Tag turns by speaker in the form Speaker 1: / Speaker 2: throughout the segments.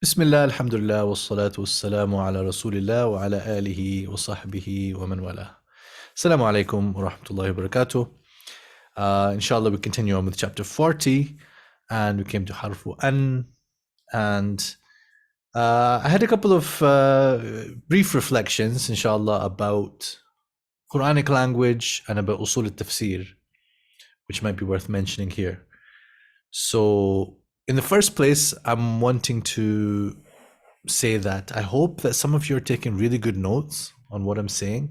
Speaker 1: Bismillah, alhamdulillah, wassalatu wassalamu ala rasulillah wa ala alihi wa sahbihi wa man wala. Assalamu alaikum wa rahmatullahi wa barakatuh. Inshallah, we continue on with chapter 40, and we came to harfu an. And I had a couple of brief reflections, inshallah, about Quranic language and about usul al-tafsir, which might be worth mentioning here. So, in the first place, I'm wanting to say that I hope that some of you are taking really good notes on what I'm saying,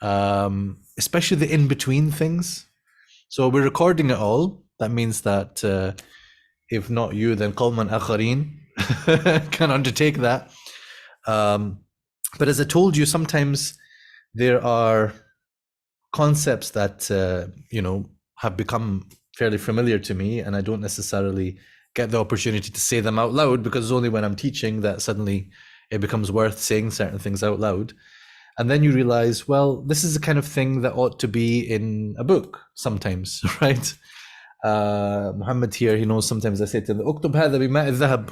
Speaker 1: especially the in-between things. So we're recording it all. That means that if not you, then qawman akharin can undertake that. But as I told you, sometimes there are concepts that have become fairly familiar to me, and I don't necessarily get the opportunity to say them out loud, because it's only when I'm teaching that suddenly it becomes worth saying certain things out loud. And then you realize, well, this is the kind of thing that ought to be in a book sometimes, right? Muhammad here, he knows sometimes I say to him, "Uktub hadha bima'i dhahab."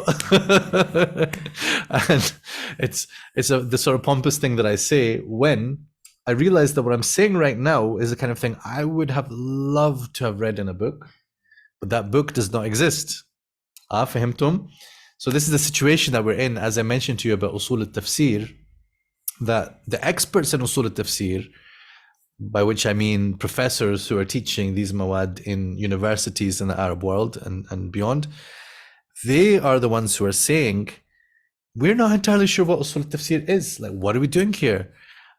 Speaker 1: And it's the sort of pompous thing that I say when I realize that what I'm saying right now is the kind of thing I would have loved to have read in a book, but that book does not exist. فهمتم? So this is the situation that we're in, as I mentioned to you about usul al-tafsir, that the experts in usul al-tafsir, by which I mean professors who are teaching these mawad in universities in the Arab world and beyond, they are the ones who are saying, we're not entirely sure what usul al-tafsir is. Like, what are we doing here?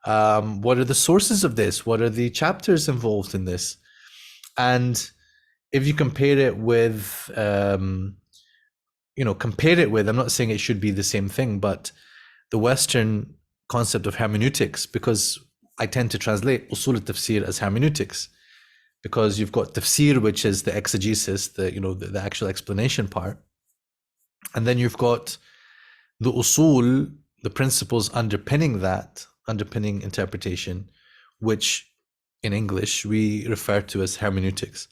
Speaker 1: What are the sources of this? What are the chapters involved in this? And if you compare it with I'm not saying it should be the same thing, but the Western concept of hermeneutics, because I tend to translate usul al-tafsir as hermeneutics, because you've got tafsir, which is the exegesis, the actual explanation part, and then you've got the usul, the principles underpinning interpretation, which in English we refer to as hermeneutics.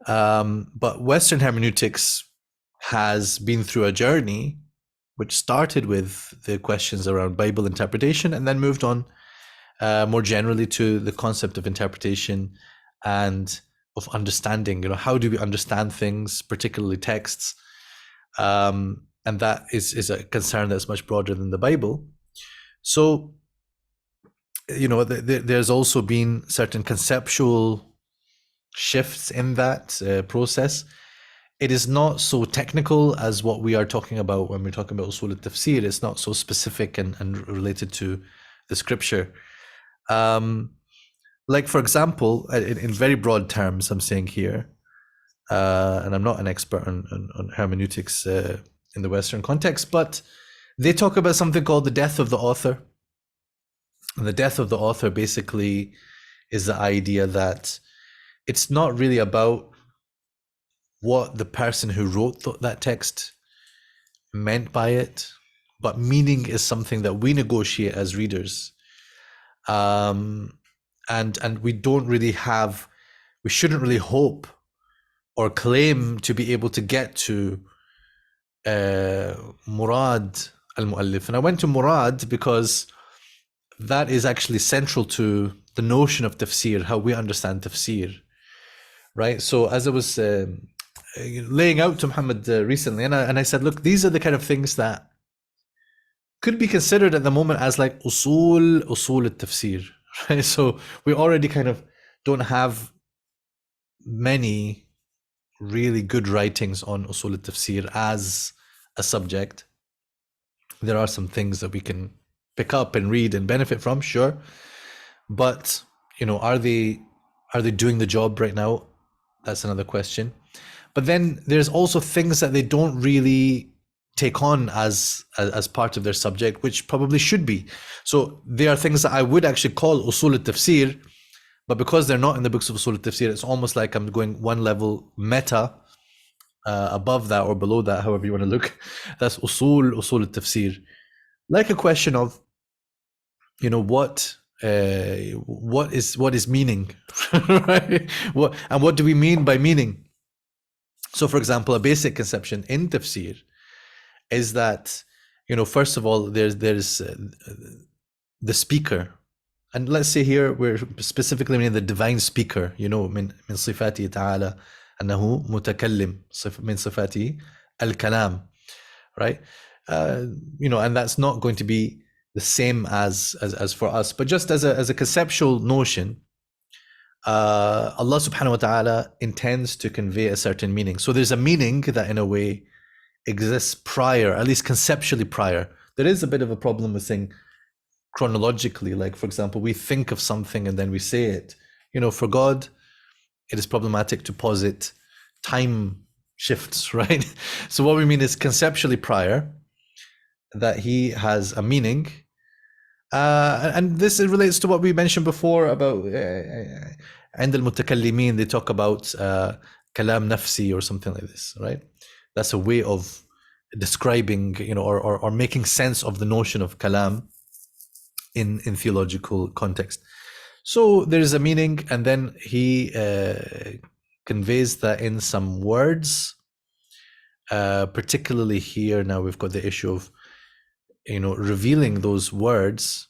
Speaker 1: But Western hermeneutics has been through a journey which started with the questions around Bible interpretation and then moved on more generally to the concept of interpretation and of understanding. How do we understand things, particularly texts? And that is a concern that's much broader than the Bible. So, there's also been certain conceptual shifts in that process. It is not so technical as what we are talking about when we're talking about usul al-tafsir. It's not so specific and related to the scripture. Like, for example, in very broad terms, I'm saying here, and I'm not an expert on hermeneutics in the Western context, but they talk about something called the death of the author. And the death of the author basically is the idea that it's not really about what the person who wrote that text meant by it, but meaning is something that we negotiate as readers. And we shouldn't really hope or claim to be able to get to Murad al-Mu'allif. And I went to Murad because that is actually central to the notion of tafsir, how we understand tafsir, right? So as I was laying out to Muhammad recently, and I said, look, these are the kind of things that could be considered at the moment as like usul al-tafsir, right? So we already kind of don't have many really good writings on usul al-tafsir as a subject. There are some things that we can pick up and read and benefit from, sure, but are they doing the job right now? That's another question. But then there's also things that they don't really take on as part of their subject, which probably should be. So they are things that I would actually call usul al-tafsir, but because they're not in the books of usul al-tafsir, it's almost like I'm going one level meta above that or below that, however you want to look. That's usul al-tafsir. Like a question of, what is meaning, right? What do we mean by meaning? So, for example, a basic conception in tafsir is that, first of all, there's the speaker. And let's say here we're specifically meaning the divine speaker, من صفاته تعالى أنه متكلم من صفاته الكلام, right? And that's not going to be the same as for us, but just as a conceptual notion, Allah subhanahu wa ta'ala intends to convey a certain meaning. So there's a meaning that in a way exists prior, at least conceptually prior. There is a bit of a problem with saying chronologically, like for example, we think of something and then we say it. For God, it is problematic to posit time shifts, right? So what we mean is conceptually prior, that he has a meaning. And this relates to what we mentioned before about عند المتكلمين, they talk about kalam nafsi or something like this, right? That's a way of describing, or making sense of the notion of kalam in theological context. So there is a meaning, and then he conveys that in some words, particularly here. Now we've got the issue of revealing those words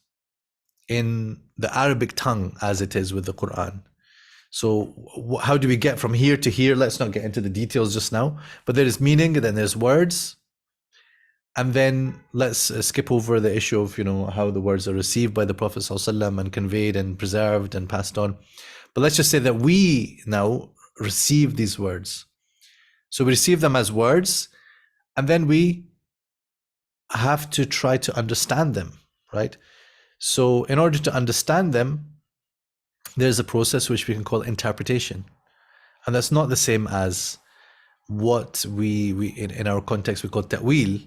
Speaker 1: in the Arabic tongue as it is with the Qur'an. So how do we get from here to here? Let's not get into the details just now, but there is meaning, then there's words, and then let's skip over the issue of how the words are received by the Prophet ﷺ and conveyed and preserved and passed on. But let's just say that we now receive these words. So we receive them as words, and then we have to try to understand them, right? So in order to understand them, there's a process which we can call interpretation. And that's not the same as what we in our context we call ta'wil.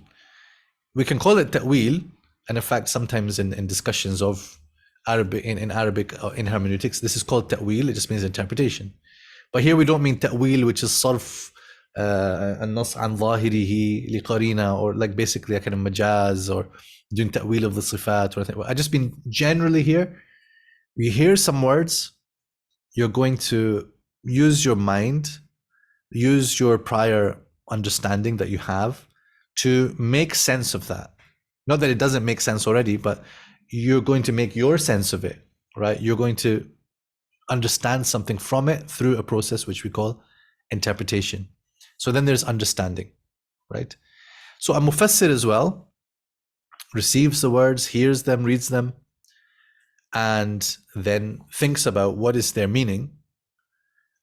Speaker 1: We can call it ta'wil, and in fact sometimes in discussions of Arabic in Arabic in hermeneutics, this is called ta'wil. It just means interpretation. But here we don't mean ta'wil, which is sarf النص عن ظاهره لقرينة, or like basically a kind of majaz, or doing ta'wil of the sifat or anything. I just mean generally here, you hear some words, you're going to use your mind, use your prior understanding that you have to make sense of that. Not that it doesn't make sense already, but you're going to make your sense of it, right? You're going to understand something from it through a process which we call interpretation. So then there's understanding, right? So a mufassir as well receives the words, hears them, reads them, and then thinks about what is their meaning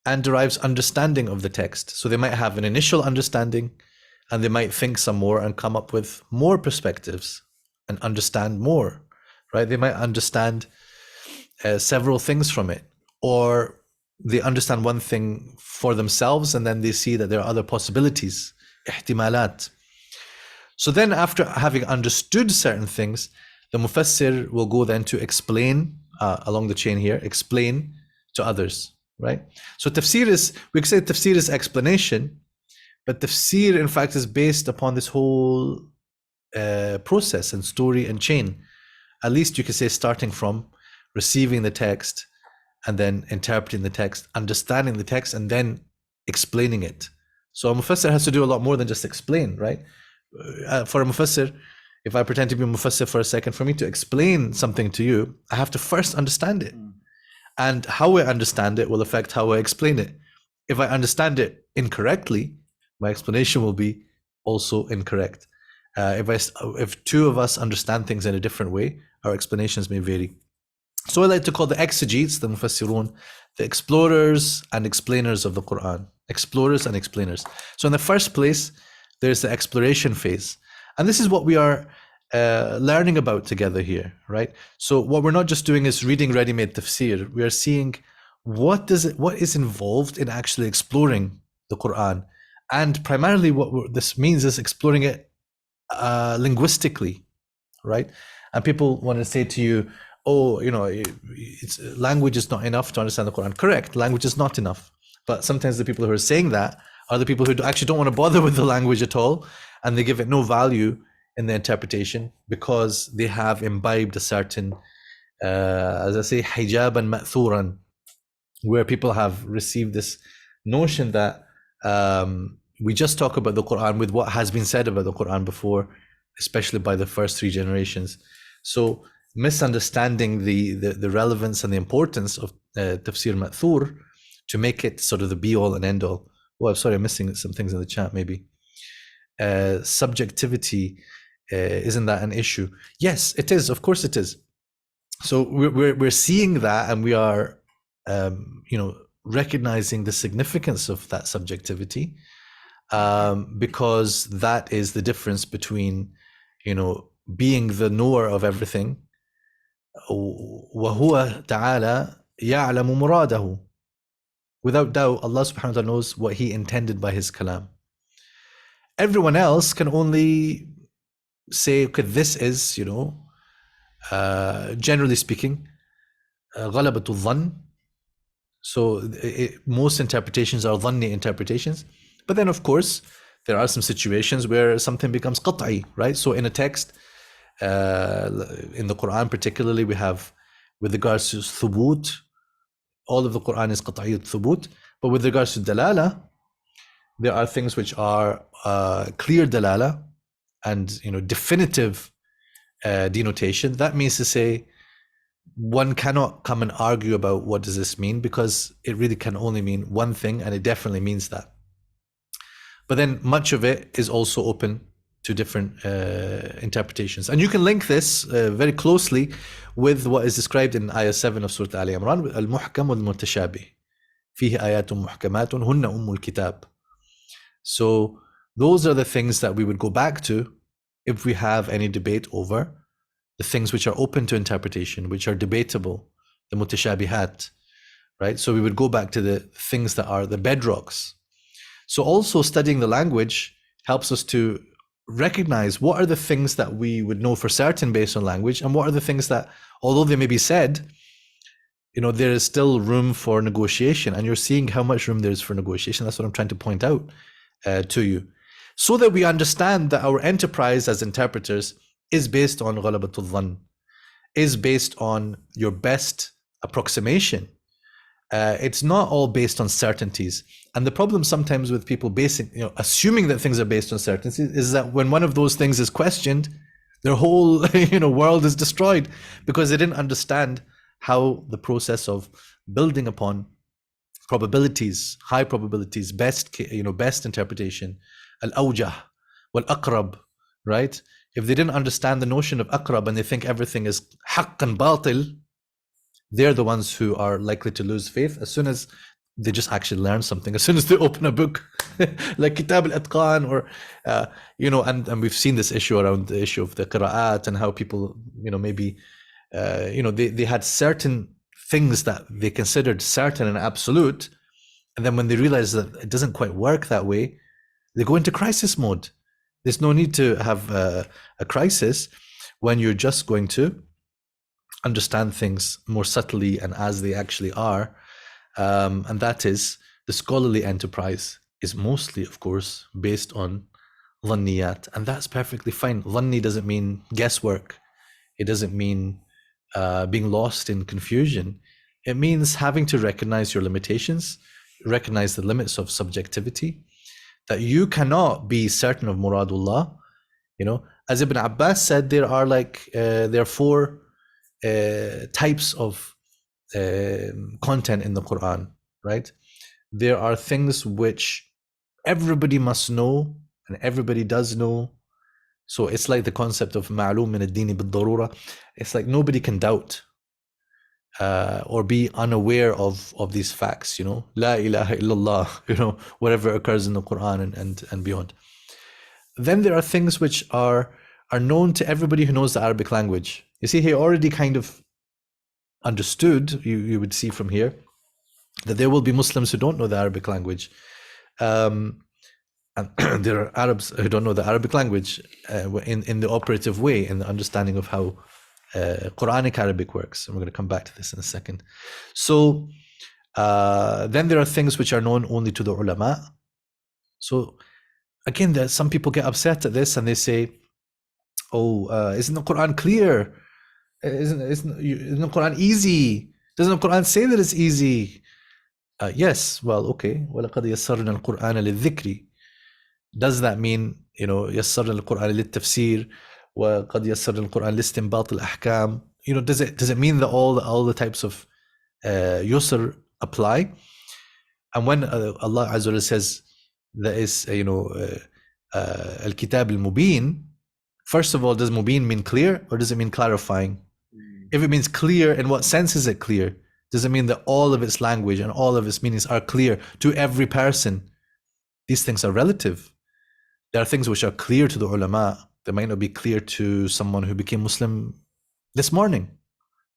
Speaker 1: and derives understanding of the text. So they might have an initial understanding, and they might think some more and come up with more perspectives and understand more, right? They might understand several things from it, or they understand one thing for themselves and then they see that there are other possibilities, ihtimalat. So then after having understood certain things, the mufassir will go then to explain along the chain here, explain to others, right? So tafsir is, we could say tafsir is explanation, but tafsir in fact is based upon this whole process and story and chain. At least you could say starting from receiving the text and then interpreting the text, understanding the text, and then explaining it. So a mufassir has to do a lot more than just explain, right? For a mufassir, if I pretend to be a mufassir for a second, for me to explain something to you, I have to first understand it. And how I understand it will affect how I explain it. If I understand it incorrectly, my explanation will be also incorrect. If two of us understand things in a different way, our explanations may vary. So I like to call the exegetes, the mufassirun, the explorers and explainers of the Quran. Explorers and explainers. So in the first place, there's the exploration phase. And this is what we are learning about together here, right? So what we're not just doing is reading ready-made tafsir. We are seeing what is involved in actually exploring the Quran. And primarily what this means is exploring it linguistically, right? And people want to say to you, oh, language is not enough to understand the Quran. Correct, language is not enough. But sometimes the people who are saying that are the people who actually don't want to bother with the language at all, and they give it no value in the interpretation because they have imbibed a certain, as I say, hijaban ma'thuran, where people have received this notion that we just talk about the Quran with what has been said about the Quran before, especially by the first three generations. So misunderstanding the relevance and the importance of tafsir ma'thur to make it sort of the be all and end all. Oh, I'm sorry, I'm missing some things in the chat maybe. Subjectivity, isn't that an issue? Yes, it is. Of course it is. So we're seeing that, and we are, recognizing the significance of that subjectivity, because that is the difference between, being the knower of everything. وَهُوَ تَعَالَى يَعْلَمُ مُرَادَهُ. Without doubt, Allah subhanahu wa ta'ala knows what He intended by His kalam. Everyone else can only say, okay, this is, generally speaking, غَلَبَةُ الظَّنِّ. So most interpretations are dhanni interpretations. But then, of course, there are some situations where something becomes qat'i, right? So in a text, in the Quran particularly, we have, with regards to thubut, all of the Quran is qat'iyyat thubut. But with regards to dalala, there are things which are clear dalala and definitive denotation. That means to say, one cannot come and argue about what does this mean, because it really can only mean one thing, and it definitely means that. But then much of it is also open to different interpretations. And you can link this very closely with what is described in Ayah 7 of Surah Al Imran, al-muhkam wal-mutashabih. فيه آيات محكمات هن أم الكتاب. So those are the things that we would go back to if we have any debate over the things which are open to interpretation, which are debatable, the mutashabihat, right? So we would go back to the things that are the bedrocks. So also studying the language helps us to recognize what are the things that we would know for certain based on language, and what are the things that, although they may be said, there is still room for negotiation. And you're seeing how much room there is for negotiation. That's what I'm trying to point out to you, so that we understand that our enterprise as interpreters is based on ghalabatul dhann, is based on your best approximation. It's not all based on certainties. And the problem sometimes with people assuming that things are based on certainties is that when one of those things is questioned, their whole world is destroyed, because they didn't understand how the process of building upon probabilities, high probabilities, best interpretation, al-awjah wal-aqrab, right? If they didn't understand the notion of aqrab and they think everything is haqq and batil, they're the ones who are likely to lose faith as soon as they just actually learn something, as soon as they open a book like Kitab al-Itqan, or and we've seen this issue around the issue of the qira'at, and how people maybe they had certain things that they considered certain and absolute, and then when they realize that it doesn't quite work that way, they go into crisis mode. There's no need to have a crisis when you're just going to understand things more subtly and as they actually are. And that is, the scholarly enterprise is mostly, of course, based on dhanniyat. And that's perfectly fine. Dhanni doesn't mean guesswork. It doesn't mean being lost in confusion. It means having to recognize your limitations, recognize the limits of subjectivity, that you cannot be certain of muradullah. As Ibn Abbas said, there are four types of content in the Quran, right? There are things which everybody must know, and everybody does know. So it's like the concept of ma'loom min ad-dini bid-darura. It's like nobody can doubt or be unaware of these facts, La ilaha illallah, whatever occurs in the Quran and beyond. Then there are things which are known to everybody who knows the Arabic language. You see, he already kind of understood, you would see from here, that there will be Muslims who don't know the Arabic language. And there are Arabs who don't know the Arabic language in the operative way, in the understanding of how Quranic Arabic works. And we're going to come back to this in a second. So then there are things which are known only to the ulama. So again, some people get upset at this and they say, isn't the Quran clear? Isn't the Quran easy? Doesn't the Quran say that it's easy? Yes, well, okay. وَلَقَدْ يَسَّرْنَا الْقُرْآنَ لِلذِّكْرِ. Does that mean, يسرنا القرآن للتفسير وقد يسرنا القرآن لاستنباط الأحكام? Does it mean that all the types of yusr apply? And when Allah Azza wa says that is, al-kitab al-mubin, first of all, does mubin mean clear or does it mean clarifying? If it means clear, in what sense is it clear? Does it mean that all of its language and all of its meanings are clear to every person? These things are relative. There are things which are clear to the ulama that might not be clear to someone who became Muslim this morning,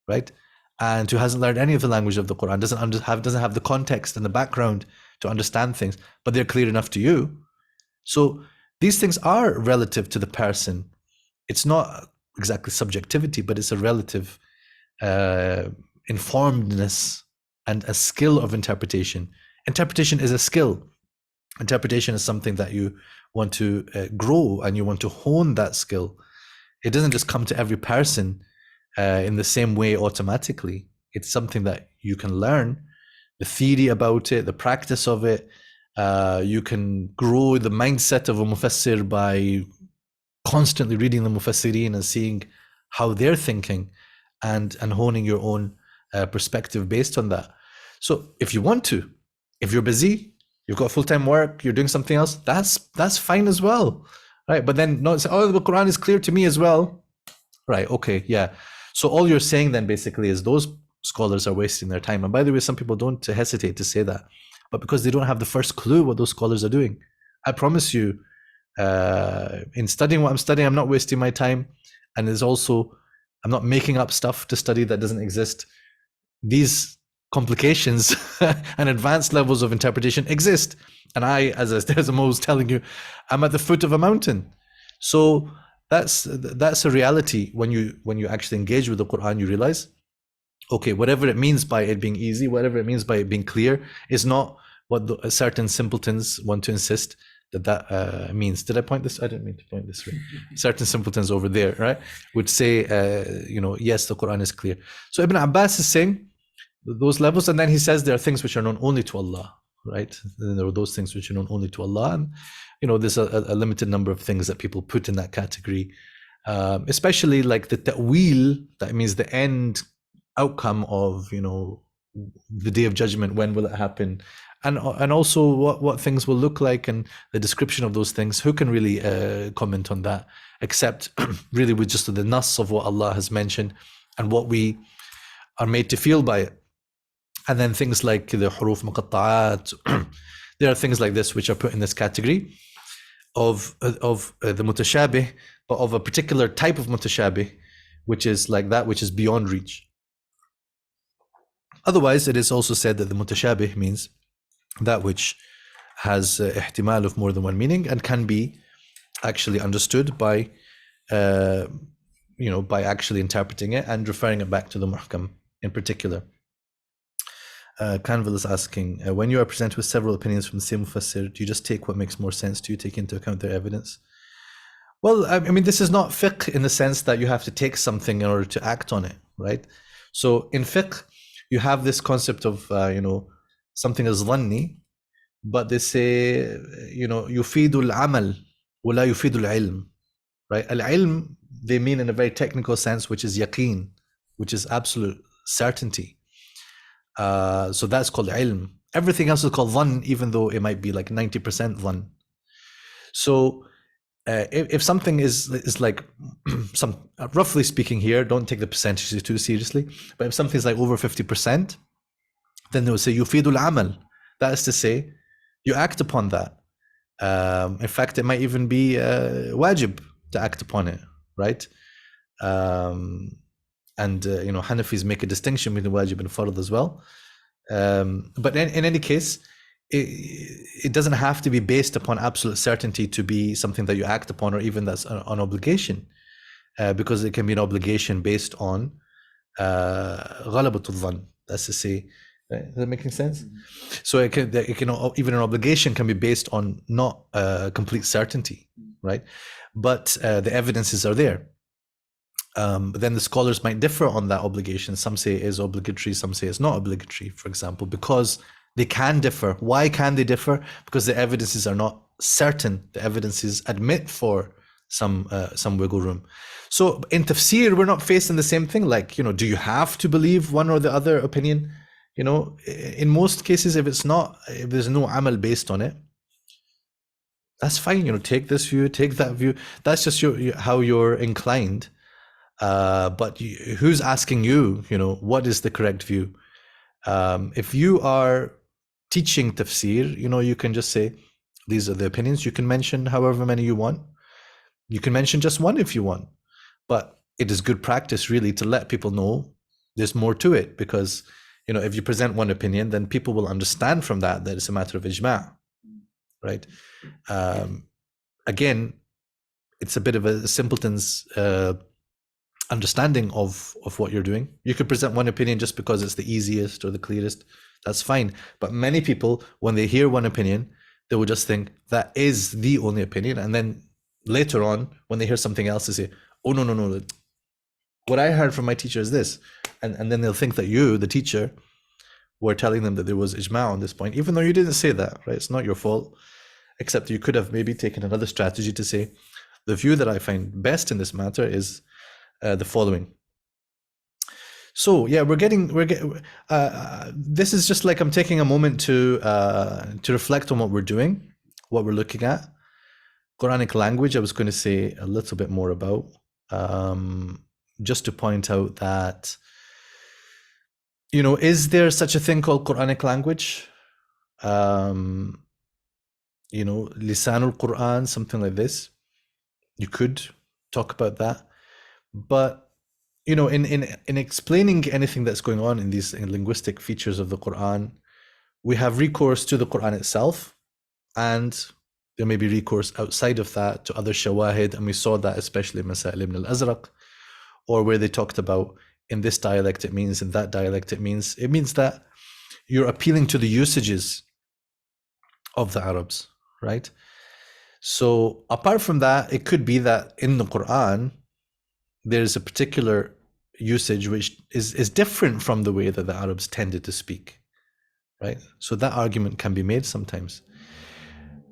Speaker 1: right? And who hasn't learned any of the language of the Quran, doesn't have the context and the background to understand things, but they're clear enough to you. So these things are relative to the person. It's not exactly subjectivity, but it's a relative informedness and a skill of interpretation. Interpretation is a skill. Interpretation is something that you want to grow and you want to hone that skill. It doesn't just come to every person in the same way automatically. It's something that you can learn, the theory about it, the practice of it. You can grow the mindset of a mufassir by constantly reading the mufassirin and seeing how they're thinking and honing your own perspective based on that. So if you want to, if you're busy, you've got full-time work, you're doing something else, that's fine as well, right? But then not say, oh, the Quran is clear to me as well. Right, okay, yeah. So all you're saying then basically is those scholars are wasting their time. And by the way, some people don't hesitate to say that, but because they don't have the first clue what those scholars are doing. I promise you, in studying what I'm studying, I'm not wasting my time. And there's also, I'm not making up stuff to study that doesn't exist. These complications and advanced levels of interpretation exist. And I, as Mo was telling you, I'm at the foot of a mountain. So that's a reality. When you actually engage with the Quran, you realize, okay, whatever it means by it being easy, whatever it means by it being clear, is not what certain simpletons want to insist that means. Did I point this? I didn't mean to point this way. Certain simpletons over there, right, would say, yes, the Quran is clear. So Ibn Abbas is saying those levels, and then he says there are things which are known only to Allah, right? And there are those things which are known only to Allah, and there's a limited number of things that people put in that category, especially like the ta'wil, that means the end outcome of the day of judgment. When will it happen? And also what things will look like and the description of those things. Who can really comment on that except really with just the nas of what Allah has mentioned and what we are made to feel by it. And then things like the huruf muqatta'at, there are things like this which are put in this category of the mutashabih, but of a particular type of mutashabih, which is like that which is beyond reach. Otherwise, it is also said that the mutashabih means that which has ihtimal of more than one meaning and can be actually understood by by actually interpreting it and referring it back to the muhkam in particular. Canville is asking, when you are presented with several opinions from the same mufassir, do you just take what makes more sense to you, take into account their evidence? Well, I mean, this is not fiqh in the sense that you have to take something in order to act on it, right? So in fiqh, you have this concept of, something is dhanni, but they say, yufidu al-amal, wa la yufidu al-ilm, right? Al-ilm, they mean in a very technical sense, which is yaqeen, which is absolute certainty. So that's called ilm. Everything else is called dhann, even though it might be like 90% dhann. So if something is like roughly speaking here, don't take the percentages too seriously, but if something is like over 50%, then they will say yufidul amal. That is to say, you act upon that. In fact, it might even be wajib to act upon it, right? And Hanafis make a distinction between wajib and fard as well. But in any case, it doesn't have to be based upon absolute certainty to be something that you act upon, or even that's an obligation, because it can be an obligation based on ghalabatul dhann. That's to say, is that making sense? Mm-hmm. So it can even an obligation can be based on not complete certainty, right? But the evidences are there. But then the scholars might differ on that obligation. Some say it is obligatory, some say it's not obligatory, for example, because they can differ. Why can they differ? Because the evidences are not certain the evidences admit for some wiggle room. So in tafsir, we're not facing the same thing. Like, do you have to believe one or the other opinion? In most cases, if there's no amal based on it, that's fine. Take this view, take that view. That's just how you're inclined. But who's asking you? What is the correct view? If you are teaching tafsir, you can just say, these are the opinions. You can mention however many you want. You can mention just one if you want. But it is good practice, really, to let people know there's more to it. Because, if you present one opinion, then people will understand from that it's a matter of ijma', right? Again, it's a bit of a simpleton's understanding of what you're doing. You could present one opinion just because it's the easiest or the clearest. That's fine. But many people, when they hear one opinion, they will just think that is the only opinion. And then later on, when they hear something else, they say, oh, no. What I heard from my teacher is this. And then they'll think that you, the teacher, were telling them that there was ijma' on this point, even though you didn't say that, right? It's not your fault, except you could have maybe taken another strategy to say, the view that I find best in this matter is the following. So yeah, this is just like I'm taking a moment to reflect on what we're doing, what we're looking at. Quranic language, I was going to say a little bit more about, just to point out that, is there such a thing called Quranic language? Lisan al-Qur'an, something like this. You could talk about that. But, in explaining anything that's going on in these linguistic features of the Qur'an, we have recourse to the Qur'an itself, and there may be recourse outside of that to other shawahid, and we saw that especially in Masail ibn al-Azraq, or where they talked about in this dialect it means, in that dialect it means. It means that you're appealing to the usages of the Arabs, right? So apart from that, it could be that in the Quran, there's a particular usage which is different from the way that the Arabs tended to speak, right? So that argument can be made sometimes.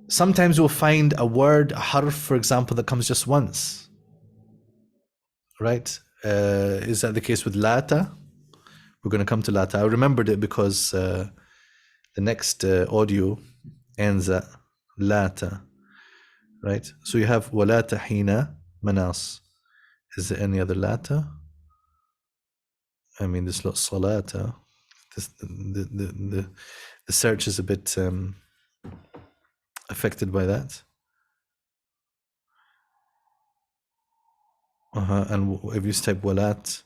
Speaker 1: Sometimes we'll find a word, a harf, for example, that comes just once, right? Is that the case with lata? We're going to come to lata. I remembered it because the next audio ends at lata, right? So you have walata hina manas. Is there any other lata? I mean, there's lots of salata. The search is a bit affected by that. And if you type walat,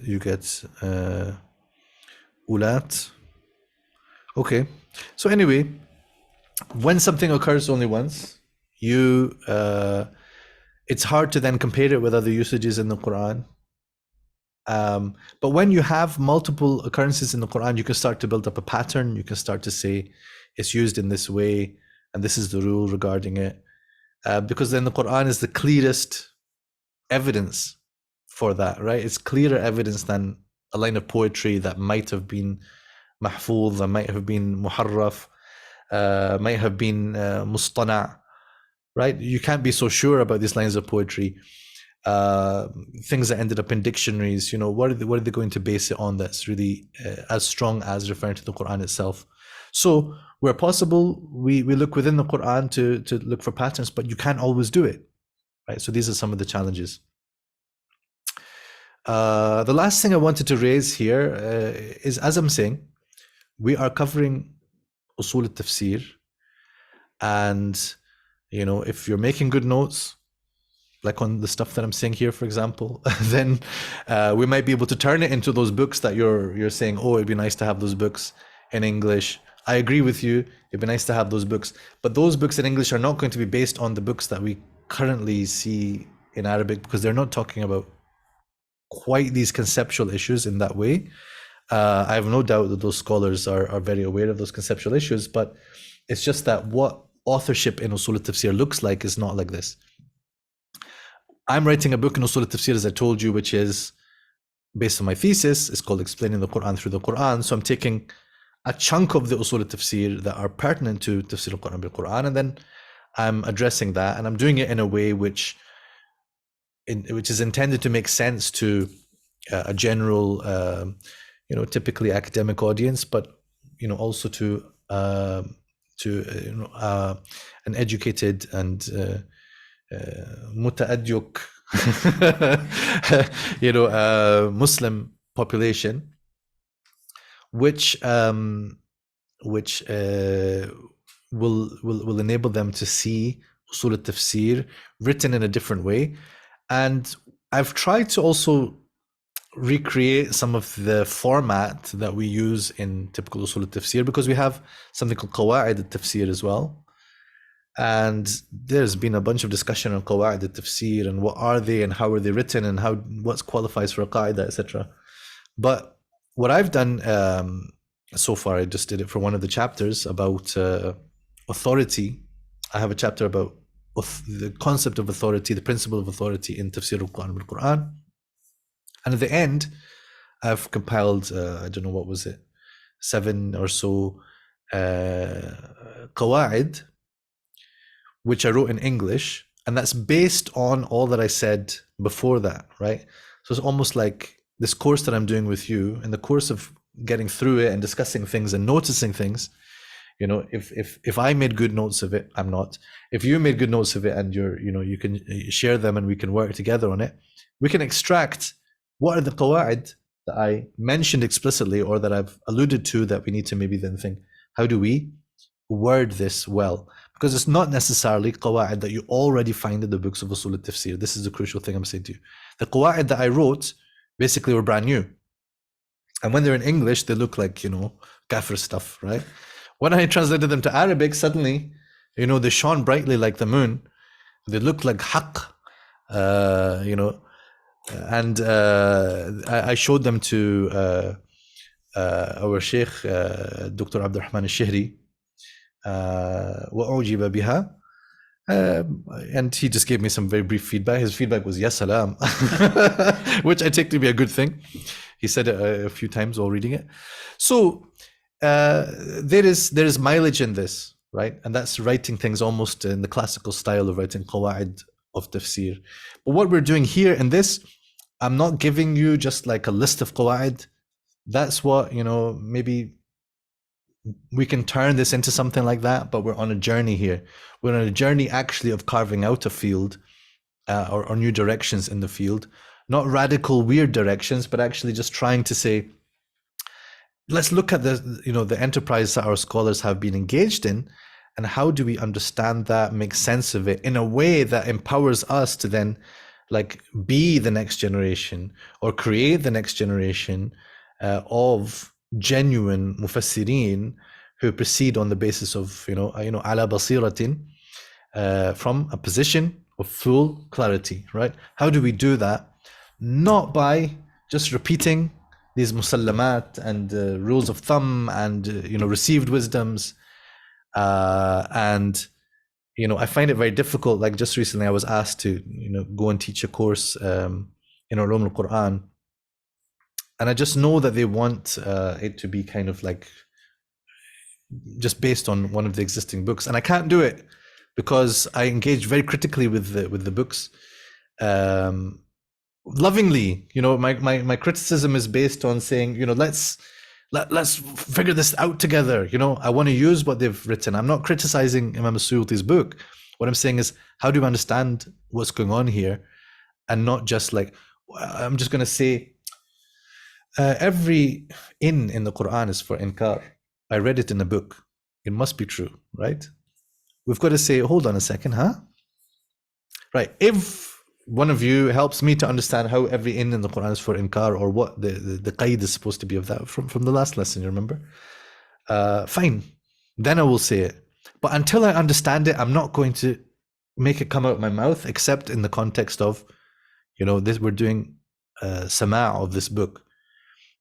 Speaker 1: you get ulat. Okay. So anyway, when something occurs only once, it's hard to then compare it with other usages in the Quran. But when you have multiple occurrences in the Quran, you can start to build up a pattern. You can start to say it's used in this way, and this is the rule regarding it. Because then the Quran is the clearest evidence for that, right? It's clearer evidence than a line of poetry that might have been mahfuz, that might have been muharraf, might have been mustana', right? You can't be so sure about these lines of poetry. Things that ended up in dictionaries, what are they going to base it on that's really as strong as referring to the Quran itself? So where possible, we look within the Quran to look for patterns, but you can't always do it, right? So these are some of the challenges. The last thing I wanted to raise here is, as I'm saying, we are covering usul al-tafsir, and if you're making good notes, like on the stuff that I'm saying here, for example, then we might be able to turn it into those books that you're saying, oh, it'd be nice to have those books in English. I agree with you. It'd be nice to have those books. But those books in English are not going to be based on the books that we currently see in Arabic, because they're not talking about quite these conceptual issues in that way. I have no doubt that those scholars are very aware of those conceptual issues, but it's just that what authorship in Usul al-Tafsir looks like is not like this. I'm writing a book in Usul al-Tafsir, as I told you, which is based on my thesis. It's called Explaining the Quran Through the Quran. So I'm taking a chunk of the usul al-tafsir that are pertinent to tafsir al-Quran bil-Quran, and then I'm addressing that, and I'm doing it in a way which is intended to make sense to a general, typically academic audience, but also to an educated and mutaadduk, Muslim population, which will enable them to see usul al-tafsir written in a different way. And I've tried to also recreate some of the format that we use in typical usul al-tafsir, because we have something called qawaid al-tafsir as well. And there's been a bunch of discussion on qawaid al-tafsir and what are they and how are they written and what qualifies for a qaida, etc. But what I've done so far, I just did it for one of the chapters about authority. I have a chapter about the concept of authority, the principle of authority in tafsir al-Quran bil-Quran. And at the end, I've compiled, I don't know, what was it, 7 or so qawaid, which I wrote in English. And that's based on all that I said before that, right? So it's almost like this course that I'm doing with you, in the course of getting through it and discussing things and noticing things, if I made good notes of it, I'm not. If you made good notes of it and you can share them and we can work together on it, we can extract what are the qawaid that I mentioned explicitly or that I've alluded to that we need to maybe then think, how do we word this well? Because it's not necessarily qawaid that you already find in the books of usul al-tafsir. This is the crucial thing I'm saying to you. The qawaid that I wrote basically were brand new. And when they're in English, they look like, kafir stuff, right? When I translated them to Arabic, suddenly, they shone brightly like the moon. They looked like haqq, and I showed them to our Sheikh, Dr. Abdurrahman al-Shihri, وَأُعْجِبَ بِهَا. And he just gave me some very brief feedback. His feedback was, Ya salam, which I take to be a good thing. He said it a few times while reading it. So there is mileage in this, right? And that's writing things almost in the classical style of writing qawaid of tafsir. But what we're doing here in this, I'm not giving you just like a list of qawaid. That's what, maybe we can turn this into something like that, but we're on a journey here. We're on a journey actually of carving out a field or new directions in the field. Not radical, weird directions, but actually just trying to say, let's look at the enterprise that our scholars have been engaged in, and how do we understand that, make sense of it in a way that empowers us to then be the next generation or create the next generation of genuine mufassirin who proceed on the basis of ala basiratin, from a position of full clarity, right? How do we do that? Not by just repeating these musallamat and rules of thumb and received wisdoms, and I find it very difficult. Like just recently I was asked to go and teach a course in Ulum al-Qur'an, and I just know that they want it to be kind of like just based on one of the existing books, and I can't do it because I engage very critically with the books, lovingly. My criticism is based on saying, let's figure this out together. I want to use what they've written. I'm not criticizing Imam al-Suyuti's book. What I'm saying is, how do you understand what's going on here, and not just like, I'm just going to say every in the Quran is for inkar. I read it in a book. It must be true, right? We've got to say, hold on a second, huh? Right. If one of you helps me to understand how every in the Quran is for inkar, or what the qaid is supposed to be of that from the last lesson, you remember? Fine. Then I will say it. But until I understand it, I'm not going to make it come out of my mouth, except in the context of, this, we're doing sama' of this book.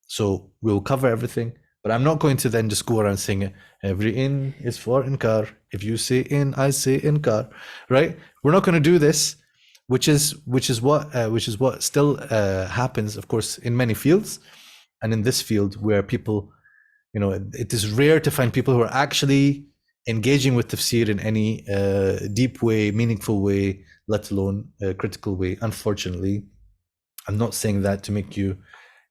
Speaker 1: So we'll cover everything. But I'm not going to then just go around saying every in is for inkar. If you say in, I say inkar, right? We're not going to do this, which is what still happens, of course, in many fields, and in this field where people it is rare to find people who are actually engaging with tafsir in any deep way, meaningful way, let alone a critical way. Unfortunately, I'm not saying that to make you,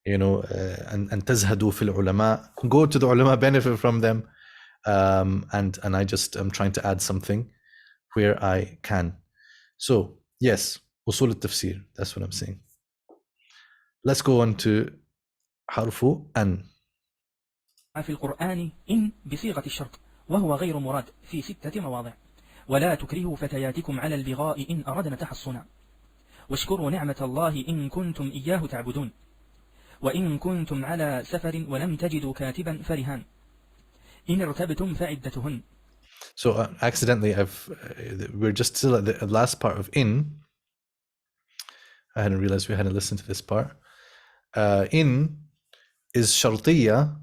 Speaker 1: and tazhadu fil ulama, go to the ulama, benefit from them, and I'm trying to add something where I can. So yes, usul al-tafsir, that's what I'm saying. Let's go on to حرف أن.
Speaker 2: في القرآن إن بصيغة الشرط وهو غير مراد في 6 مواضع. ولا تكرهوا فتياتكم على البغاء إن أردنا تحصنا واشكروا نعمة الله إن كنتم إياه تعبدون وإن كنتم على سفر ولم تجدوا كاتبا فرهان إن ارتبتم فعدتهن.
Speaker 1: So accidentally we're just still at the last part of in. I hadn't realized we hadn't listened to this part. In is shartiya,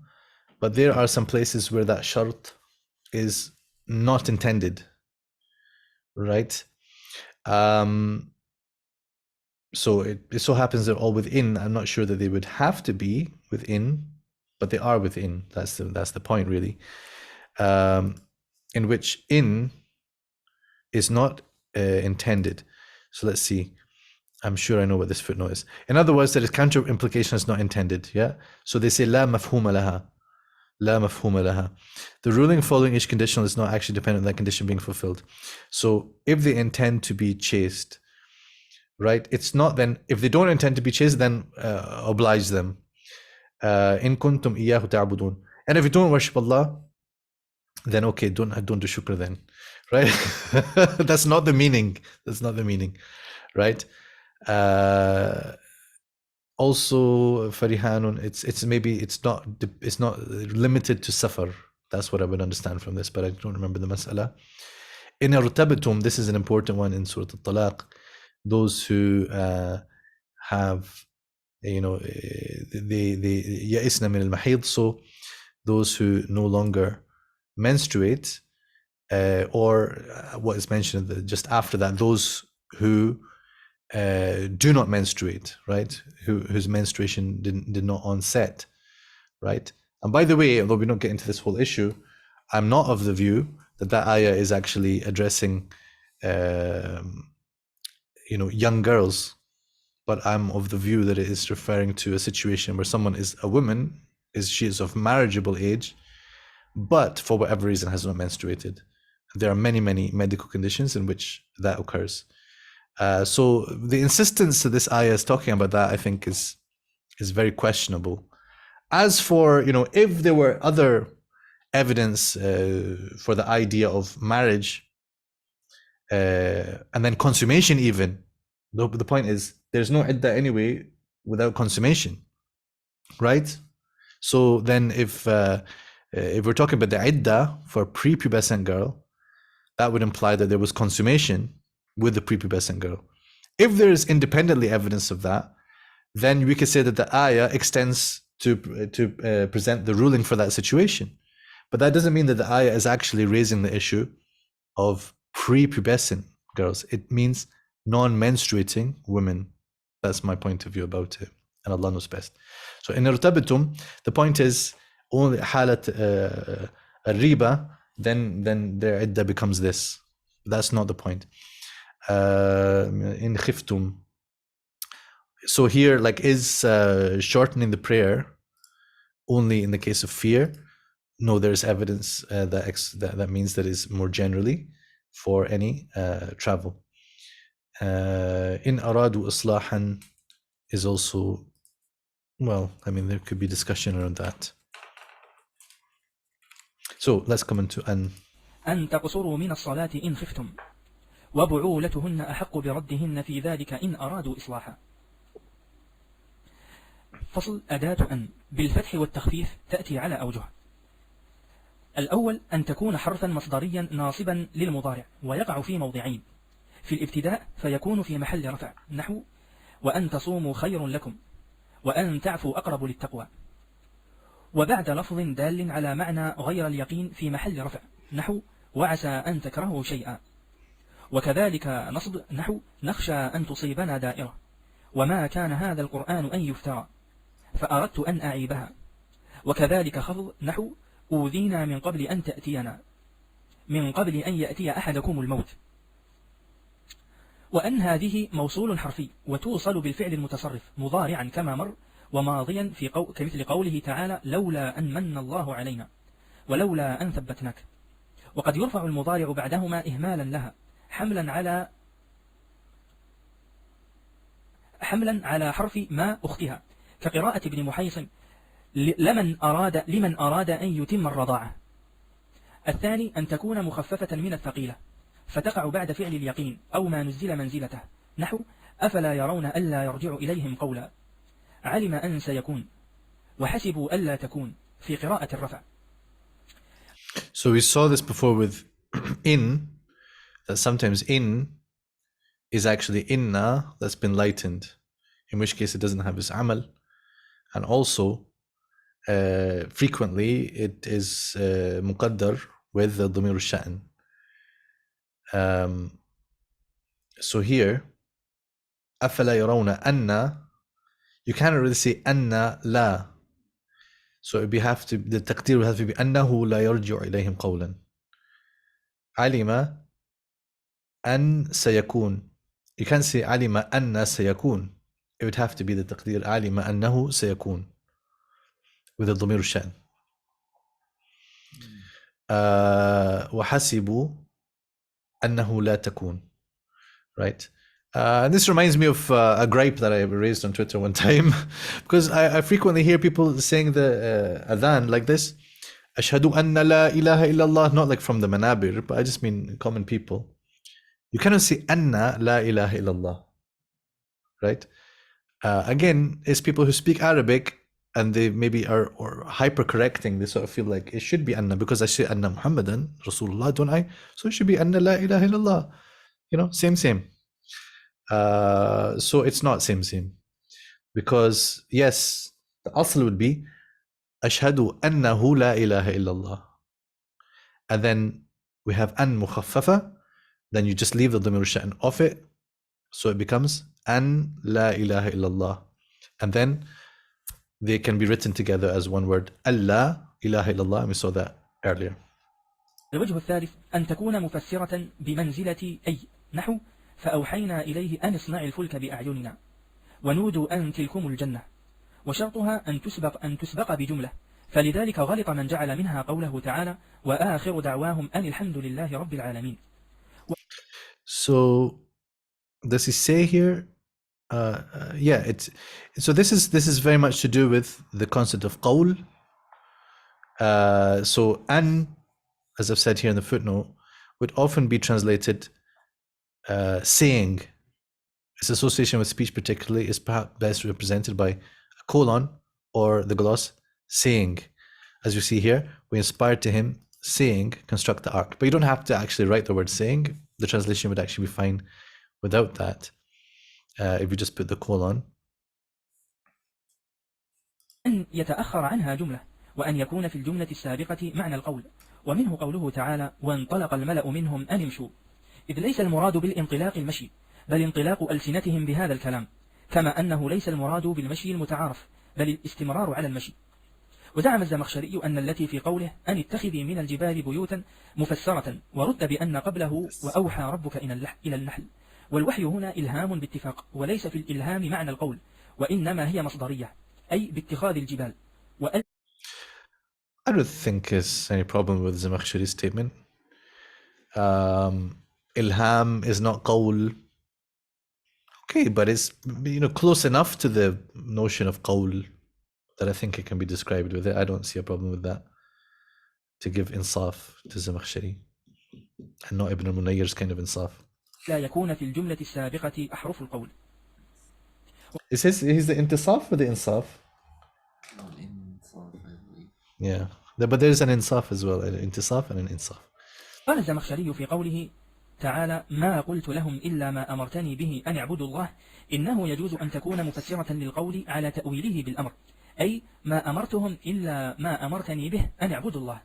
Speaker 1: but there are some places where that shart is not intended, right? So it so happens they're all within. I'm not sure that they would have to be within, but they are within. That's the point, really. In which in is not intended. So let's see. I'm sure I know what this footnote is. In other words, that its counter implication is not intended. Yeah. So they say la mafhuma laha. La mafhuma laha. The ruling following each conditional is not actually dependent on that condition being fulfilled. So if they intend to be chaste, right? It's not then, if they don't intend to be chaste, then oblige them. In kuntum iyyahu ta'budun. And if you don't worship Allah, then okay, don't do shukr then, right? That's not the meaning. That's not the meaning, right? Also farihanun, it's not limited to safar. That's what I would understand from this, but I don't remember the mas'ala. In irtabatum, this is an important one in Surah Al-Talaq. Those who have, they ya'isna min al-mahid, so those who no longer menstruate, or what is mentioned just after that, those who do not menstruate, right? Whose menstruation did not onset, right? And by the way, although we don't get into this whole issue, I'm not of the view that ayah is actually addressing, young girls, but I'm of the view that it is referring to a situation where someone is a woman, she is of marriageable age, but for whatever reason has not menstruated. There are many, many medical conditions in which that occurs. So the insistence that this ayah is talking about that, I think, is very questionable. As for, if there were other evidence for the idea of marriage and then consummation even, the point is there's no iddah anyway without consummation, right? So then if we're talking about the iddah for prepubescent girl, that would imply that there was consummation with the prepubescent girl. If there is independently evidence of that, then we could say that the ayah extends to present the ruling for that situation. But that doesn't mean that the ayah is actually raising the issue of prepubescent girls. It means non-menstruating women. That's my point of view about it, and Allah knows best. So in irtabatum, the point is only halat riba, then their iddah becomes this. That's not the point. In khiftum. So here, is shortening the prayer only in the case of fear? No, there's evidence that means that is more generally for any travel. In aradu islahan is also, there could be discussion around that. So let's come into an.
Speaker 2: أن تقصروا من الصلاة إن خفتم وبعولتهن أحق بردهن في ذلك إن أرادوا إصلاحا. فصل. أداة أن بالفتح والتخفيف تأتي على أوجه. الأول أن تكون حرفا مصدريا ناصبا للمضارع ويقع في موضعين. في الابتداء فيكون في محل رفع نحو وأن تصوموا خير لكم وأن تعفوا أقرب للتقوى. وبعد لفظ دال على معنى غير اليقين في محل رفع نحو وعسى أن تكرهوا شيئا. وكذلك نصب نحو نخشى أن تصيبنا دائرة وما كان هذا القرآن أن يفترى فأردت أن أعيبها. وكذلك خفض نحو أوذينا من قبل أن تأتينا، من قبل أن يأتي أحدكم الموت. وأن هذه موصول حرفي وتوصل بالفعل المتصرف مضارعا كما مر، وماضيا كمثل قوله تعالى لولا أن من الله علينا ولولا أن ثبتناك. وقد يرفع المضارع بعدهما إهمالا لها حملا على حرف ما أختها، كقراءة ابن محيصن لمن أراد أن يتم الرضاعة. الثاني أن تكون مخففة من الثقيلة فتقع بعد فعل اليقين أو ما نزل منزلته، نحو أفلا يرون ألا يرجع إليهم قولا، علم أن سيكون، وحسبوا ألا تكون في قراءة الرفع.
Speaker 1: So we saw this before with in, that sometimes in is actually inna that's been lightened, in which case it doesn't have its amal, and also frequently it is muqaddar with the dhamir al-sha'n. So here أفلا يرون أن, you can't really say أن لا, so it have to, the taqdir will have to be أنه لا يرجع إليهم قولا. علم أن سيكون, you can't say علم أن سيكون, it would have to be the taqdir علم أنه سيكون with the ضمير الشأن. وحسبوا أنه لا تكون, right? And this reminds me of a gripe that I raised on Twitter one time, because I frequently hear people saying the adhan like this, Ashhadu anna la ilaha illallah, not like from the manabir, but I just mean common people. You cannot say anna la ilaha illallah, right? Again, it's people who speak Arabic and they maybe are or hyper correcting. They sort of feel like it should be anna because I say anna Muhammadan Rasulullah, don't I? So it should be anna la ilaha illallah. You know, same. So it's not same, because yes, the asl would be ashhadu annahu la ilaha illallah, and then we have an mukhaffafa, then you just leave the dhamir al-sha'n off it, so it becomes an la ilaha illallah, and then they can be written together as one word, Allah ilaha illallah, and we saw that earlier.
Speaker 2: الوجه الثالث أن تكون مفسرة بمنزلة أي، نحو فأوحينا إليه أن اصنع الفلك بأعيننا ونودوا أن تلكم الجنة، وشرطها أن تسبق بجملة، فلذلك غلط من جعل منها قوله تعالى وآخر دعواهم أن الحمد لله رب العالمين.
Speaker 1: So does he say here? Yeah, it's so this is very much to do with the concept of qawl. So an, as I've said here in the footnote, would often be translated saying. Its association with speech particularly is perhaps best represented by a colon or the gloss saying. As you see here, we inspired to him saying, construct the ark. But you don't have to actually write the word saying. The translation would actually be fine without that. If you just put the colon.
Speaker 2: أن يتأخر عنها جملة، وأن يكون في الجملة السابقة معنى القول، ومنه قوله تعالى وانطلق الملأ منهم أن امشوا، إذ ليس المراد بالانطلاق المشي، بل انطلاق ألسنتهم بهذا الكلام، كما أنه ليس المراد بالمشي المتعارف بل الاستمرار على المشي. وزعم الزمخشري أن التي في قوله أن اتخذي من الجبال بيوتا مفسرة، ورد بأن قبله وأوحى ربك إلى النحل، والوحي هنا إلهام باتفاق، وليس في الإلهام معنى القول، وإنما هي مصدرية، أي باتخاذ الجبال.
Speaker 1: I don't think there's any problem with Zamakhshari's statement. Ilham is not qawl. Okay, but it's close enough to the notion of qawl that I think it can be described with it. I don't see a problem with that. To give insaf to Zamakhshari and not Ibn al-Munayyir's kind of insaf.
Speaker 2: لا يكون في الجملة السابقة أحرف القول.
Speaker 1: Is he's the intisaf or the insaf? Yeah, but there's an insaf as well, an intisaf and an insaf.
Speaker 2: قال الزمخشري في قوله تعالى ما قلت لهم إلا ما أمرتني به أن اعبدوا الله، إنه يجوز أن تكون مفسرة للقول على تأويله بالأمر، أي ما أمرتهم إلا ما أمرتني به أن اعبدوا الله.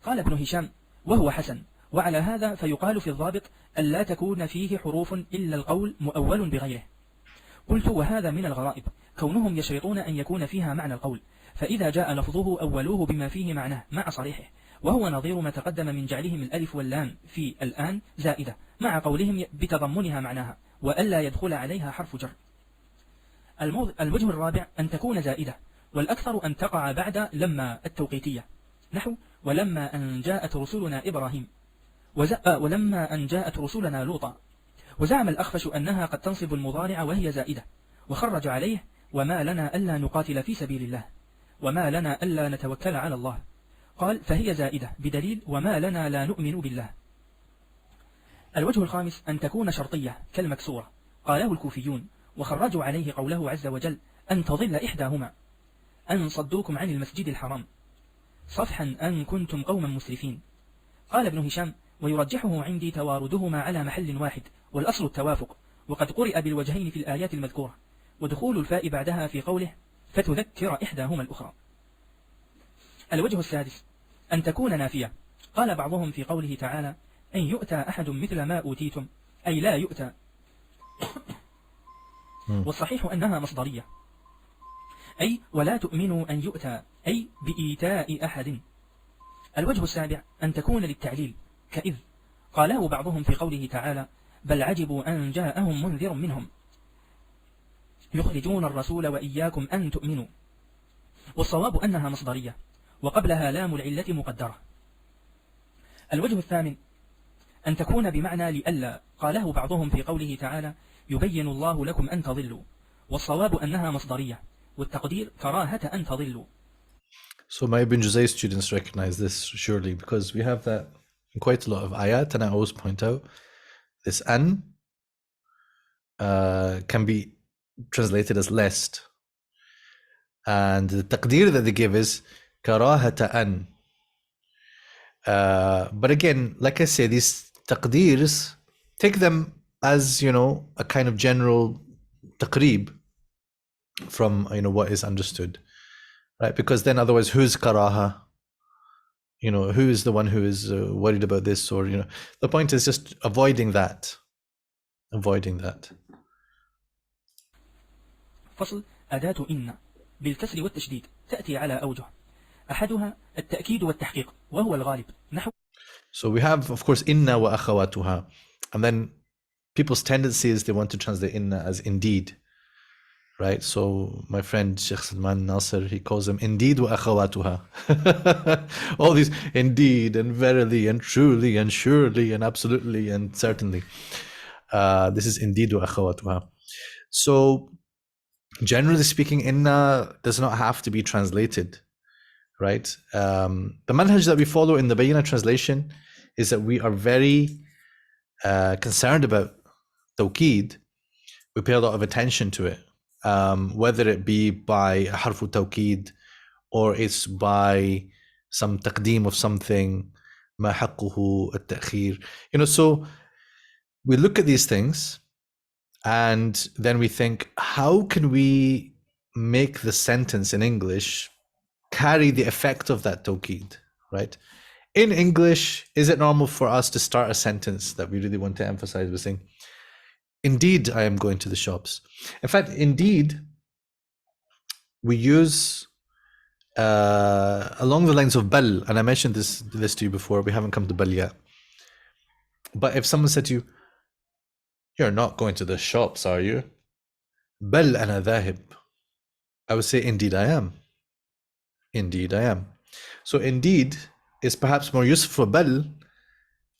Speaker 2: قال ابن هشام وهو حسن، وعلى هذا فيقال في الضابط ألا تكون فيه حروف إلا القول مؤول بغيره. قلت وهذا من الغرائب، كونهم يشرطون أن يكون فيها معنى القول، فإذا جاء لفظه أولوه بما فيه معناه مع صريحه، وهو نظير ما تقدم من جعلهم الألف واللام في الآن زائدة مع قولهم بتضمنها معناها وألا يدخل عليها حرف جر. الوجه الرابع أن تكون زائدة، والأكثر أن تقع بعد لما التوقيتية، نحو ولما أن جاءت رسلنا إبراهيم ولما أن جاءت رسلنا لوطا. وزعم الأخفش أنها قد تنصب المضارع وهي زائدة، وخرج عليه وما لنا ألا نقاتل في سبيل الله وما لنا ألا نتوكل على الله، قال فهي زائدة بدليل وما لنا لا نؤمن بالله. الوجه الخامس أن تكون شرطية كالمكسورة، قاله الكوفيون، وخرجوا عليه قوله عز وجل أن تضل إحداهما، أن صدوكم عن المسجد الحرام صفحا أن كنتم قوما مسرفين. قال ابن هشام ويرجحه عندي تواردهما على محل واحد، والأصل التوافق، وقد قرئ بالوجهين في الآيات المذكورة، ودخول الفاء بعدها في قوله فتذكر إحداهما الأخرى. الوجه السادس أن تكون نافية، قال بعضهم في قوله تعالى أن يؤتى أحد مثل ما أوتيتم، أي لا يؤتى، والصحيح أنها مصدرية، أي ولا تؤمنوا أن يؤتى، أي بإيتاء أحد. الوجه السابع أن تكون للتعليل كإذ، قاله بعضهم في قوله تعالى بل عجبوا أن جاءهم منذر منهم يخرجون الرسول وإياكم أن تؤمنوا، والصواب أنها مصدرية وقبلها لام العلة مقدرة. الوجه الثامن أن تكون بمعنى لألا، قاله بعضهم في قوله تعالى يبين الله لكم أن تضلوا، والصواب أنها مصدرية والتقدير كراهة أن تضلوا.
Speaker 1: So my Ibn Juzay students recognize this surely, because we have that in quite a lot of ayat, and I always point out this an can be translated as lest, and the taqdeer that they give is karahata an. But again, like I say, these taqdeers, take them as, you know, a kind of general taqreeb from, you know, what is understood, right? Because then otherwise, who's karaha? You know, who is the one who is worried about this? Or, you know, the point is just avoiding that.
Speaker 2: فصل أداة إن بالكسر والتشديد تأتي على أوجه، أحدها التأكيد والتحقيق وهو الغالب، نحو.
Speaker 1: So we have, of course, inna wa akhawatuha, and then people's tendency is they want to translate inna as indeed, right? So my friend Sheikh Salman Nasser, he calls them indeed wa akhawatuha. All these indeed and verily and truly and surely and absolutely and certainly. This is indeed wa akhawatuha. So generally speaking, inna does not have to be translated, right? The manhaj that we follow in the Bayyinah translation is that we are very concerned about tawqeed. We pay a lot of attention to it, whether it be by harfu tawqeed or it's by some taqdeem of something, ma haqquhu at-ta'khir. You know, so we look at these things and then we think, how can we make the sentence in English carry the effect of that tawqeed, right? In English, is it normal for us to start a sentence that we really want to emphasize by saying, indeed, I am going to the shops? In fact, indeed, we use along the lines of bal, and I mentioned this to you before, we haven't come to bal yet. But if someone said to you, you're not going to the shops, are you? Bal ana dhahib. I would say, indeed I am. Indeed I am. So indeed is perhaps more useful for bal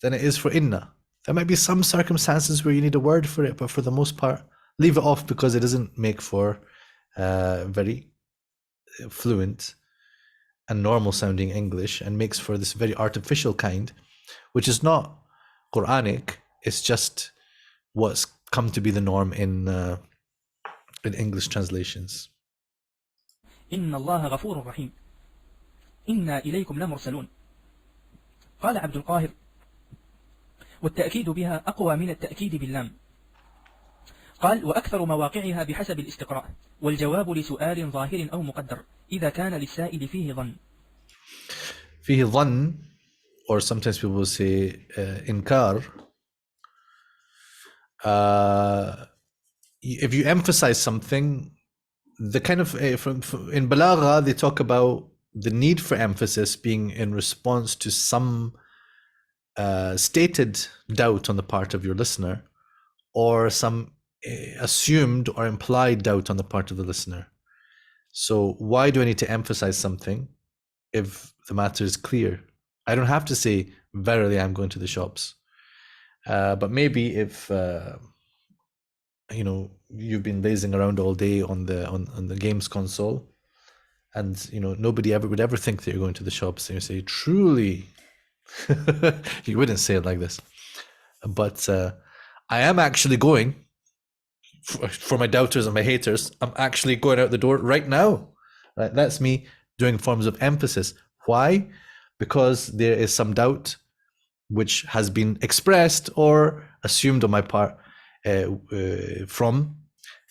Speaker 1: than it is for inna. There might be some circumstances where you need a word for it, but for the most part, leave it off, because it doesn't make for very fluent and normal sounding English, and makes for this very artificial kind, which is not Quranic. It's just what's come to be the norm in English translations.
Speaker 2: إن الله غفور رحيم إنا إليكم لمرسلون. قال عبد القاهر والتأكيد بها أقوى من التأكيد باللام. قال وأكثر مواقعها بحسب الاستقراء، والجواب لسؤال ظاهر أو مقدر إذا كان للسائل فيه ظن.
Speaker 1: فيه ظن, or sometimes people say inkar. If you emphasize something, the kind of in Balagha they talk about the need for emphasis being in response to some stated doubt on the part of your listener, or some assumed or implied doubt on the part of the listener. So why do I need to emphasize something if the matter is clear? I don't have to say, verily I'm going to the shops. But maybe if you've been lazing around all day on the games console, and nobody would ever think that you're going to the shops, and you say, truly, you wouldn't say it like this, but I am actually going. For my doubters and my haters, I'm actually going out the door right now. Right? That's me doing forms of emphasis. Why? Because there is some doubt which has been expressed or assumed on my part from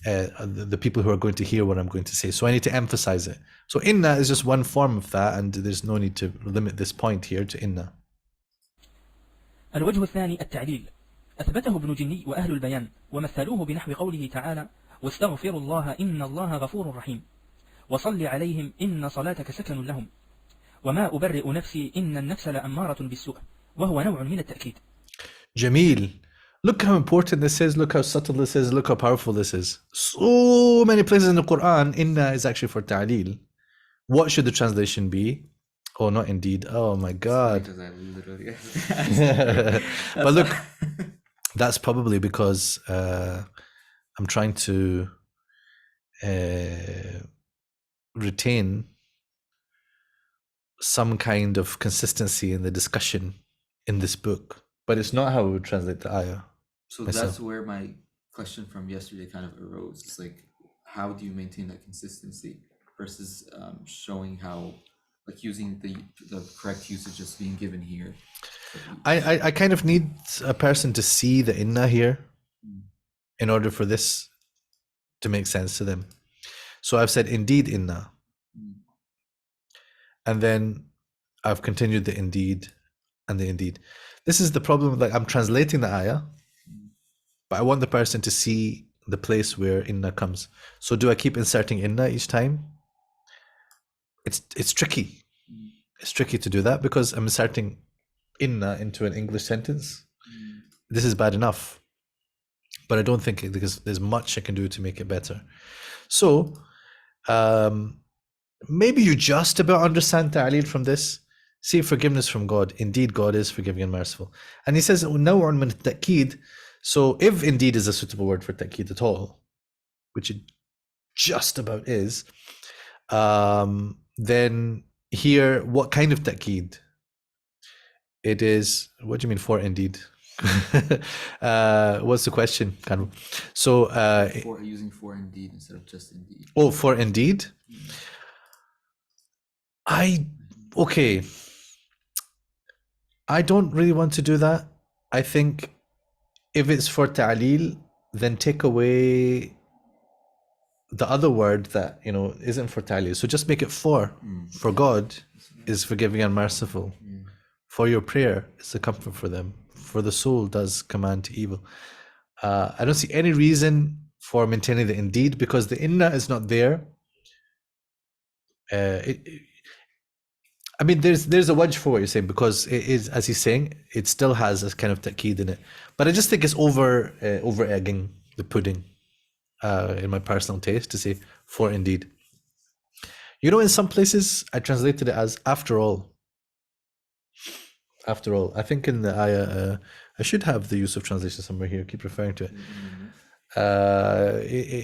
Speaker 1: the people who are going to hear what I'm going to say. So I need to emphasize it. So inna is just one form of that, and there's no need to limit this point here to inna.
Speaker 2: الوجه الثاني التعليل، أثبته ابن جني وأهل البيان ومثلوه بنحو قوله تعالى: واستغفروا الله إن الله غفور رحيم، وصل عليهم إن صلاتك سكن لهم، وما أبرئ نفسي إن النفس لأمارة بالسوء، وهو نوع من التأكيد.
Speaker 1: Jamil. Look how important this is, look how subtle this is, look how powerful this is. So many places in the Quran, inna is actually for ta'leel. What should the translation be? Oh, not indeed. Oh my God.
Speaker 3: Because I literally
Speaker 1: But look, that's probably because I'm trying to retain some kind of consistency in the discussion in this book. But it's not how we would translate the ayah.
Speaker 3: So
Speaker 1: myself.
Speaker 3: that's where my question from yesterday kind of arose. It's like, how do you maintain that consistency versus showing how, like, using the correct usage that's being given here?
Speaker 1: I kind of need a person to see the inna here in order for this to make sense to them. So I've said indeed inna. And then I've continued the indeed and the indeed. This is the problem, like I'm translating the ayah, but I want the person to see the place where inna comes. So do I keep inserting inna each time? It's tricky. It's tricky to do that because I'm inserting inna into an English sentence. This is bad enough, but I don't think because there's much I can do to make it better. So maybe you just about understand ta'leel from this. See forgiveness from God. Indeed, God is forgiving and merciful. And he says, نوع من التأكيد. So if indeed is a suitable word for ta'kid at all, which it just about is, then here, what kind of ta'kid? It is, what do you mean for indeed? What's the question? So
Speaker 3: using for indeed instead of just indeed.
Speaker 1: Oh, for indeed? Okay. I don't really want to do that. I think if it's for ta'leel, then take away the other word that, isn't for ta'leel. So just make it for God is forgiving and merciful. For your prayer is a comfort for them. For the soul does command to evil. I don't see any reason for maintaining the indeed because the inna is not there. There's a wajh for what you're saying because it is, as he's saying, it still has a kind of ta'kid in it. But I just think it's over egging the pudding, in my personal taste, to say for indeed. In some places I translated it as after all. After all, I think in the ayah, I should have the use of translation somewhere here. Keep referring to it.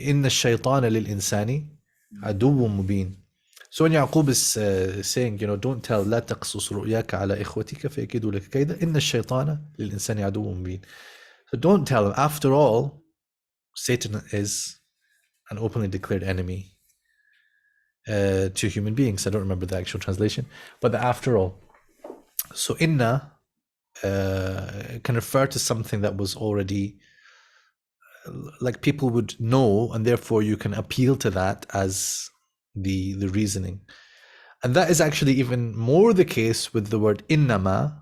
Speaker 1: Inna shaytana lil insani aduwwun mubin. So when Yaqub is saying, don't tell, لا تقصص رؤياك على إخوتك فيكيدوا لك كيدا إن الشيطان للإنسان عدو مبين. So don't tell him. After all, Satan is an openly declared enemy to human beings. I don't remember the actual translation, but after all. So inna can refer to something that was already, like people would know, and therefore you can appeal to that as the reasoning. And that is actually even more the case with the word innama.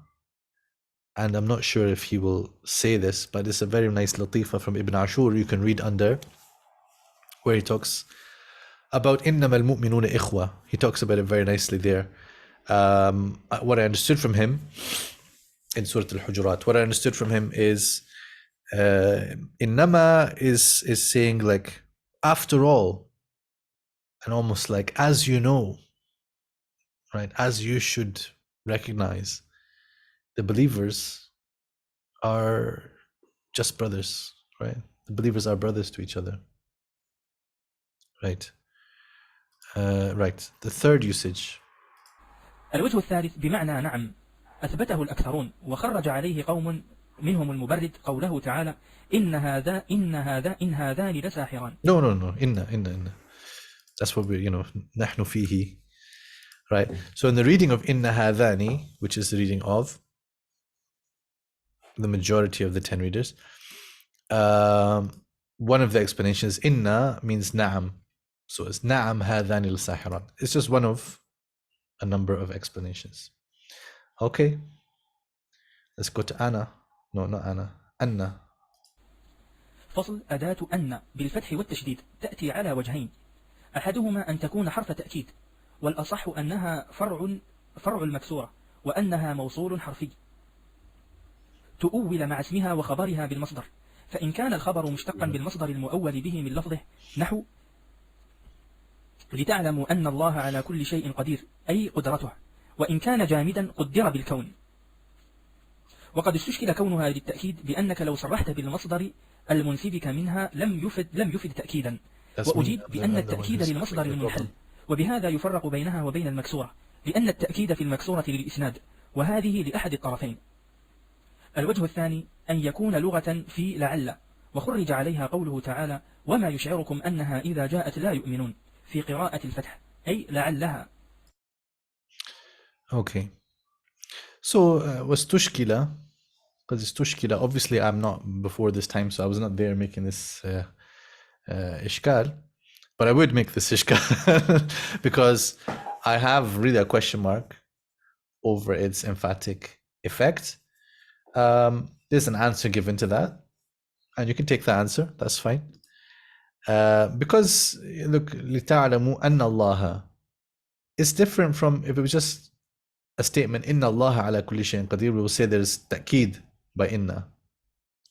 Speaker 1: And I'm not sure if he will say this, but it's a very nice latifa from Ibn Ashur you can read under, where he talks about إنما المؤمنون إخوة. He talks about it very nicely there. What I understood from him in Surah Al-Hujurat, what I understood from him is إنما is saying like, after all, and almost like, as you know, right, as you should recognize, the believers are just brothers, right? The believers are brothers to each other, right? Right. The third usage.
Speaker 2: الوجه الثالث بمعنى نعم أثبته الأكثرون، وخرج عليه قوم منهم المبرد قوله تعالى إن هذان لساحران.
Speaker 1: No. إن. That's what we, نحن فيه. Right. So in the reading of إن هذان, which is the reading of the majority of the 10 readers, one of the explanations, إن means نعم. So it's نعم هذان لساحران. It's just one of a number of explanations. Okay. Let's go to أنا. No, not أنا. أن.
Speaker 2: فصل. أداة أن بالفتح والتشديد تأتي على وجهين، أحدهما أن تكون حرف تأكيد، والأصح أنها فرع المكسورة، وأنها موصول حرفي تؤول مع اسمها وخبرها بالمصدر، فإن كان الخبر مشتقا بالمصدر المؤول به من لفظه نحو لتعلموا أن الله على كل شيء قدير أي قدرته، وإن كان جامدا قدر بالكون. وقد استشكل كونها للتأكيد بأنك لو صرحت بالمصدر المنسبك منها لم يفد تأكيدا، وأجيب بأن التأكيد للمصدر المنحل، وبهذا يفرق بينها وبين المكسورة، لأن التأكيد في المكسورة للإسناد، وهذه لأحد الطرفين. الوجه الثاني أن يكون لغة في لعل، وخرج عليها قوله تعالى وما يشعركم أنها إذا جاءت لا يؤمنون، في قراءة الفتح أي لعلها.
Speaker 1: Okay. So واستشكل, because استشكل, obviously I'm not before this time, so I was not there making this إشكال, but I would make this إشكال because I have really a question mark over its emphatic effect. There's an answer given to that, and you can take the answer, that's fine. Because look, لِتَعْلَمُوا أَنَّ اللَّهَ is different from if it was just a statement إِنَّ اللَّهَ عَلَى كُلِّ شَيْءٍ قَدِيرٌ. We will say there's ta'keed by inna.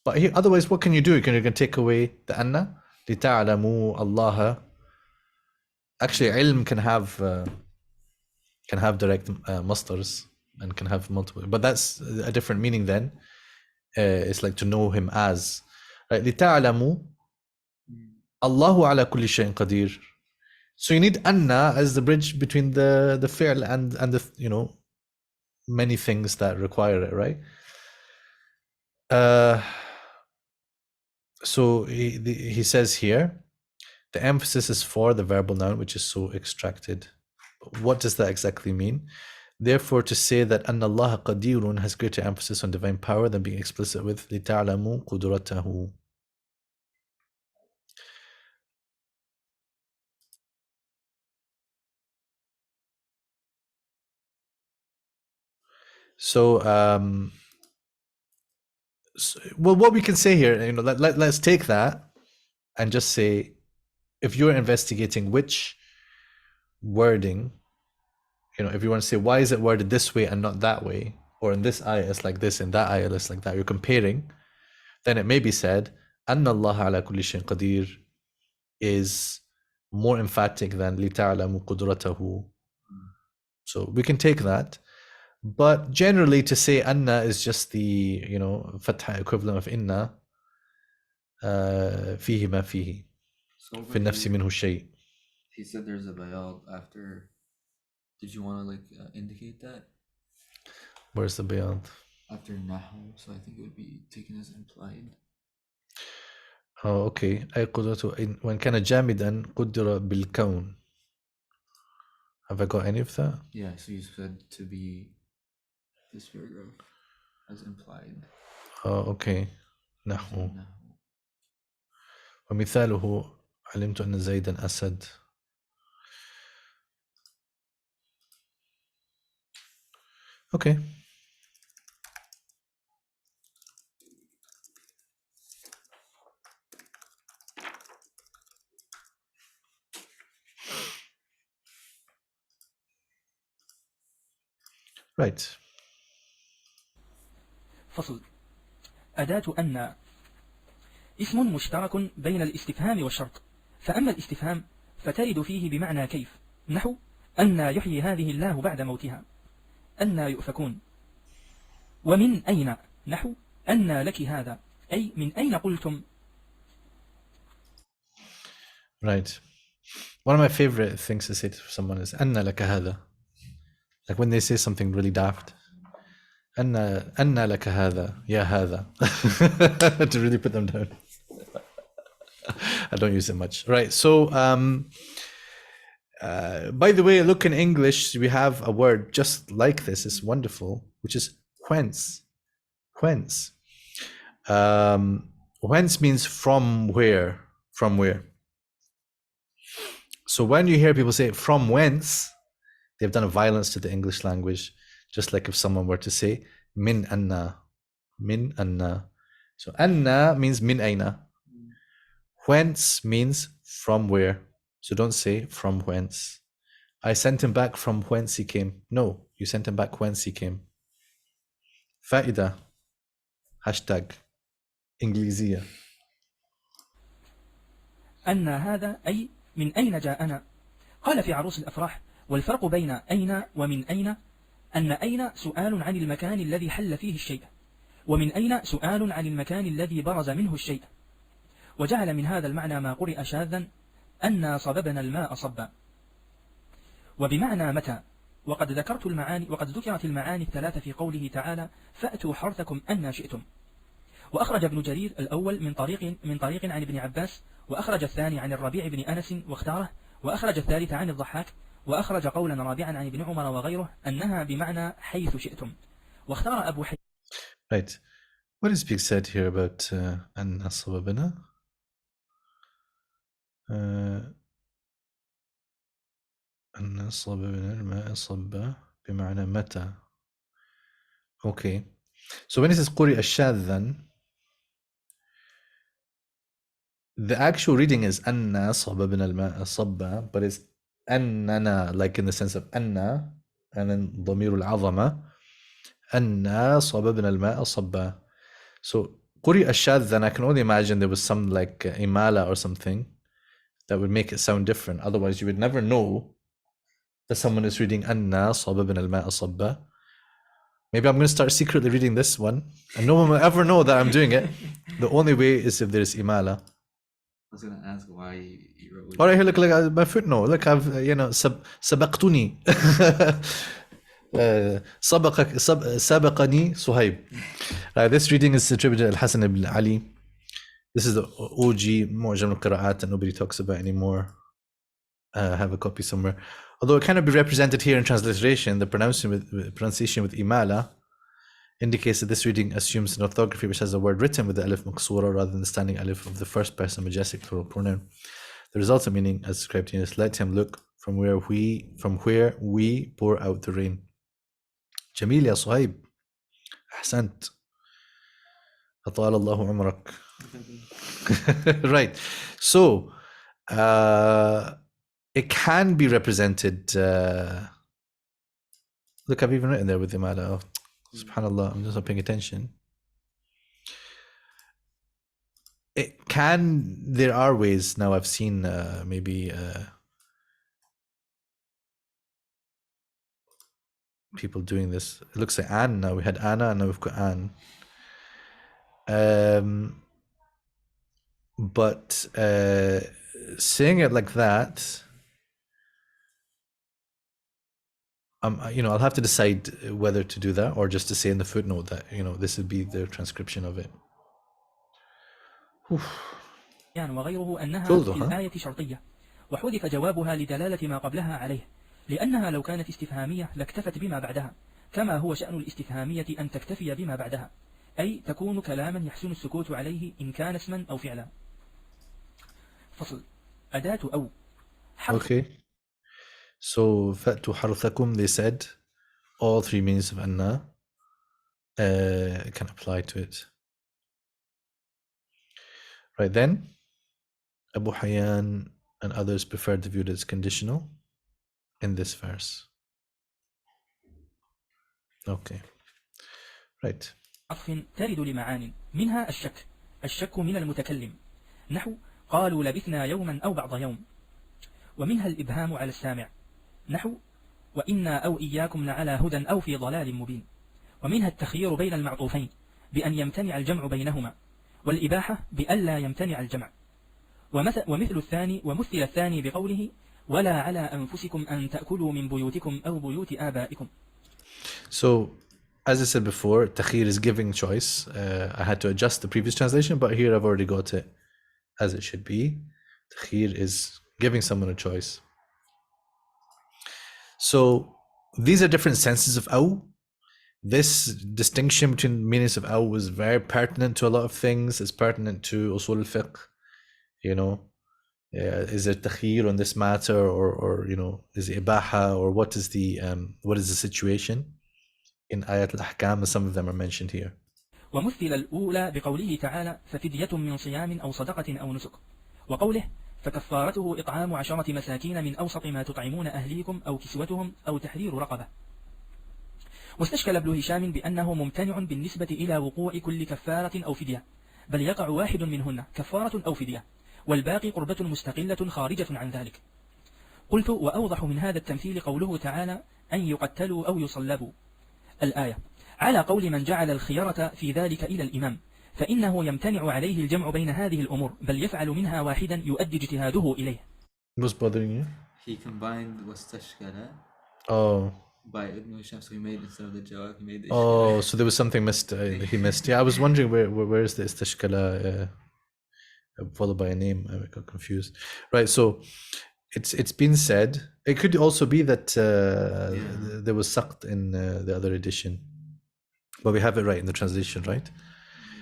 Speaker 1: But here, otherwise, what can you do? You can take away the anna. لِتَعْلَمُوا اللَّهَ. Actually, ilm can have direct masters and can have multiple, but that's a different meaning then. It's like to know him as, right? لِتَعْلَمُوا Allahu ala kulli shay'in qadir. So you need anna as the bridge between the fi'l and the many things that require it, right? So he says here the emphasis is for the verbal noun, which is so extracted. What does that exactly mean? Therefore, to say that anna Allah qadirun has greater emphasis on divine power than being explicit with لِتَعْلَمُوا قُدْرَتَهُ. So, well, what we can say here, let's take that and just say, if you're investigating which wording, if you want to say, why is it worded this way and not that way, or in this ayah it's like this, in that ayah it's like that, you're comparing, then it may be said, أَنَّ اللَّهَ عَلَى كُلِّ شَيْءٍ قَدِيرٌ is more emphatic than لِتَعْلَمُوا قُدْرَتَهُ. So we can take that. But generally, to say anna is just the fatha equivalent of inna. فيه ما فيه.
Speaker 3: So
Speaker 1: في النفس منه شيء.
Speaker 3: he said there's a bayad after. Did you want to indicate that?
Speaker 1: Where's the bayad?
Speaker 3: After nahu, so I think it would be taken as implied.
Speaker 1: Oh, okay. أي قدرته وإن كان جامدا قدر بالكون. Have I got any of that?
Speaker 3: Yeah, so you said to be this paragraph as implied.
Speaker 1: Oh, okay. نحو. ومثاله علمت أن زيدا أسد. Okay. Right.
Speaker 2: فصل. أداة أن اسم مشترك بين الاستفهام والشرط، فأما الاستفهام فترد فيه بمعنى كيف، نحو أن يحيي هذه الله بعد موتها، أن يؤفكون. ومن أين، نحو أن لك هذا، أي من أين قلتم.
Speaker 1: Right. One of my favorite things to say to someone is أن لك هذا. Like when they say something really daft. أن لك هذا يا هذا. To really put them down. I don't use it much. Right. So by the way, look, in English we have a word just like this. It's wonderful, which is whence. Whence. Whence means from where. From where. So when you hear people say from whence, they've done a violence to the English language, just like if someone were to say min anna. Min anna. So anna means min aina. Whence means from where. So don't say from whence. I sent him back from whence he came. No, you sent him back whence he came. فائدة. Hashtag. إنجليزية.
Speaker 2: أن هذا أي من أين جاءنا. قال في عروس الأفراح: والفرق بين أين ومن أين أن أين سؤال عن المكان الذي حل فيه الشيء، ومن أين سؤال عن المكان الذي برز منه الشيء. وجعل من هذا المعنى ما قرئ شاذا أن صببنا الماء صبا، وبمعنى متى. وقد ذكرت ذكرت المعاني الثلاثة في قوله تعالى: فأتوا حرثكم أن شئتم. وأخرج ابن جرير الأول من طريق عن ابن عباس، وأخرج الثاني عن الربيع بن أنس واختاره، وأخرج الثالث عن الضحاك، وأخرج قولا رابعا عن ابن عمر وغيره أنها بمعنى حيث شئتم. واختار أبو حي.
Speaker 1: Right. What is being said here about أن صببنا? أن صببنا الماء صبا بمعنى متى. Okay. So when it says قرئ شاذا, the actual reading is أن صببنا الماء صبا, but it's أننا, like in the sense of أن, and then ضمير العظمة أن صببنا الماء صبا. So قرئ شاذا, I can only imagine there was some like imala or something that would make it sound different. Otherwise you would never know that someone is reading أن صببنا الماء صبا. Maybe I'm going to start secretly reading this one, and no one will ever know that I'm doing it. The only way is if there's imala.
Speaker 3: I was gonna ask why you wrote.
Speaker 1: All right, here, look, my footnote. Look, I've, سبقتني. سبقني Sohaib. This reading is attributed to Al-Hasan ibn Ali. This is the OG معجم القراءات that nobody talks about anymore. I have a copy somewhere. Although it cannot be represented here in transliteration, the pronunciation with imala indicates that this reading assumes an orthography which has a word written with the alif maqsura rather than the standing alif of the first person majestic plural pronoun. The resultant meaning, as described here, is let him look from where we pour out the rain. جميل يا صهيب. أحسنت. أطال الله عمرك. Right. So, it can be represented. Look, I've even written there with the imala. Oh, subhanallah, I'm just not paying attention. It can. There are ways now. I've seen maybe people doing this. It looks like Anne now. We had Anna, and now we've got Anne. But saying it like that. I'll have to decide whether to do that or just to say in the footnote that, this would be the transcription of it.
Speaker 2: وغيره أنها في الآية شرطية، وحذف جوابها لدلالة ما قبلها عليه، لأنها لو كانت استفهامية لاكتفت بما بعدها، كما هو شأن الاستفهامية أن تكتفي بما بعدها، أي تكون كلاما يحسن السكوت عليه إن كان اسما أو فعلا. فصل. أداة أو.
Speaker 1: Okay. So, فَأْتُوا حَرْثَكُمْ, they said, all three meanings of anna can apply to it. Right then, Abu Hayyan and others preferred the view that it's conditional in this verse. Okay. Right.
Speaker 2: عطف ترد لمعان منها الشك من المتكلم نحو قالوا لبثنا يوما أو بعض يوم. ومنها الإبهام على السامع نحو وإنا أو إياكم لعلى هدى أو في ضلال مبين. ومنها التخيير بين المعطوفين بأن يمتنع الجمع بينهما والإباحة بألا يمتنع الجمع. ومثل الثاني بقوله ولا على أنفسكم أن تأكلوا من بيوتكم أو بيوت آبائكم.
Speaker 1: So, as I said before, takhir is giving choice. I had to adjust the previous translation, but here I've already got it as it should be. Takhir is giving someone a choice. So, these are different senses of aw. This distinction between meanings of aw was very pertinent to a lot of things. It's pertinent to usul al-fiqh. You know, is there takhir on this matter, or you know, is it ibaha, or what is the situation in ayat al-ahkam, and some of them are mentioned here.
Speaker 2: ومثل الأولى بقوله تعالى ففدية من صيام أو صدقة أو نسك وقوله فكفارته إطعام 10 مساكين من أوسط ما تطعمون أهليكم أو كسوتهم أو تحرير رقبة. واستشكل ابن هشام بأنه ممتنع بالنسبة إلى وقوع كل كفارة أو فدية بل يقع واحد منهن كفارة أو فدية والباقي قربة مستقلة خارجة عن ذلك. قلت وأوضح من هذا التمثيل قوله تعالى أن يقتلوا أو يصلبوا الآية على قول من جعل الخيرة في ذلك إلى الإمام فإنه يمتنع عليه الجمع بين هذه الأمور بل يفعل منها واحدا يؤدي اجتهاده إليه.
Speaker 1: What's bothering you?
Speaker 3: He combined wastashkala
Speaker 1: Oh.
Speaker 3: by Ibn Hisham, so he made instead of the jawab, he made the
Speaker 1: Oh, so there was something missed. He missed. Yeah, I was wondering where is the istashkala followed by a name. I got confused. Right. So it's been said. It could also be that there was saqt in the other edition, but we have it right in the translation, right?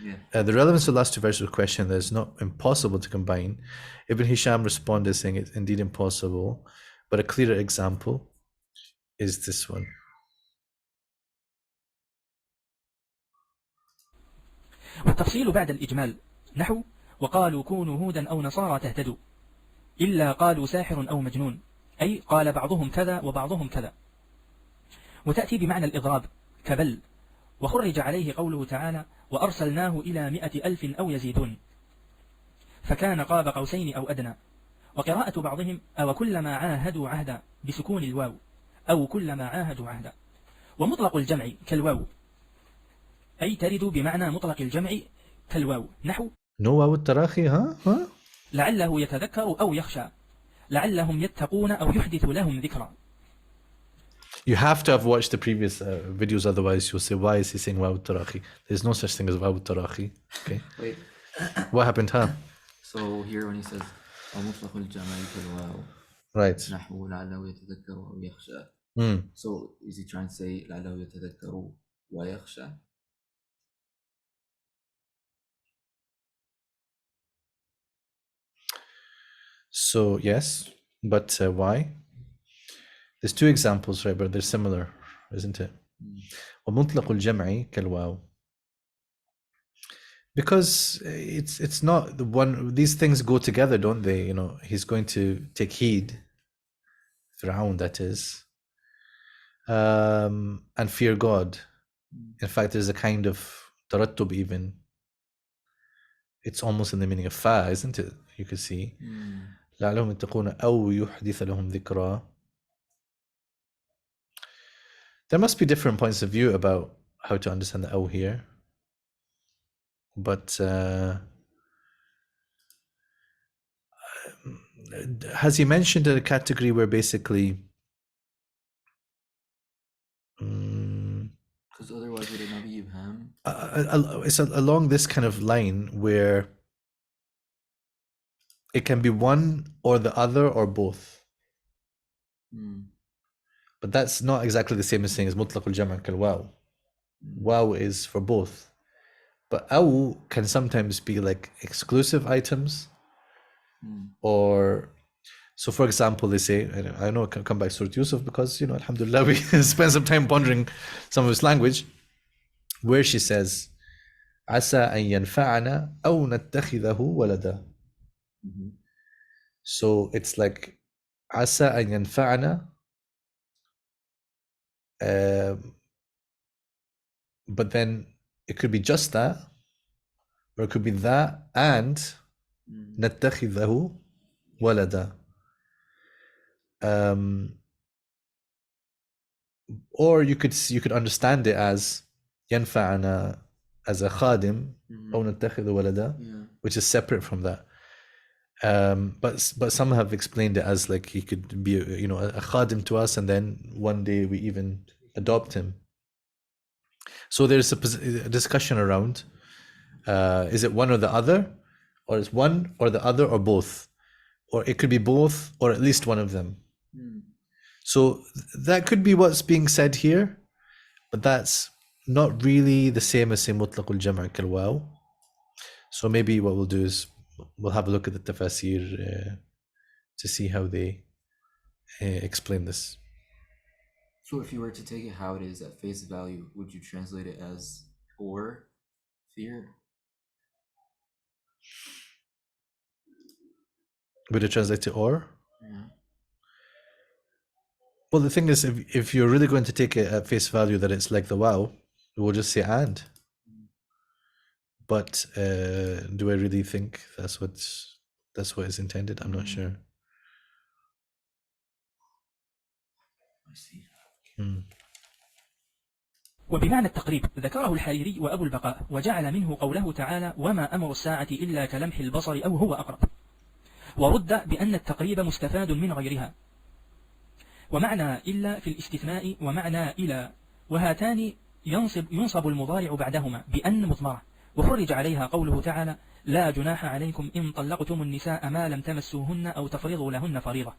Speaker 3: Yeah.
Speaker 1: The relevance of the last two verses of the question that it's not impossible to combine. Ibn Hisham responded saying it's indeed impossible, but a clearer example is this one.
Speaker 2: والتفصيل بعد الإجمال نحو وقالوا كونوا هودا أو نصارى تهتدوا إلا قالوا ساحر أو مجنون أي قال بعضهم كذا وبعضهم كذا. وتأتي بمعنى الإضراب كبل. وخرج عليه قوله تعالى وأرسلناه إلى 100,000 أو يزيدون فكان قاب قوسين أو أدنى. وقراءة بعضهم أو كلما عاهدوا عهدا بسكون الواو أو كلما عاهدوا عهدا. ومطلق الجمع كالواو أي ترد بمعنى مطلق الجمع كالواو نحو
Speaker 1: واو التراخي ها
Speaker 2: لعله يتذكر أو يخشى لعلهم يتقون أو يحدث لهم ذكرا.
Speaker 1: You have to have watched the previous videos, otherwise you'll say, why is he saying واو التراخي? There's no such thing as واو التراخي. Okay.
Speaker 3: Wait.
Speaker 1: What happened, huh?
Speaker 3: So here when he says ومطلق الجمع كالواو
Speaker 1: Right.
Speaker 3: نحو لعله يتذكر أو يخشى. So is he trying to say لعله يتذكر ويخشى?
Speaker 1: So yes, but why? There's two examples, right? But they're similar, isn't it? ومطلق الجمع كالواو. Because it's not the one. These things go together, don't they? You know, he's going to take heed, Fir'aun that is, and fear God. In fact, there's a kind of tarattub even. It's almost in the meaning of fa, isn't it? You could see. لعلهم يتقون أو يحدث لهم ذكرى. There must be different points of view about how to understand the أو here. But has he mentioned a category where basically
Speaker 3: because otherwise would it not be Ibham?
Speaker 1: It's along this kind of line where it can be one or the other or both. But that's not exactly the same as saying as mutlaq al-jam' kal-waw. Waw is for both. But aw can sometimes be like exclusive items. Or, so for example, they say, and I know I can come back to Surah Yusuf because, you know, alhamdulillah, we spend some time pondering some of his language, where she says, عَسَىٰ أَن يَنْفَعَنَا أَوْ نَتَّخِذَهُ وَلَدًا. So it's like, عَسَىٰ أَن يَنْفَعَنَا, but then it could be just that, or it could be that and نتخذه ولدا. Or you could understand it as ينفعنا as a خادم أو نتخذ ولدا, which is separate from that. But some have explained it as like he could be, you know, a khadim to us, and then one day we even adopt him. So there's a discussion around, is it one or the other, or is one or the other, or both, or it could be both, or at least one of them. So that could be what's being said here, but that's not really the same as say mutlaq al-jam' kal-waw. So maybe what we'll do is we'll have a look at the tafasir to see how they explain this.
Speaker 3: So if you were to take it how it is at face value, would you translate it as or fear?
Speaker 1: Would it translate to or?
Speaker 3: Yeah.
Speaker 1: Well, the thing is, if you're really going to take it at face value that it's like the wow, we'll just say and. But do I really think that's what is intended? I'm not sure.
Speaker 3: I see.
Speaker 2: وبمعنى التقريب ذكره الحريري وأبو البقاء، وجعل منه قوله تعالى: وما أمر الساعة إلا كلمح البصر أو هو أقرب. ورد بأن التقريب مستفاد من غيرها، ومعنى إلا في الاستثناء ومعنى إلى، وهاتان ينصب المضارع بعدهما بأن مضمرة، وفرج عليها قوله تعالى: لا جناح عليكم إن طلقتم النساء ما لم تمسوهن أو تفرضوا لهن فريضة.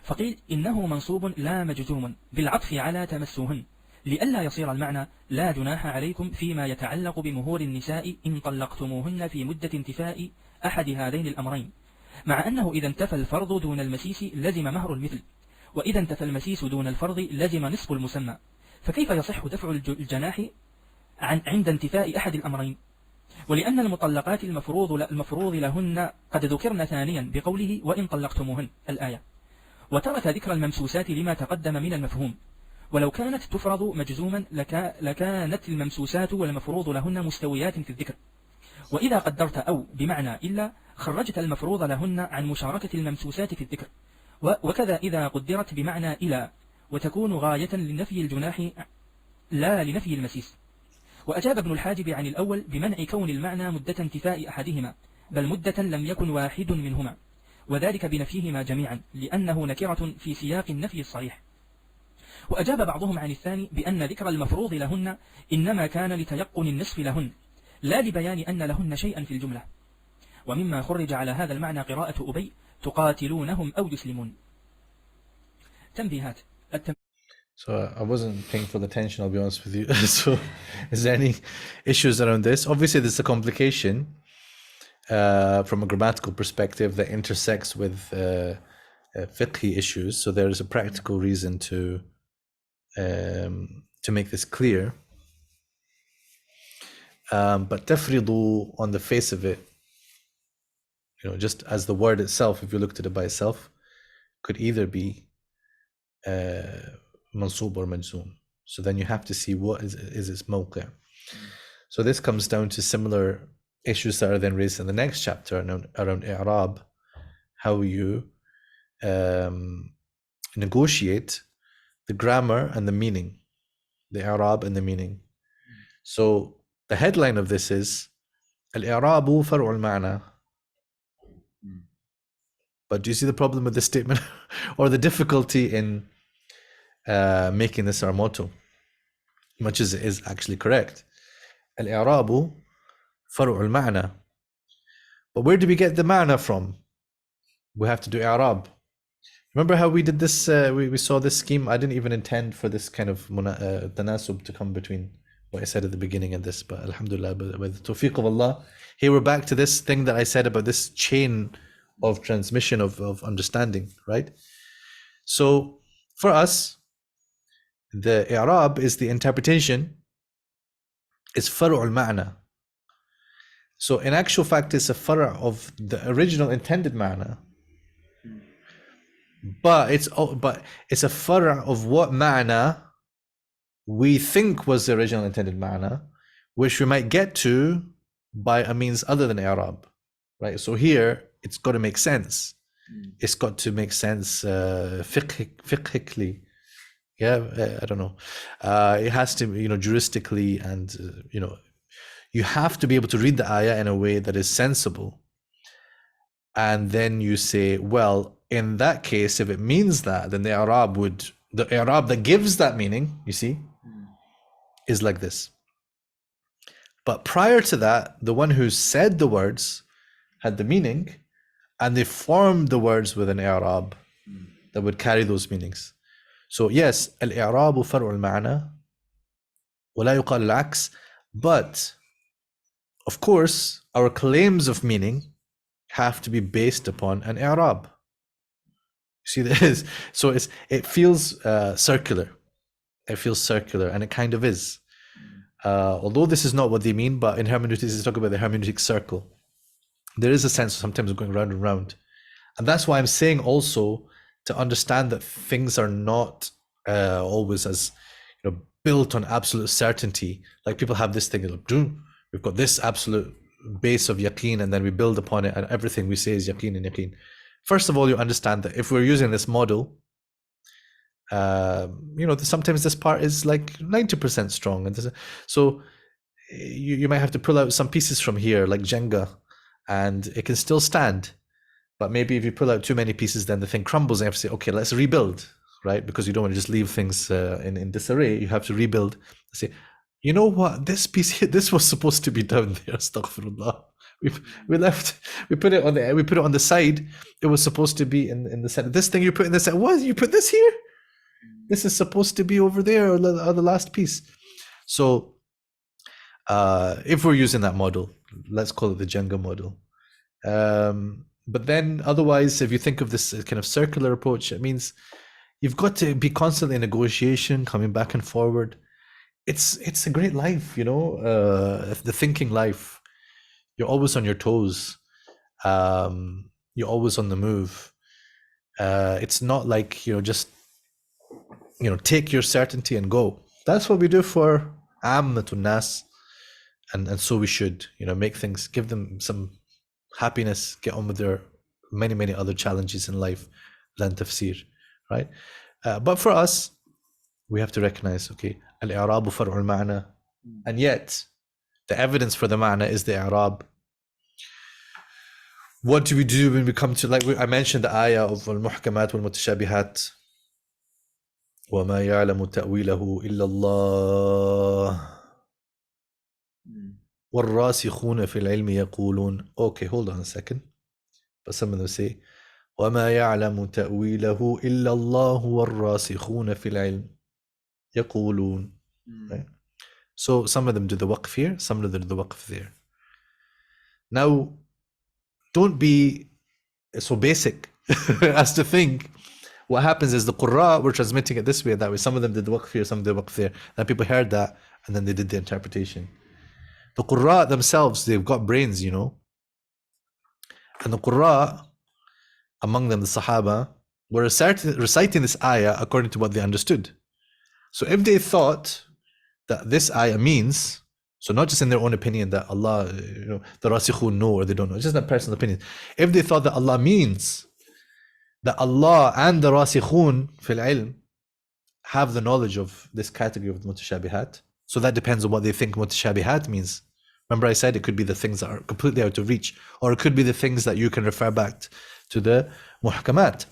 Speaker 2: فقيل إنه منصوب لا مجزوم بالعطف على تمسوهن، لئلا يصير المعنى لا جناح عليكم فيما يتعلق بمهور النساء إن طلقتموهن في مدة انتفاء أحد هذين الأمرين، مع أنه إذا انتفى الفرض دون المسيس لزم مهر المثل، وإذا انتفى المسيس دون الفرض لزم نصف المسمى، فكيف يصح دفع الجناح عند انتفاء أحد الأمرين؟ ولأن المطلقات المفروض لهن قد ذكرن ثانيا بقوله وإن طلقتموهن الآية، وترك ذكر الممسوسات لما تقدم من المفهوم، ولو كانت تفرض مجزوما لكانت الممسوسات والمفروض لهن مستويات في الذكر، وإذا قدرت أو بمعنى إلا خرجت المفروض لهن عن مشاركة الممسوسات في الذكر، وكذا إذا قدرت بمعنى إلى، وتكون غاية لنفي الجناح لا لنفي المسيس. وأجاب ابن الحاجب عن الأول بمنع كون المعنى مدة انتفاء أحدهما، بل مدة لم يكن واحد منهما، وذلك بنفيهما جميعا لأنه نكرة في سياق النفي الصريح. وأجاب بعضهم عن الثاني بأن ذكر المفروض لهن إنما كان لتيقن النصف لهن، لا لبيان أن لهن شيئا في الجملة. ومما خرج على هذا المعنى قراءة أبي: تقاتلونهم أو يسلمون. تنبيهات.
Speaker 1: So I wasn't paying full attention, I'll be honest with you. So is there any issues around this? Obviously there's a complication from a grammatical perspective that intersects with fiqhi issues. So there is a practical reason to make this clear. But tafridu, on the face of it, you know, just as the word itself, if you looked at it by itself, could either be mansub or majzoom. So then you have to see what is its mawqi'. So this comes down to similar issues that are then raised in the next chapter around i'rab, how you negotiate the grammar and the meaning, the i'rab and the meaning. So the headline of this is al-i'rabu far'u al-ma'na. But do you see the problem with this statement or the difficulty in making this our motto, much as it is actually correct? Al-i'rabu far'u al-ma'na. But where do we get the ma'na from? We have to do i'rab. Remember how we did this? We saw this scheme. I didn't even intend for this kind of tanasub to come between what I said at the beginning and this, but alhamdulillah, with the tawfiq of Allah, here we're back to this thing that I said about this chain of transmission of understanding, right? So for us, the i'rab is the interpretation, is far'u al-ma'na. So in actual fact, it's a far' of the original intended ma'na, but it's a far' of what ma'na we think was the original intended ma'na, which we might get to by a means other than i'rab, right? So here it's got to make sense. It's got to make sense fiqhically. I don't know. It has to, juristically, and you have to be able to read the ayah in a way that is sensible. And then you say, well, in that case, if it means that, then the i'rab that gives that meaning, you see, is like this. But prior to that, the one who said the words had the meaning, and they formed the words with an i'rab that would carry those meanings. So yes, al-i'rabu far'u al-ma'na wa la yuqal al-'aks, but of course, our claims of meaning have to be based upon an i'rab. See this? So it feels circular. It feels circular, and it kind of is. Although this is not what they mean, but in hermeneutics, they talk about the hermeneutic circle. There is a sense of sometimes going round and round. And that's why I'm saying also to understand that things are not always as built on absolute certainty. Like people have this thing, we've got this absolute base of yaqeen, and then we build upon it, and everything we say is yaqeen and yaqeen. First of all, you understand that if we're using this model, sometimes this part is like 90% strong, and so you might have to pull out some pieces from here, like Jenga, and it can still stand. But maybe if you pull out too many pieces, then the thing crumbles, and you have to say, okay, let's rebuild, right? Because you don't want to just leave things in disarray. You have to rebuild. Say, you know what? This piece here, this was supposed to be down there. Astaghfirullah. We put it on the side. It was supposed to be in the center. This thing you put in the center. What? You put this here? This is supposed to be over there, or the last piece. So if we're using that model, let's call it the Jenga model. But then otherwise, if you think of this kind of circular approach, it means you've got to be constantly in negotiation, coming back and forward. It's a great life, the thinking life. You're always on your toes. You're always on the move. It's not like, just, take your certainty and go. That's what we do for Ammatun Nas. And so we should, make things, give them some happiness, get on with their many, many other challenges in life than tafsir, right? But for us, we have to recognize, okay, al-i'rabu far'u al-ma'na, and yet the evidence for the ma'na is the i'rab. What do we do when we come to, like I mentioned, the ayah of al-muhkamat wal-mutashabihat, وَمَا يَعْلَمُ تَأْوِيلَهُ إِلَّا اللَّهُ وَالرَّاسِخُونَ فِي الْعِلْمِ يَقُولُونَ. Okay, hold on a second. But some of them say, وَمَا يَعْلَمُ تَأْوِيلَهُ إِلَّا اللَّهُ وَالرَّاسِخُونَ فِي الْعِلْمِ يَقُولُونَ. Right? So some of them do the waqf here, some of them do the waqf there. Now, don't be so basic as to think what happens is the Qurra were transmitting it this way, that way. Some of them did the waqf here, some did the waqf there. Then people heard that, and then they did the interpretation. The Qurra themselves, they've got brains, And the Qurra, among them the Sahaba, were reciting this ayah according to what they understood. So if they thought that this ayah means, so not just in their own opinion that Allah, the Rasikhun know or they don't know, it's just a personal opinion. If they thought that Allah means that Allah and the Rasikhun fil ilm have the knowledge of this category of the mutashabihat, so that depends on what they think mutashabihat means. Remember I said it could be the things that are completely out of reach, or it could be the things that you can refer back to the muhkamat.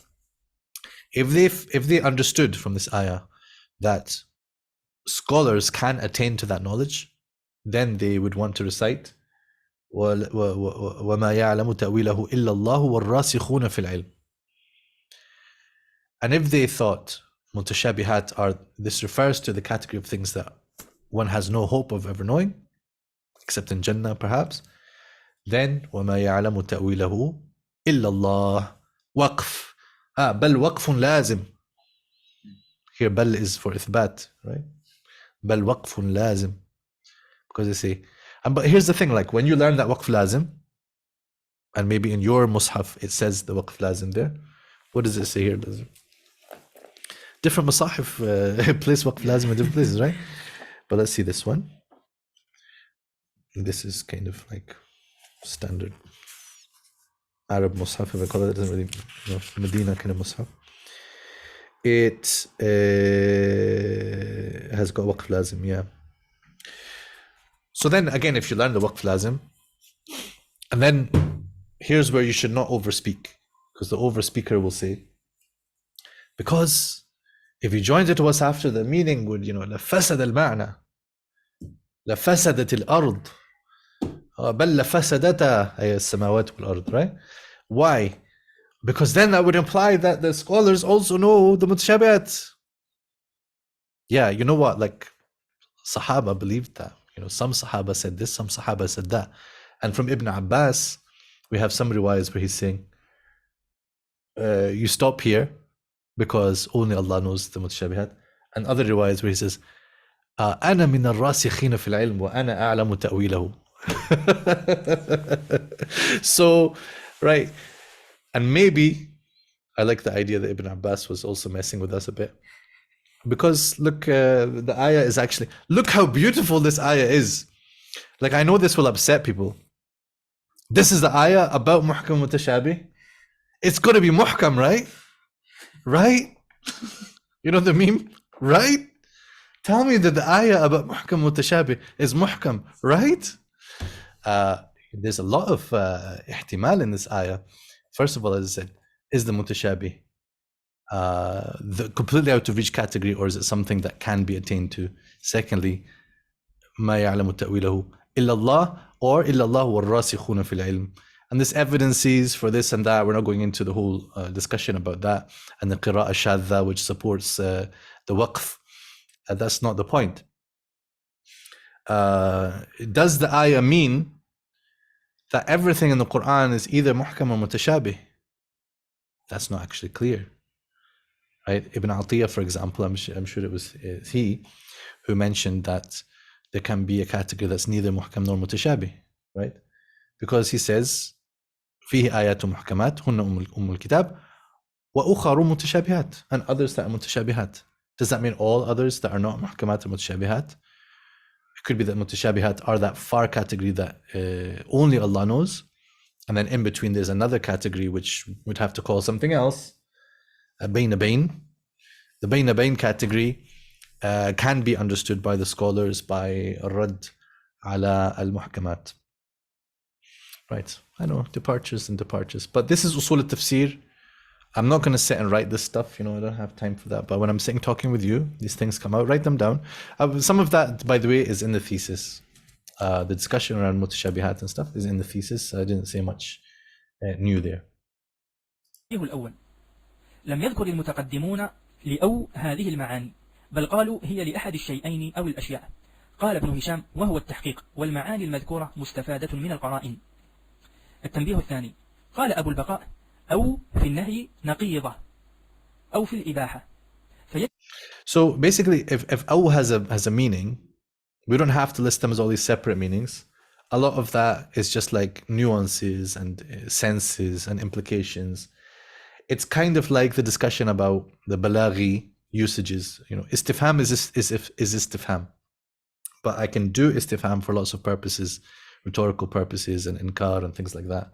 Speaker 1: If they understood from this ayah that scholars can attain to that knowledge, then they would want to recite وَمَا يَعْلَمُ تَأْوِيلَهُ إِلَّا اللَّهُ وَالرَّاسِخُونَ فِي الْعِلْمِ. And if they thought mutashabihat are, this refers to the category of things that one has no hope of ever knowing, except in Jannah perhaps, then وَمَا يَعْلَمُ تَأْوِيلَهُ إِلَّا اللَّهُ وَقْفٌ. بَلْ وَقْفٌ لَازِمٌ. Here bal is for ithbat, right? Bal waqfun lazim. Because they say, but here's the thing, like when you learn that waqf lazim, and maybe in your mushaf it says the waqf lazim there, what does it say here? different masahif place waqf lazim in different places, right? But let's see this one. This is kind of like standard Arab mushaf, if I call it. It doesn't really, Medina kind of mushaf. It has got waqf lazim, yeah. So then again, if you learn the waqf lazim, and then here's where you should not overspeak, because the overspeaker will say, because if you joined it to us after, the meaning would, لفسد المعنى لفسدت الأرض بل لفسدتها أي السماوات والأرض, right? Why? Because then that would imply that the scholars also know the mutashabihat. Yeah, you know what? Like Sahaba believed that. Some Sahaba said this, some Sahaba said that. And from Ibn Abbas, we have some riwayas where he's saying, you stop here because only Allah knows the mutashabihat. And other riwayas where he says, أنا من الراسخين في العلم وأنا أعلم تأويله. So, right. And maybe, I like the idea that Ibn Abbas was also messing with us a bit. Because look, the ayah is actually, look how beautiful this ayah is. Like, I know this will upset people. This is the ayah about muhkam mutashabih. It's going to be muhkam, right? Right? You know the meme? Right? Tell me that the ayah about muhkam mutashabih is muhkam, right? There's a lot of ihtimal in this ayah. First of all, as I said, is the mutashabih the completely out of reach category, or is it something that can be attained to? Secondly, ما يعلم تأويله إلا الله, or إلا الله والراسخون في العلم. And this evidences for this and that. We're not going into the whole discussion about that. And the qira'ah shadha, which supports the waqf. That's not the point. Does the ayah mean that everything in the Quran is either muhkam or mutashabih? That's not actually clear. Right? Ibn Atiyah, for example, I'm sure it was he who mentioned that there can be a category that's neither muhkam nor mutashabih, right? Because he says, فيه آيات محكمات هن أم الكتاب وأخر متشابهات, and others that are mutashabihat. Does that mean all others that are not muhkamat or mutashabihat? It could be that mutashabihat are that far category that only Allah knows, and then in between there's another category which would have to call something else, bayn bayn. The bayn category can be understood by the scholars by rad ala al-muhkamat. Right, I know, departures and departures, but this is usul al-tafsir. I'm not going to sit and write this stuff, I don't have time for that. But when I'm sitting talking with you, these things come out, write them down. Some of that, by the way, is in the thesis. The discussion around mutashabihat and stuff is in the thesis. I didn't say much new there.
Speaker 2: الأول لم يذكر المتقدمون لأو هذه المعاني، بل قالوا هي لأحد الشيئين أو الأشياء. قال ابن هشام وهو التحقيق، والمعاني المذكورة مستفادة من القرائن. التنبيه الثاني، قال أبو البقاء أو في النهي نقيضة أو في الإباحة.
Speaker 1: So basically, if أو has a meaning, we don't have to list them as all these separate meanings. A lot of that is just like nuances and senses and implications. It's kind of like the discussion about the balaghi usages. Istifham is istifham, but I can do istifham for lots of purposes, rhetorical purposes and inkar and things like that.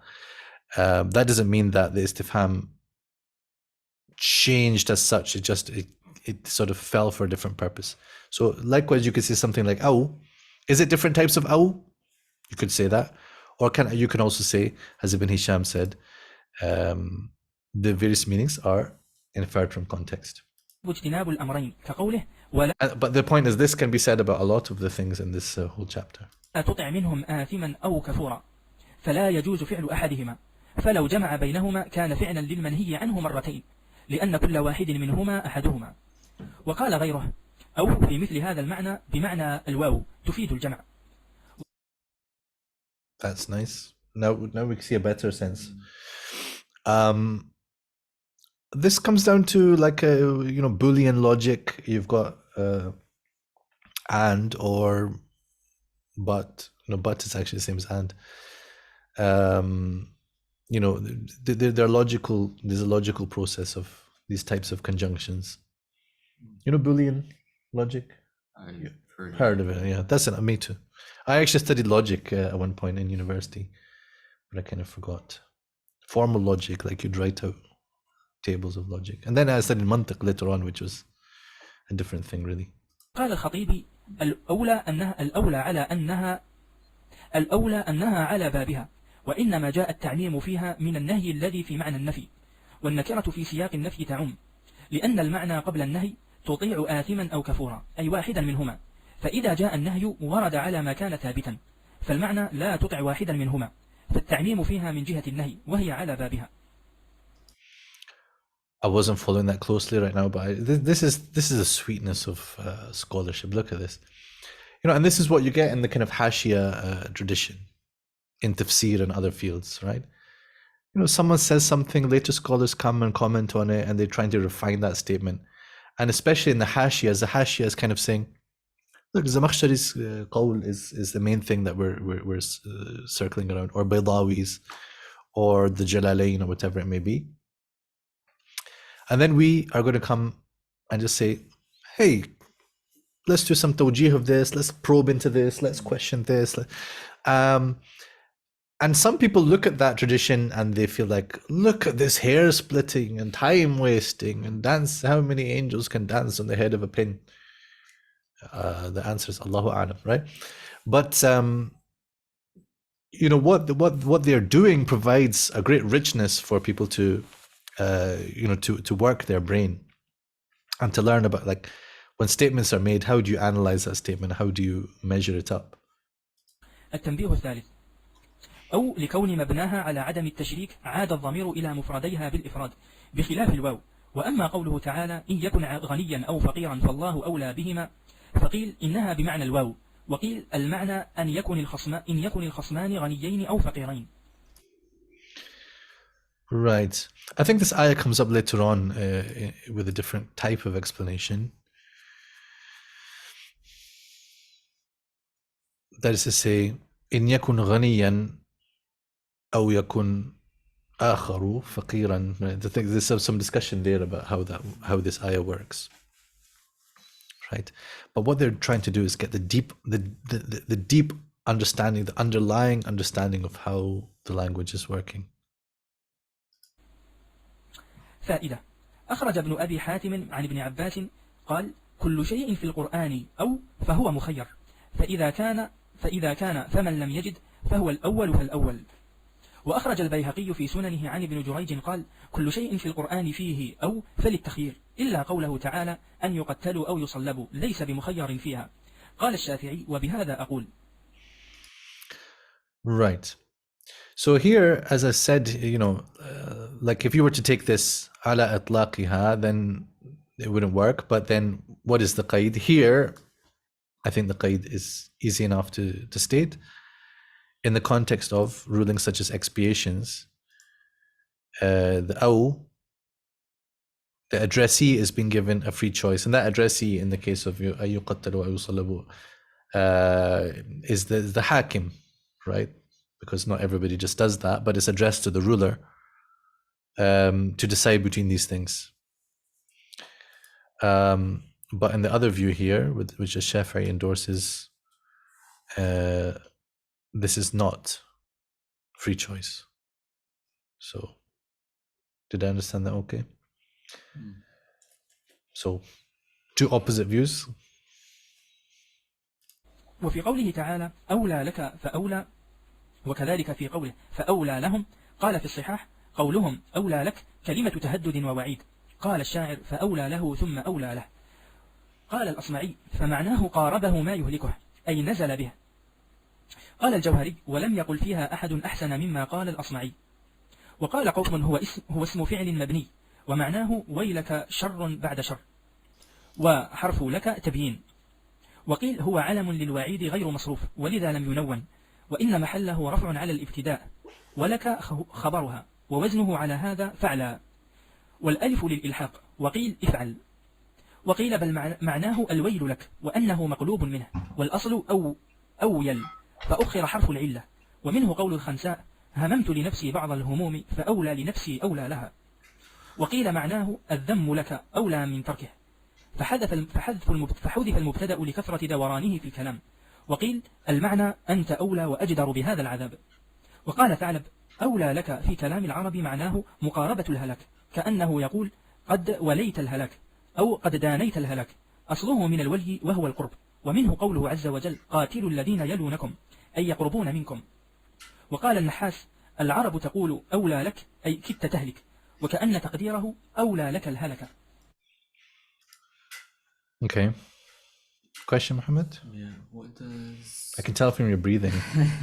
Speaker 1: That doesn't mean that the istifham changed as such. It sort of fell for a different purpose. So likewise, you could say something like aw. Is it different types of aw? You could say that. Or you can also say, as Ibn Hisham said, the various meanings are inferred from context. But the point is, this can be said about a lot of the things in this whole chapter.
Speaker 2: تطع منهم آثما أو كفورا فلا يجوز فعل أحدهما، فلو جمع بينهما كان فعلا للمنهي عنه مرتين، لأن كل واحد منهما أحدهما. وقال غيره أو في مثل هذا المعنى بمعنى الواو تفيد الجمع.
Speaker 1: That's nice. Now we see a better sense. This comes down to like a Boolean logic. You've got and or but. But is actually the same as and. They're logical. There's a logical process of these types of conjunctions. You know Boolean logic?
Speaker 3: I've
Speaker 1: Heard of it, yeah. That's me too. I actually studied logic at one point in university, but I kind of forgot. Formal logic, like you'd write out tables of logic. And then I studied mantiq later on, which was a different thing really.
Speaker 2: قال الخطيبي الأولى أنها على بابها، وإنما جاء التعميم فيها من النهي الذي في معنى النفي، والنكرة في سياق النفي تعم، لأن المعنى قبل النهي تطيع آثما أو كفورا، أي واحدا منهما، فإذا جاء النهي ورد على ما كان ثابتا، فالمعنى لا تطع واحدا منهما، فالتعميم فيها من جهة النهي وهي على بابها.
Speaker 1: I wasn't following that closely right now, but this is the sweetness of scholarship. Look at this, you know, and this is what you get in the kind of Hashia tradition, in tafsir and other fields, right? You know, someone says something, later scholars come and comment on it, and they're trying to refine that statement. And especially in the Hashia is kind of saying, look, Zamakhshari's qawl is the main thing that we're circling around, or Baydawi's, or the Jalalain, or whatever it may be. And then we are going to come and just say, hey, let's do some tawjih of this, let's probe into this, let's question this. And some people look at that tradition and they feel like, look at this hair splitting and time wasting and dance. How many angels can dance on the head of a pin? The answer is Allahu A'lam, right? But you know, what they're doing provides a great richness for people to you know, to work their brain and to learn about, like, when statements are made, how do you analyze that statement? How do you measure it up?
Speaker 2: التنبيه الثالث: أو لكون مبناها على عدم التشريك عاد الضمير إلى مفرديها بالإفراد بخلاف الواو. وأما قوله تعالى إن يكن غنيا أو فقيرا فالله أولى بهما، فقيل إنها بمعنى الواو، وقيل المعنى أن يكن الخصمان غنيين أو فقيرين.
Speaker 1: Right. I think this ayah comes up later on with a different type of explanation. That is to say, إن يكن غنيا أو يكن آخر فقيرا. I think there's some discussion there about how this ayah works. Right. But what they're trying to do is get the deep understanding, the underlying understanding of how the language is working.
Speaker 2: فائدة: أخرج ابن أبي حاتم عن ابن عباس قال: كل شيء في القرآن أو فهو مخير، فإذا كان فمن لم يجد فهو الأول فالأول. وأخرج البيهقي في سننه عن ابن جريج قال: كل شيء في القرآن فيه أو فللتخيير إلا قوله تعالى أن يقتلوا أو يصلبوا ليس بمخير فيها. قال الشافعي: وبهذا أقول.
Speaker 1: Right. So here, as I said, you know, like if you were to take this ala itlaqiha, then it wouldn't work. But then what is the qaid? Here, I think the qaid is easy enough to state. In the context of rulings such as expiations, the addressee is being given a free choice. And that addressee, in the case of ayyuqattalu aw yusallabu, is the hakim, right? Because not everybody just does that, but it's addressed to the ruler to decide between these things. But in the other view here, which the Shafi'i endorses, this is not free choice. So, did I understand that okay? So, two opposite views.
Speaker 2: وفي قوله تعالى أولى لك فأولى، وكذلك في قوله فأولى لهم، قال في الصحاح قولهم أولى لك كلمة تهدد ووعيد. قال الشاعر فأولى له ثم أولى له. قال الأصمعي فمعناه قاربه ما يهلكه، أي نزل به. قال الجوهري ولم يقل فيها أحد أحسن مما قال الأصمعي. وقال قوم هو اسم فعل مبني، ومعناه ويلك شر بعد شر، وحرف لك تبيين. وقيل هو علم للوعيد غير مصروف، ولذا لم ينون، وإن محله رفع على الابتداء، ولك خبرها، ووزنه على هذا فعلا، والألف للإلحاق. وقيل افعل. وقيل بل معناه الويل لك، وأنه مقلوب منه، والأصل أويل، فأخر حرف العلة. ومنه قول الخنساء هممت لنفسي بعض الهموم فأولى لنفسي أولى لها. وقيل معناه الذم لك أولى من تركه، فحذف المبتدأ لكثرة دورانه في الكلام، وقيل المعنى أنت أولى وأجدر بهذا العذاب. وقال ثعلب أولى لك في كلام العرب معناه مقاربة الهلاك، كأنه يقول قد وليت الهلاك أو قد دانيت الهلاك، أصله من الولي وهو القرب، ومنه قوله عز وجل قاتلوا الذين يلونكم أي يقربون منكم. وقال النحاس العرب تقول أولى لك أي كدت تهلك، وكأن تقديره أولى لك الهلكة.
Speaker 1: Okay. Question, Mohammed?
Speaker 3: Yeah. What does
Speaker 1: I can tell from your breathing.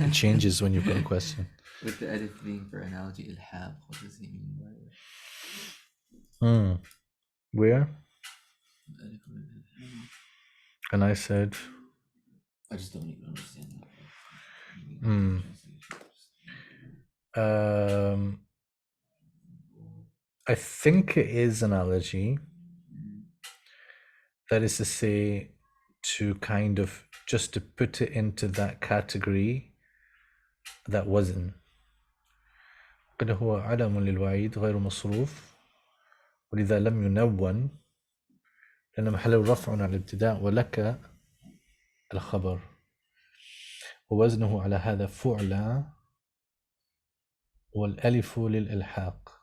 Speaker 1: It changes when you've got a question.
Speaker 3: with the edit being for analogy ilhab? What does he mean by it?
Speaker 1: Where?
Speaker 3: Alif with ilhab.
Speaker 1: And I said,
Speaker 3: I just don't even understand that.
Speaker 1: I think it is analogy. That is to say, to kind of just to put it into that category that wasn't. قد هو علم للوعيد غير مصروف ولذا لم ينون لأن محله رفع على الابتداء ولك الخبر ووزنه على هذا فعل والألف للإلحاق.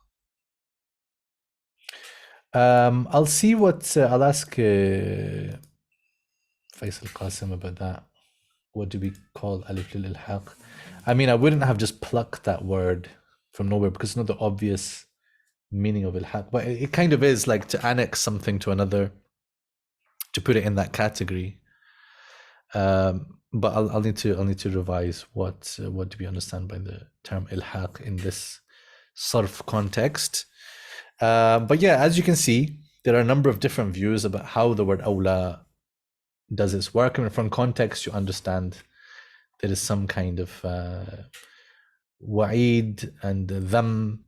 Speaker 1: I'll see what I'll ask Faisal Qasim about that. What do we call alif lil ilhaq? I mean, I wouldn't have just plucked that word from nowhere because it's not the obvious meaning of ilhaq, but it kind of is like to annex something to another, to put it in that category. But I'll need to revise what do we understand by the term ilhaq in this sarf context. But yeah, as you can see, there are a number of different views about how the word awla does its work. And from context, you understand there is some kind of wa'id and dham.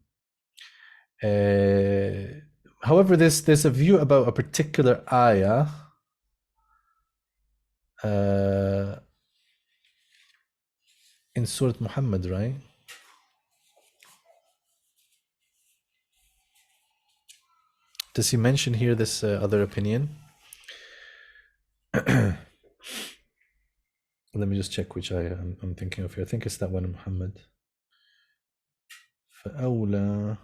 Speaker 1: However, there's a view about a particular ayah in Surah Muhammad, right? Does he mention here this other opinion? Let me just check which ayah I'm thinking of here. I think it's that one in Muhammad. فأولى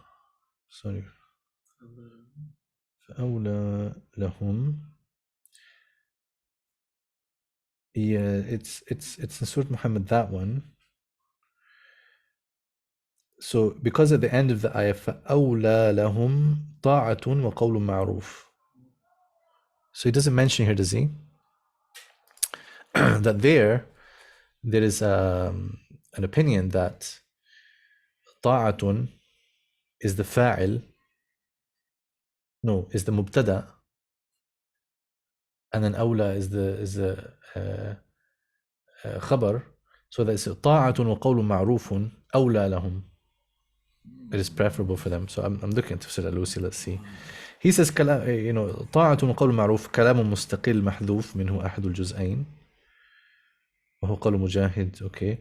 Speaker 1: لهم. Yeah, it's in Surah Muhammad, that one. So because at the end of the ayah فأولى لهم طاعة وقول معروف. So he doesn't mention here, does he? That there is an opinion that طاعة is the fa'il, is the mubtada, and then أولى is the khabar. So that's طاعة وقول معروف أولى لهم. It is preferable for them. So I'm looking at Tafsir al-Alusi. Let's see. He says طاعة وقول معروف كلام مستقل محذوف منه أحد الجزئين وهو قول مجاهد. Okay.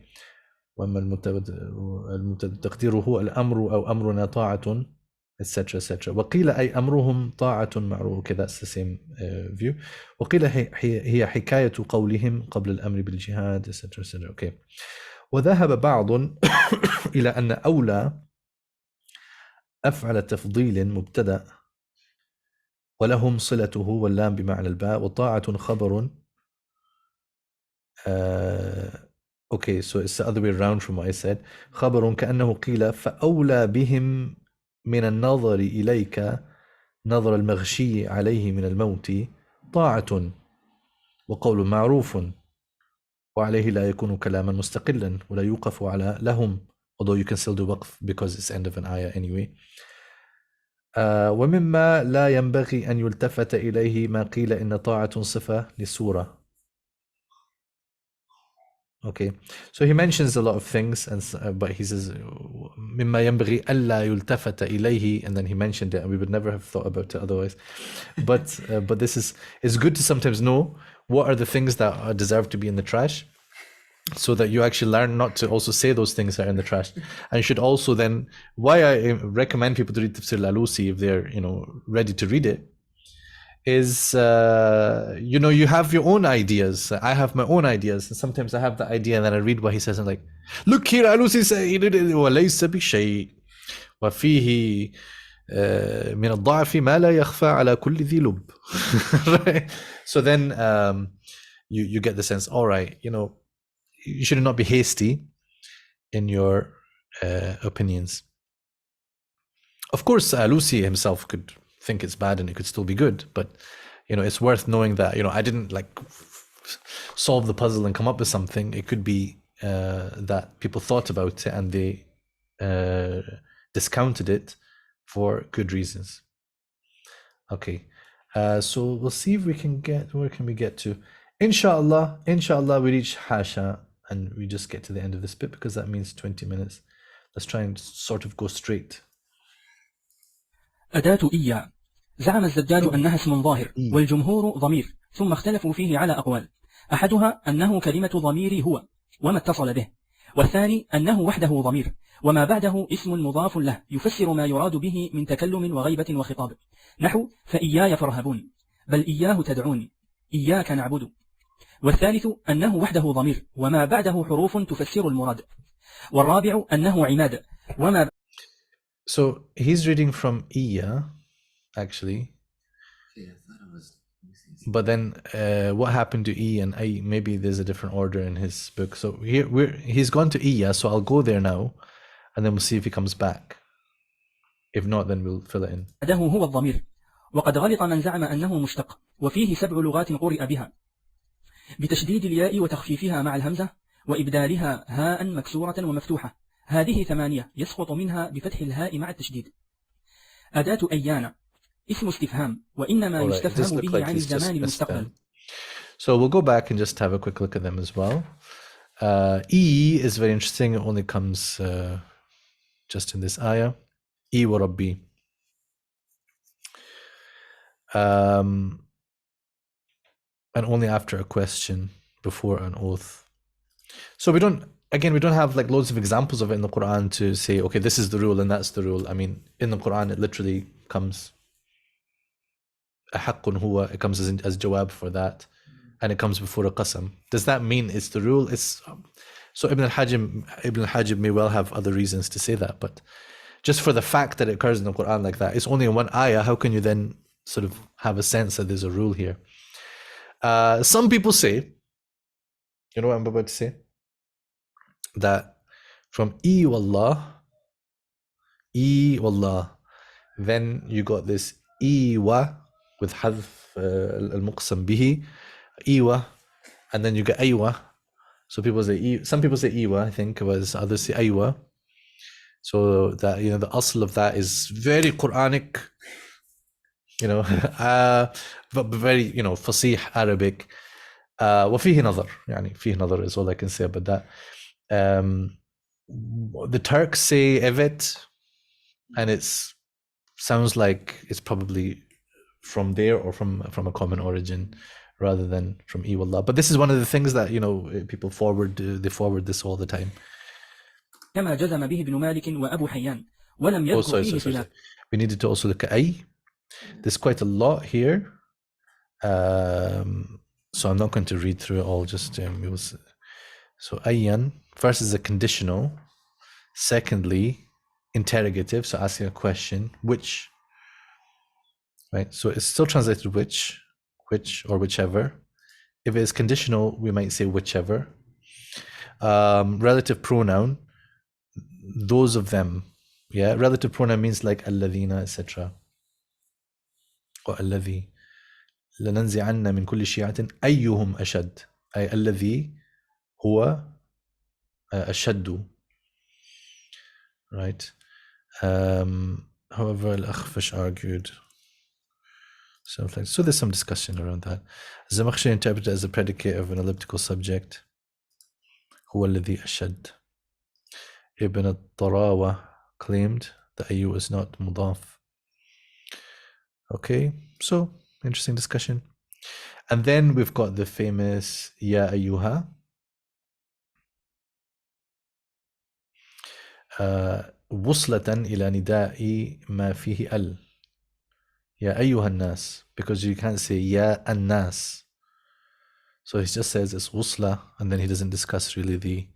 Speaker 1: وأما المبتدأ تقديره الأمر أو أمرنا طاعة etc etc. وقيل أي أمرهم طاعة معروف. Okay, that's the same view. وقيل هي حكاية قولهم قبل الأمر بالجهاد etc etc. Okay. وذهب بعض إلى أن أولى أفعل تفضيل مبتدأ ولهم صلته واللام بمعنى الباء وطاعة خبر. Okay, so it's the other way around from what I said. خبر كأنه قيل فأولى بهم من النظر إليك نظر المغشي عليه من الموت طاعة وقول معروف وعليه لا يكون كلاما مستقلا ولا يوقف على لهم, although you can still do waqf because it's end of an ayah anyway. ومما لا ينبغي أن يلتفت إليه ما قيل إن طاعة صفة للسورة. Okay, so he mentions a lot of things, but he says مما ينبغي ألا يلتفت إليه, and then he mentioned it, and we would never have thought about it otherwise. But this is, it's good to sometimes know what are the things that deserve to be in the trash, so that you actually learn not to also say those things that are in the trash. And you should also then, why I recommend people to read Tafsir al-Alusi if they're ready to read it, is, you have your own ideas. I have my own ideas. And sometimes I have the idea and then I read what he says and I'm like, look here, Alusi said, وليس بشيء وفيه من الضعف ما لا يخفى على كل ذي لب. Right? So then you get the sense, all right, you should not be hasty in your opinions. Of course, Lucy himself could think it's bad and it could still be good, but it's worth knowing that I didn't solve the puzzle and come up with something. It could be that people thought about it and they discounted it for good reasons. Okay, so we'll see if we can where can we get to. Inshallah, we reach Hasha and we just get to the end of this bit because that means 20 minutes. Let's try and sort of go straight.
Speaker 2: أداة إيا. زعم الزجاج أنها اسم ظاهر والجمهور ضمير، ثم اختلفوا فيه على أقوال. أحدها أنه كلمة ضمير هو وما اتصل به، والثاني أنه وحده ضمير وما بعده اسم مضاف له يفسر ما يراد به من تكلم وغيبة وخطاب، نحو فإياي فارهبون، بل إياه تدعون، إياك نعبد. والثالث أنه وحده ضمير وما بعده حروف تفسر المراد. والرابع أنه عماد وما.
Speaker 1: So he's reading from Iya, actually.
Speaker 3: Okay, I thought it was.
Speaker 1: But then what happened to E and I? Maybe there's a different order in his book. So here he's gone to Iya, so I'll go there now, and then we'll see if he comes back. If not, then we'll fill it in.
Speaker 2: بعده هو الضمير، وقد غلط من زعم أنه مشتق، وفيه 7 لغات قرئ بها بتشديد الياء وتخفيفها مع الهمزة وإبدالها هاء مكسورة ومفتوحة. هذه 8 يسقط منها بفتح الهاء مع التشديد. أداة أيان اسم استفهام وإنما يستفهم به عن الزمان المستقبل.
Speaker 1: So we'll go back and just have a quick look at them as well. E is very interesting. It only comes just in this ayah. E wa Rabbi. And only after a question, before an oath. So we don't have loads of examples of it in the Quran to say, okay, this is the rule and that's the rule. I mean, in the Quran, it literally comes أحق هو, it comes as jawab for that, and it comes before a qasam. Does that mean it's the rule? So Ibn al-Hajib may well have other reasons to say that, but just for the fact that it occurs in the Quran like that, it's only in one ayah, how can you then sort of have a sense that there's a rule here? Some people say, you know what I'm about to say? That from E wallah, then you got this E wa with hadf al-muqsam bihi, Iwa, and then you get Aywa. So some people say Iwa, I think, whereas others say Aywa. So that, the asl of that is very Quranic, but very, fasih Arabic. وفيه نظر, فيه نظر is all I can say about that. The Turks say evet, and it sounds like it's probably from there or from a common origin rather than from Iwallah. But this is one of the things that people forward this all the time.
Speaker 2: كما جزم به ابن مالك وأبو حيان ولم يذكر فيه خلاف.
Speaker 1: We needed to also look at ay. There's quite a lot here, so I'm not going to read through it all. Just so ayyan first is a conditional, secondly interrogative, so asking a question, which. Right, so it's still translated which or whichever. If it is conditional, we might say whichever. Relative pronoun, those of them. Yeah, relative pronoun means like alladhina, etc. Or alladhi. لننزعن من كل شيعة أيهم أشد. أي الذي هو أشد. Right. However, Al-Akhfash argued. So there's some discussion around that. Zamakhshari interpreted as a predicate of an elliptical subject. هو الذي أشد. Ibn al-Tarawa claimed that ayu was not mudaf. Okay, so interesting discussion. And then we've got the famous Ya Ayyuha. وصلة إلى نداء ما فيه ال. Yeah, أيها الناس, because you can't say يا الناس. So he just says it's وصلة, and then he doesn't discuss really the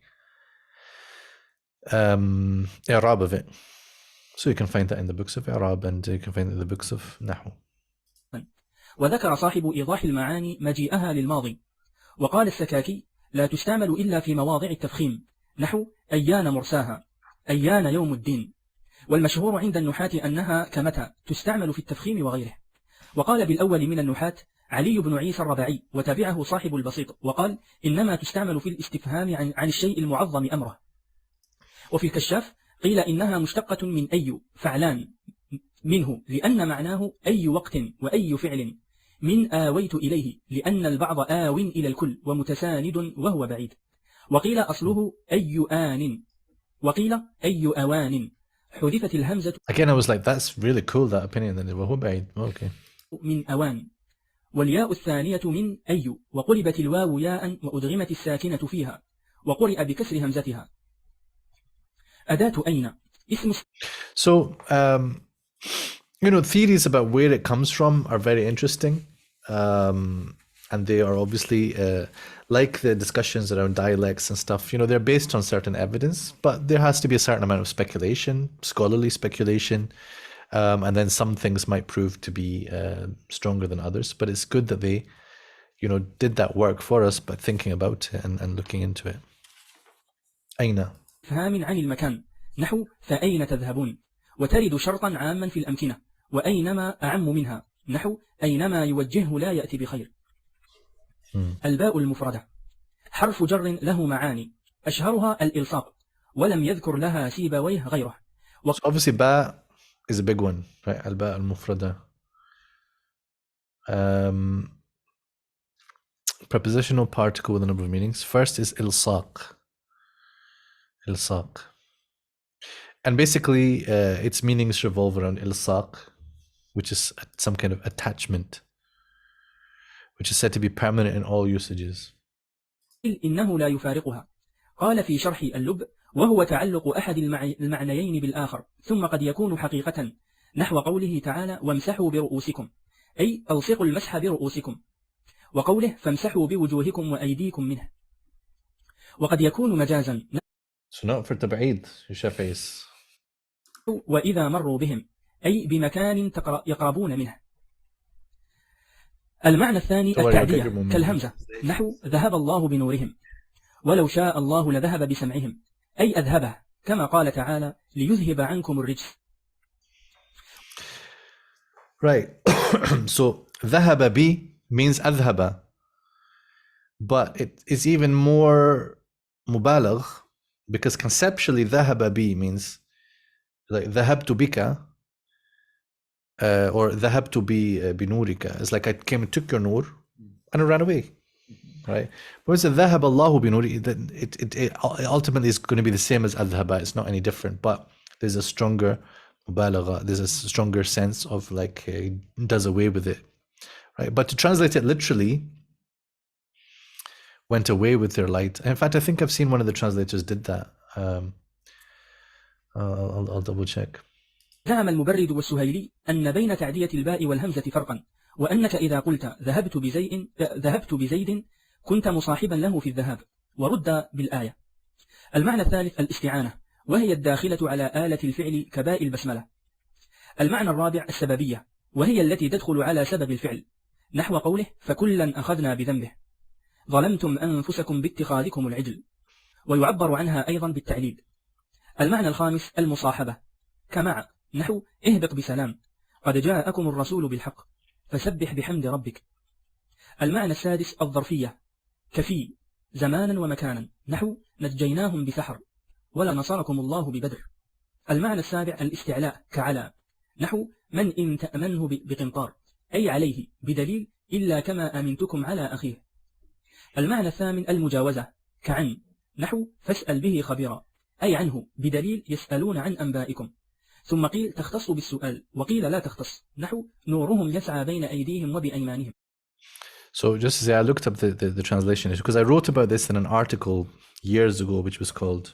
Speaker 1: إعراب of it. So you can find that in the books of إعراب, and you can find it in the books of نحو.
Speaker 2: وذكر صاحب إيضاح المعاني مجيئها للماضي، وقال السكاكي لا تستعمل إلا في مواضع التفخيم، نحو أيان مرساها، أيان يوم الدين. والمشهور عند النحاة أنها كمتى تستعمل في التفخيم وغيره. وقال بالأول من النحاة علي بن عيسى الرباعي، وتابعه صاحب البسيط، وقال إنما تستعمل في الاستفهام عن الشيء المعظم أمره. وفي الكشاف قيل إنها مشتقة من أي فعلان منه، لأن معناه أي وقت وأي فعل، من آويت إليه، لأن البعض آو إلى الكل ومتساند وهو بعيد. وقيل أصله أي آن، وقيل أي أوان، حذفت الهمزة.
Speaker 1: Again, I was like, that's really cool, that opinion. Then وهو بعيد. Okay.
Speaker 2: من أوان، والياء الثانية من أي، وقلبت الواو ياء وأدغمت الساكنة فيها، وقرئ بكسر همزتها. أداة أين اسم.
Speaker 1: So, theories about where it comes from are very interesting. And they are obviously, like the discussions around dialects and stuff, they're based on certain evidence, but there has to be a certain amount of speculation, scholarly speculation. And then some things might prove to be stronger than others. But it's good that they, did that work for us by thinking about it and looking into it. أين.
Speaker 2: فهم عن المكان، نحو فأين تذهبون، وترد شرطا عاما في الأمكنة، وأينما أعم منها، نحو أينما يوجهه لا يأتي بخير. الباء المفردة حرف جر له معاني، أشهرها الإلصاق، ولم يذكر لها سيبويه غيره.
Speaker 1: So obviously باء is a big one, right? الباء المفردة. Prepositional particle with a number of meanings. First is إلصاق. إلصاق. And basically its meanings revolve around إلصاق, which is some kind of attachment, which is said to be permanent in all usages.
Speaker 2: إنه لا يفارقها. قال في شرح اللب وهو تعلق أحد المعنيين بالآخر، ثم قد يكون حقيقة، نحو قوله تعالى وامسحوا برؤوسكم، أي أوثقوا المسح برؤوسكم، وقوله فامسحوا بوجوهكم وأيديكم منه. وقد يكون مجازا،
Speaker 1: So not for تبعيد يشافيس.
Speaker 2: وإذا مروا بهم، أي بمكان يقربون منه. المعنى الثاني التعدية كالهمزة، نحو ذهب الله بنورهم، ولو شاء الله لذهب بسمعهم، أي أذهبه، كما قال تعالى ليذهب عنكم الرجس.
Speaker 1: Right. So ذهب بي means أذهب, but it is even more مبالغ, because conceptually ذهب بي means like ذهبت بك, or ذهبت بنورك. It's like I came and took your nur and I ran away, right? But when it's ذهب الله بنوري, then it ultimately is going to be the same as أذهب. It's not any different, but there's a stronger مبالغة, there's a stronger sense of like does away with it, right? But to translate it literally, went away with their light. In fact, I think I've seen one of the translators did that. I'll double check.
Speaker 2: زعم المبرد والسهيلي أن بين تعدية الباء والهمزة فرقا، وأنك إذا قلت ذهبت بزيد كنت مصاحبا له في الذهاب، ورد بالآية. المعنى الثالث الاستعانة، وهي الداخلة على آلة الفعل كباء البسملة. المعنى الرابع السببية، وهي التي تدخل على سبب الفعل، نحو قوله فكلا أخذنا بذنبه، ظلمتم أنفسكم باتخاذكم العجل، ويعبر عنها أيضا بالتعليل. المعنى الخامس المصاحبة كمع، نحو اهبط بسلام، قد جاءكم الرسول بالحق، فسبح بحمد ربك. المعنى السادس الظرفية كفي، زمانا ومكانا، نحو نجيناهم بسحر، ولا نصركم الله ببدر. المعنى السابع الاستعلاء كعلى، نحو من إن تأمنه بقنطار، أي عليه بدليل إلا كما أمنتكم على أخيه. المعنى الثامن المجاوزة كعن، نحو فاسأل به خبيرا، أي عنه بدليل يسألون عن أنبائكم. ثم قيل تختص بالسؤال، وقيل لا تختص، نحو نورهم يسعى بين أيديهم وبأيمانهم.
Speaker 1: So just to say, I looked up the translation because I wrote about this in an article years ago, which was called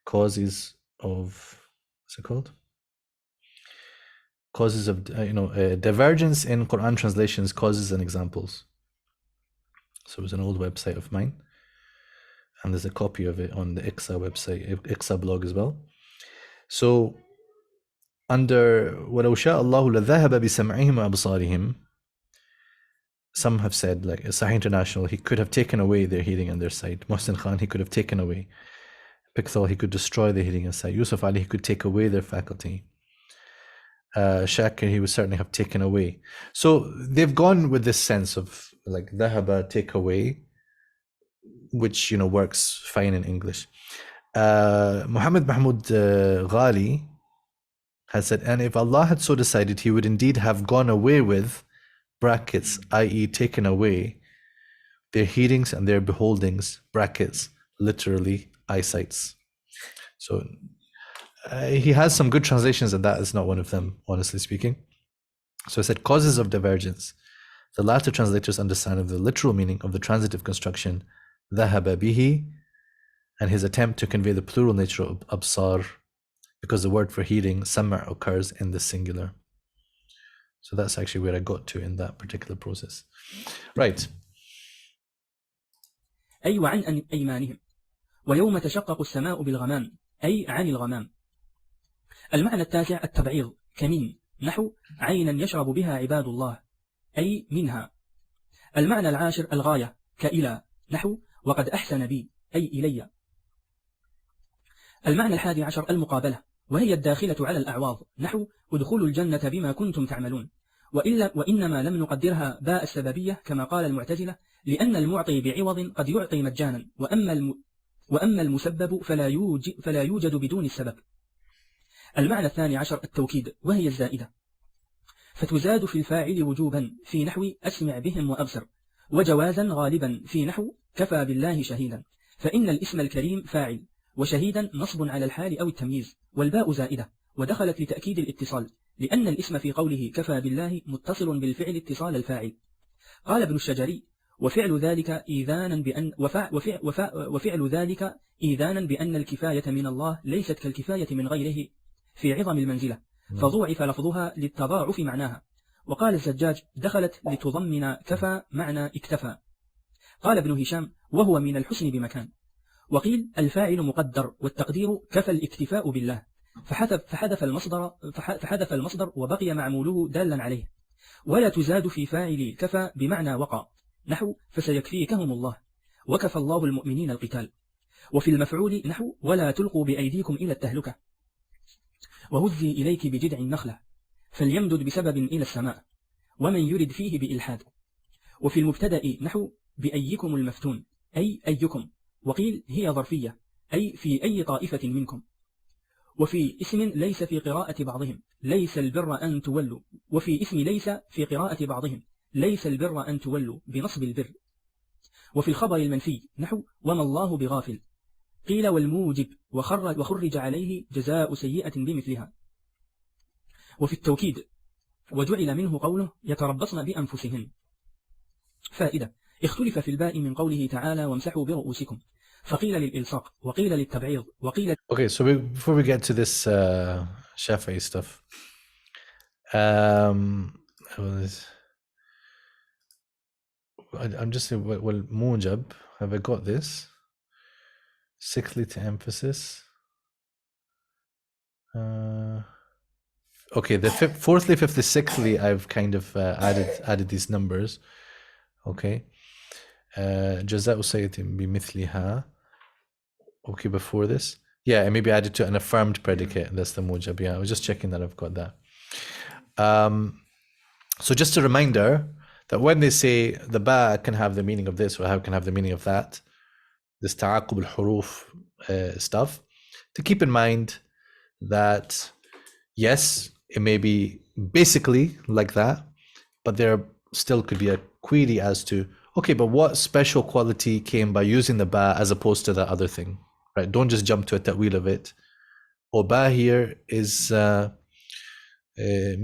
Speaker 1: Causes of, what's it called? causes of divergence in Quran translations, causes and examples. So it was an old website of mine, and there's a copy of it on the IQSA website, IQSA blog as well. So under وَلَوْ شَاءَ اللَّهُ لَذَهَبَ بِسَمْعِهِمْ وَأَبْصَارِهِمْ, some have said, like Sahih International, he could have taken away their hearing and their sight. Mohsin Khan, he could have taken away. Pixel, he could destroy their hearing and sight. Yusuf Ali, he could take away their faculty. Shakir, he would certainly have taken away. So they've gone with this sense of like dhahaba, take away, which works fine in English. Muhammad Mahmoud Ghali has said, and if Allah had so decided, he would indeed have gone away with brackets, i.e. taken away their hearings and their beholdings, brackets, literally eyesights. So he has some good translations, and that is not one of them, honestly speaking. So he said, causes of divergence. The latter translators understand of the literal meaning of the transitive construction, dhahaba bihi, and his attempt to convey the plural nature of absar, because the word for hearing, sama', occurs in the singular. So that's actually where I got to in that particular process. Right.
Speaker 2: أي وعن أيمانهم ويوم تشقق السماء بالغمام أي عن الغمام. المعنى التاسع التبعيض كمن نحو عينا يشرب بها عباد الله أي منها. المعنى العاشر الغاية كإلى نحو وقد أحسن بي أي إلي. المعنى الحادي عشر المقابلة وهي الداخلة على الأعواض نحو ادخلوا الجنة بما كنتم تعملون، وإنما لم نقدرها باء السببية كما قال المعتزلة، لأن المعطي بعوض قد يعطي مجانا، وأما المسبب فلا يوجد بدون السبب. المعنى الثاني عشر التوكيد وهي الزائدة، فتزاد في الفاعل وجوبا في نحو أسمع بهم وأبصر، وجوازا غالبا في نحو كفى بالله شهيدا، فإن الاسم الكريم فاعل، وشهيدا نصب على الحال أو التمييز، والباء زائدة ودخلت لتأكيد الاتصال، لأن الاسم في قوله كفى بالله متصل بالفعل اتصال الفاعل. قال ابن الشجري وفعل ذلك إيذانا بأن الكفاية من الله ليست كالكفاية من غيره في عظم المنزلة، فضوعف لفظها للتضاعف معناها. وقال الزجاج دخلت لتضمن كفى معنى اكتفى. قال ابن هشام وهو من الحسن بمكان. وقيل الفاعل مقدر والتقدير كفى الاكتفاء بالله، فحذف المصدر وبقي معموله دالا عليه. ولا تزاد في فاعل كفى بمعنى وقع نحو فسيكفيكهم الله وكفى الله المؤمنين القتال. وفي المفعول نحو ولا تلقوا بأيديكم إلى التهلكة، وهزي إليك بجذع النخلة فليمدد بسبب إلى السماء، ومن يرد فيه بإلحاد. وفي المبتدأ نحو بأيكم المفتون أي أيكم، وقيل هي ظرفية أي في أي طائفة منكم. وفي اسم ليس في قراءة بعضهم ليس البر أن تولوا، وفي اسم ليس في قراءة بعضهم ليس البر أن تولوا بنصب البر. وفي الخبر المنفي نحو وما الله بغافل، قيل والموجب وخرج عليه جزاء سيئة بمثلها. وفي التوكيد وجعل منه قوله يتربصن بأنفسهن. فائدة: اختلف في الباء من قوله تعالى وامسحوا برؤوسكم، فقيل للإلصاق وقيل للتبعيض وقيل.
Speaker 1: Okay, so before we get to this Shafi'i stuff, I'm just saying, well, mujab, have I got this? Sixthly to emphasis. Okay, the fourthly, fifthly, sixthly, I've kind of added these numbers. Okay. Jaza'u sayyitin bimithliha. Okay, before this. Yeah, and maybe added to an affirmed predicate. That's the mujab. Yeah, I was just checking that I've got that. So just a reminder that when they say the ba can have the meaning of this or can have the meaning of that, this ta'aqub al-huruf stuff, to keep in mind that yes, it may be basically like that, but there still could be a query as to, okay, but what special quality came by using the ba as opposed to that other thing, right? Don't just jump to a ta'wil of it. Or ba here is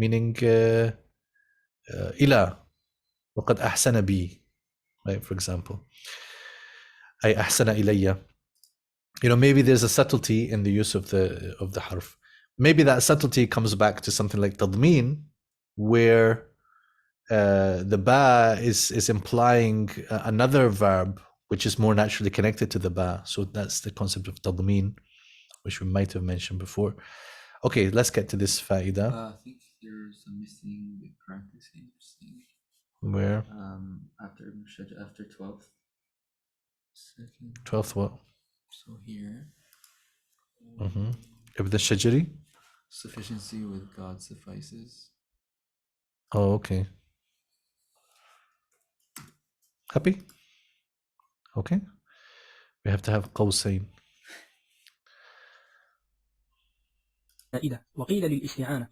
Speaker 1: meaning ila, وقد أحسن بي, right? For example, أي أحسن إلي. You know, maybe there's a subtlety in the use of the harf. maybe that subtlety comes back to something like tadmeen, where the ba is implying another verb which is more naturally connected to the ba. So that's the concept of tadmeen, which we might have mentioned before. Okay, let's get to this faida.
Speaker 3: I think there's a missing parenthesis. Interesting.
Speaker 1: Where?
Speaker 3: After 12th. Second.
Speaker 1: 12th what?
Speaker 3: So here.
Speaker 1: Ibn Shajari?
Speaker 3: Sufficiency with God suffices.
Speaker 1: Oh, okay. Happy? Okay. We have to have قوسين.
Speaker 2: وقيل للاستعانة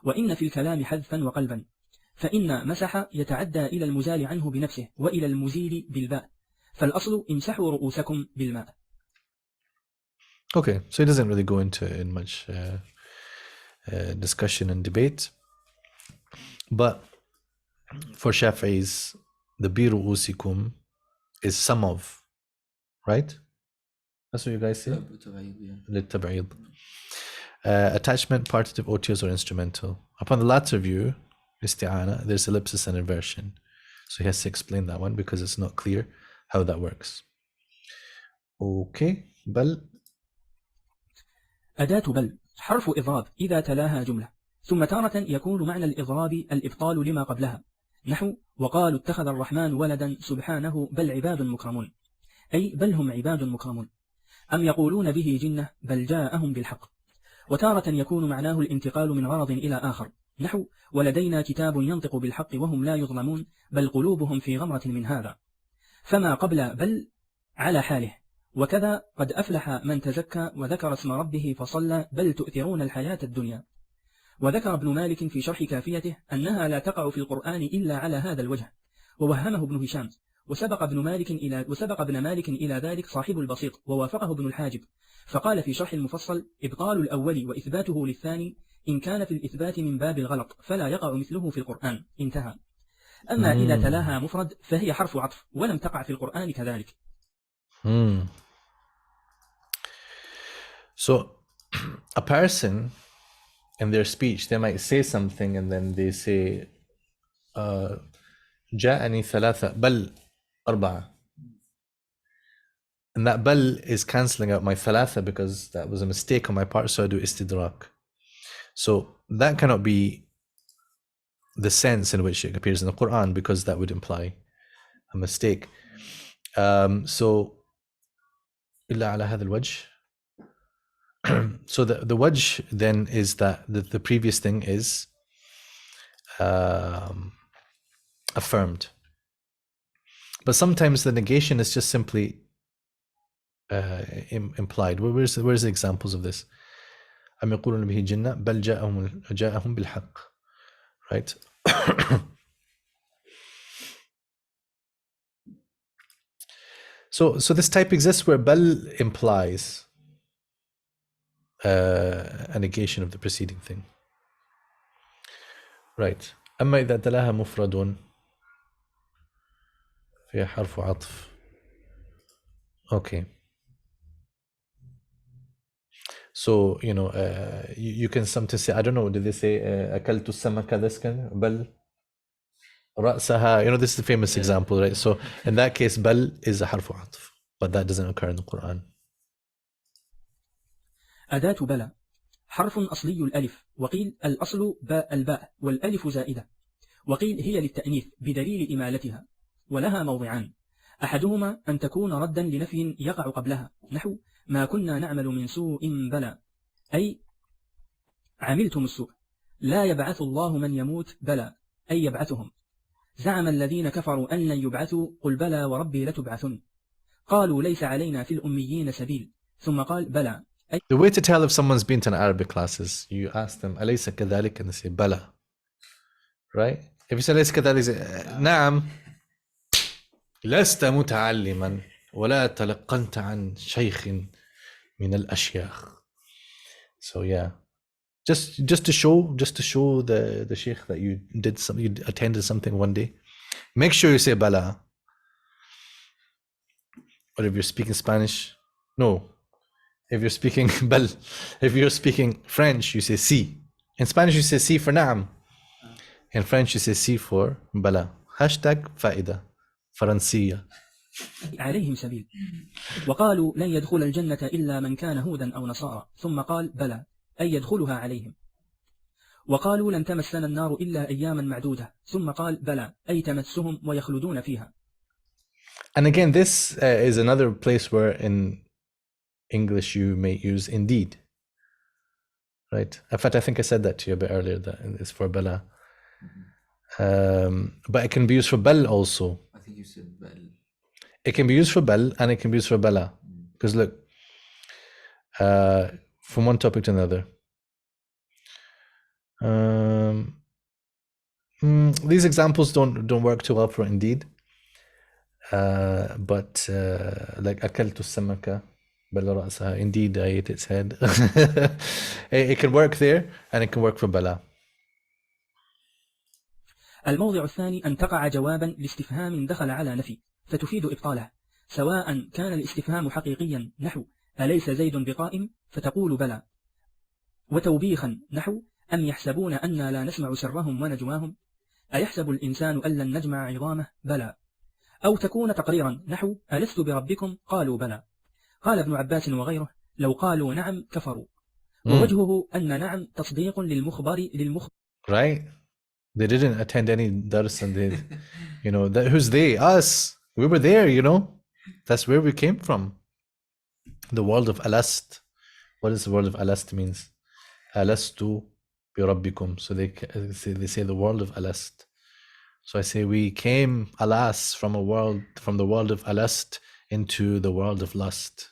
Speaker 2: وإن في الكلام حذفا وقلبا فإن مسح يتعدى إلى المزال عنه بنفسه وإلى المزيل بالباء فالأصل امسحوا رؤوسكم بالماء.
Speaker 1: Okay, so he doesn't really go into in much discussion and debate. But for Shafi'is, the bi ru'usikum is some of, right? That's what you guys say? للتبعيض. Attachment, partitive, OTS, or instrumental. Upon the latter view, isti'ana, there's ellipsis and inversion. So he has to explain that one because it's not clear how that works. Okay, بل.
Speaker 2: أداة بل حرف إضراب إذا تلاها جملة ثم تارة يكون معنى الإضراب الإبطال لما قبلها نحو وقالوا اتخذ الرحمن ولدا سبحانه بل عباد مكرمون أي بل هم عباد مكرمون أم يقولون به جنة بل جاءهم بالحق. وتارة يكون معناه الانتقال من غرض إلى آخر نحو ولدينا كتاب ينطق بالحق وهم لا يظلمون بل قلوبهم في غمرة من هذا. فما قبل بل على حاله. وكذا قد أفلح من تزكى وذكر اسم ربه فصلى بل تؤثرون الحياة الدنيا. وذكر ابن مالك في شرح كافيته أنها لا تقع في القرآن إلا على هذا الوجه ووهمه ابن هشام وسبق ابن مالك إلى ذلك صاحب البسيط ووافقه ابن الحاجب فقال في شرح المفصل إبطال الأول وإثباته للثاني إن كان في الإثبات من باب الغلط فلا يقع مثله في القرآن انتهى. أما إذا تلاها مفرد فهي حرف عطف ولم تقع في القرآن كذلك.
Speaker 1: So a person in their speech, they might say something and then they say جاءني ثلاثة بل أربعة, and that bal is cancelling out my thalatha because that was a mistake on my part, so I do istidrak. So that cannot be the sense in which it appears in the Quran because that would imply a mistake. So إلا على هذا الوجه. So the wajh then is that the previous thing is affirmed, but sometimes the negation is just simply implied. Where's the examples of this? أم يقولون به جنة بل جاءهم بالحق, right? So this type exists where bal implies a negation of the preceding thing, right? أما إذا تلاها مفرد فهي حرف عطف. Okay. So, you can sometimes say, I don't know, did they say أكلت السمك ذسكا بل رأسها, this is the famous example, right? So in that case, bal is a حرف عطف, but that doesn't occur in the Quran.
Speaker 2: أداة بلى حرف أصلي الألف وقيل الأصل باء الباء والألف زائدة وقيل هي للتأنيث بدليل إمالتها ولها موضعان أحدهما أن تكون ردا لنفي يقع قبلها نحو ما كنا نعمل من سوء بلى أي عملتم السوء لا يبعث الله من يموت بلى أي يبعثهم زعم الذين كفروا أن لن يبعثوا قل بلى وربي لتبعثن قالوا ليس علينا في الأميين سبيل ثم قال بلى.
Speaker 1: The way to tell if someone's been to an Arabic class is you ask them أليس كذلك, and they say بلى, right? If you say أليس كذلك, say نعم لست متعلما ولا تلقنت عن شيخ من الأشياخ. So yeah, just to show the sheikh that you attended something one day, make sure you say bala. Or if you're speaking Spanish, no, If you're speaking bal, if you're speaking French, you say si. In Spanish, you say si for na'am. In French, you say si for bala. Hashtag فائدة فرنسية.
Speaker 2: عليهم سبيل وقالوا لن يدخل الجنة إلا من كان هودا أو نصارى ثم قال بلى أي يدخلها عليهم وقالوا لن تمسنا النار إلا أياما معدودة ثم قال بلى أي تمسهم ويخلدون فيها.
Speaker 1: And again, this is another place where in English you may use indeed. Right? In fact, I think I said that to you a bit earlier, that it's for bala. But it can be used for bal also.
Speaker 3: I think you said bal.
Speaker 1: It can be used for bal and it can be used for bala. Because look, from one topic to another. These examples don't work too well for indeed. But like أكلت السمكة بلا رأسها, indeed I ate its head. It can work there and it can work for bala.
Speaker 2: الموضع الثاني أن تقع جوابا لاستفهام دخل على نفي فتفيد إبطاله سواء كان الاستفهام حقيقيا نحو أليس زيد بقائم فتقول بلى وتوبيخا نحو أم يحسبون أنا لا نسمع سرهم ونجواهم أيحسب الإنسان أن لن نجمع عظامه بلى أو تكون تقريرا نحو ألست بربكم قالوا بلى. قال ابن عباس وغيره لو قالوا نعم كفروا ووجهه أن نعم تصديق للمخبر
Speaker 1: Right? They didn't attend any dars and they, you know, who's they? Us. We were there, you know. That's where we came from. The world of Alast. What does the world of Alast means? Alastu bi rabbikum. So they say the world of Alast. So I say we came, alas, from the world of Alast into the world of lust.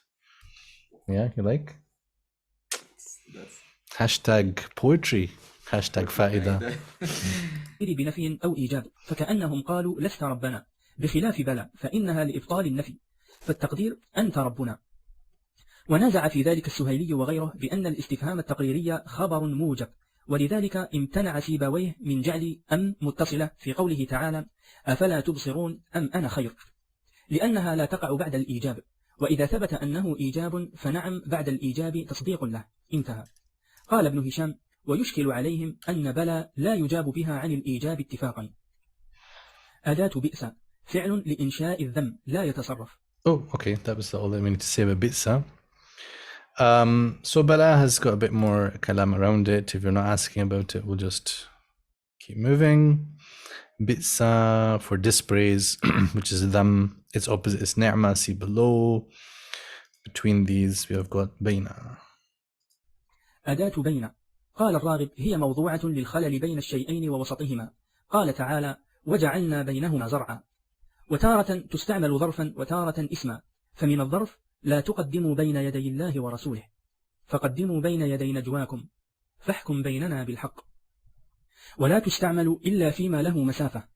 Speaker 1: Yeah, you like? Hashtag poetry. hashtag فائدة.
Speaker 2: بنفي أو إيجاب فكأنهم قالوا لست ربنا بخلاف بلى فإنها لإبطال النفي فالتقدير أنت ربنا. ونازع في ذلك السهيلي وغيره بأن الاستفهام التقريري خبر موجب ولذلك امتنع سيبويه من جعل أم متصلة في قوله تعالى أفلا تبصرون أم أنا خير لأنها لا تقع بعد الإيجاب وإذا ثبت أنه إيجاب فنعم بعد الإيجاب تصديق له انتهى. قال ابن هشام ويشكل عليهم أن بلى لا يجاب بها عن الإيجاب اتفاقا. أداة بئس فعل لإنشاء الذم لا يتصرف.
Speaker 1: Oh, okay, that was all I needed to say about بئس. So bala has got a bit more kalam around it. If you're not asking about it, we'll just keep moving. Bitsa for dispraise, which is them. Its opposite is ni'ma, see below. Between these, we have got bayna.
Speaker 2: أداة بين. قال الراغب هي موضوعة للخلل بين الشيئين ووسطهما. قال تعالى وجعلنا بينهما زرعا. وتارة تستعمل ظرفا وتارة اسما. فمن الظرف لا تقدموا بين يدي الله ورسوله فقدموا بين يدي نجواكم فاحكم بيننا بالحق. ولا تستعمل إلا فيما له مسافة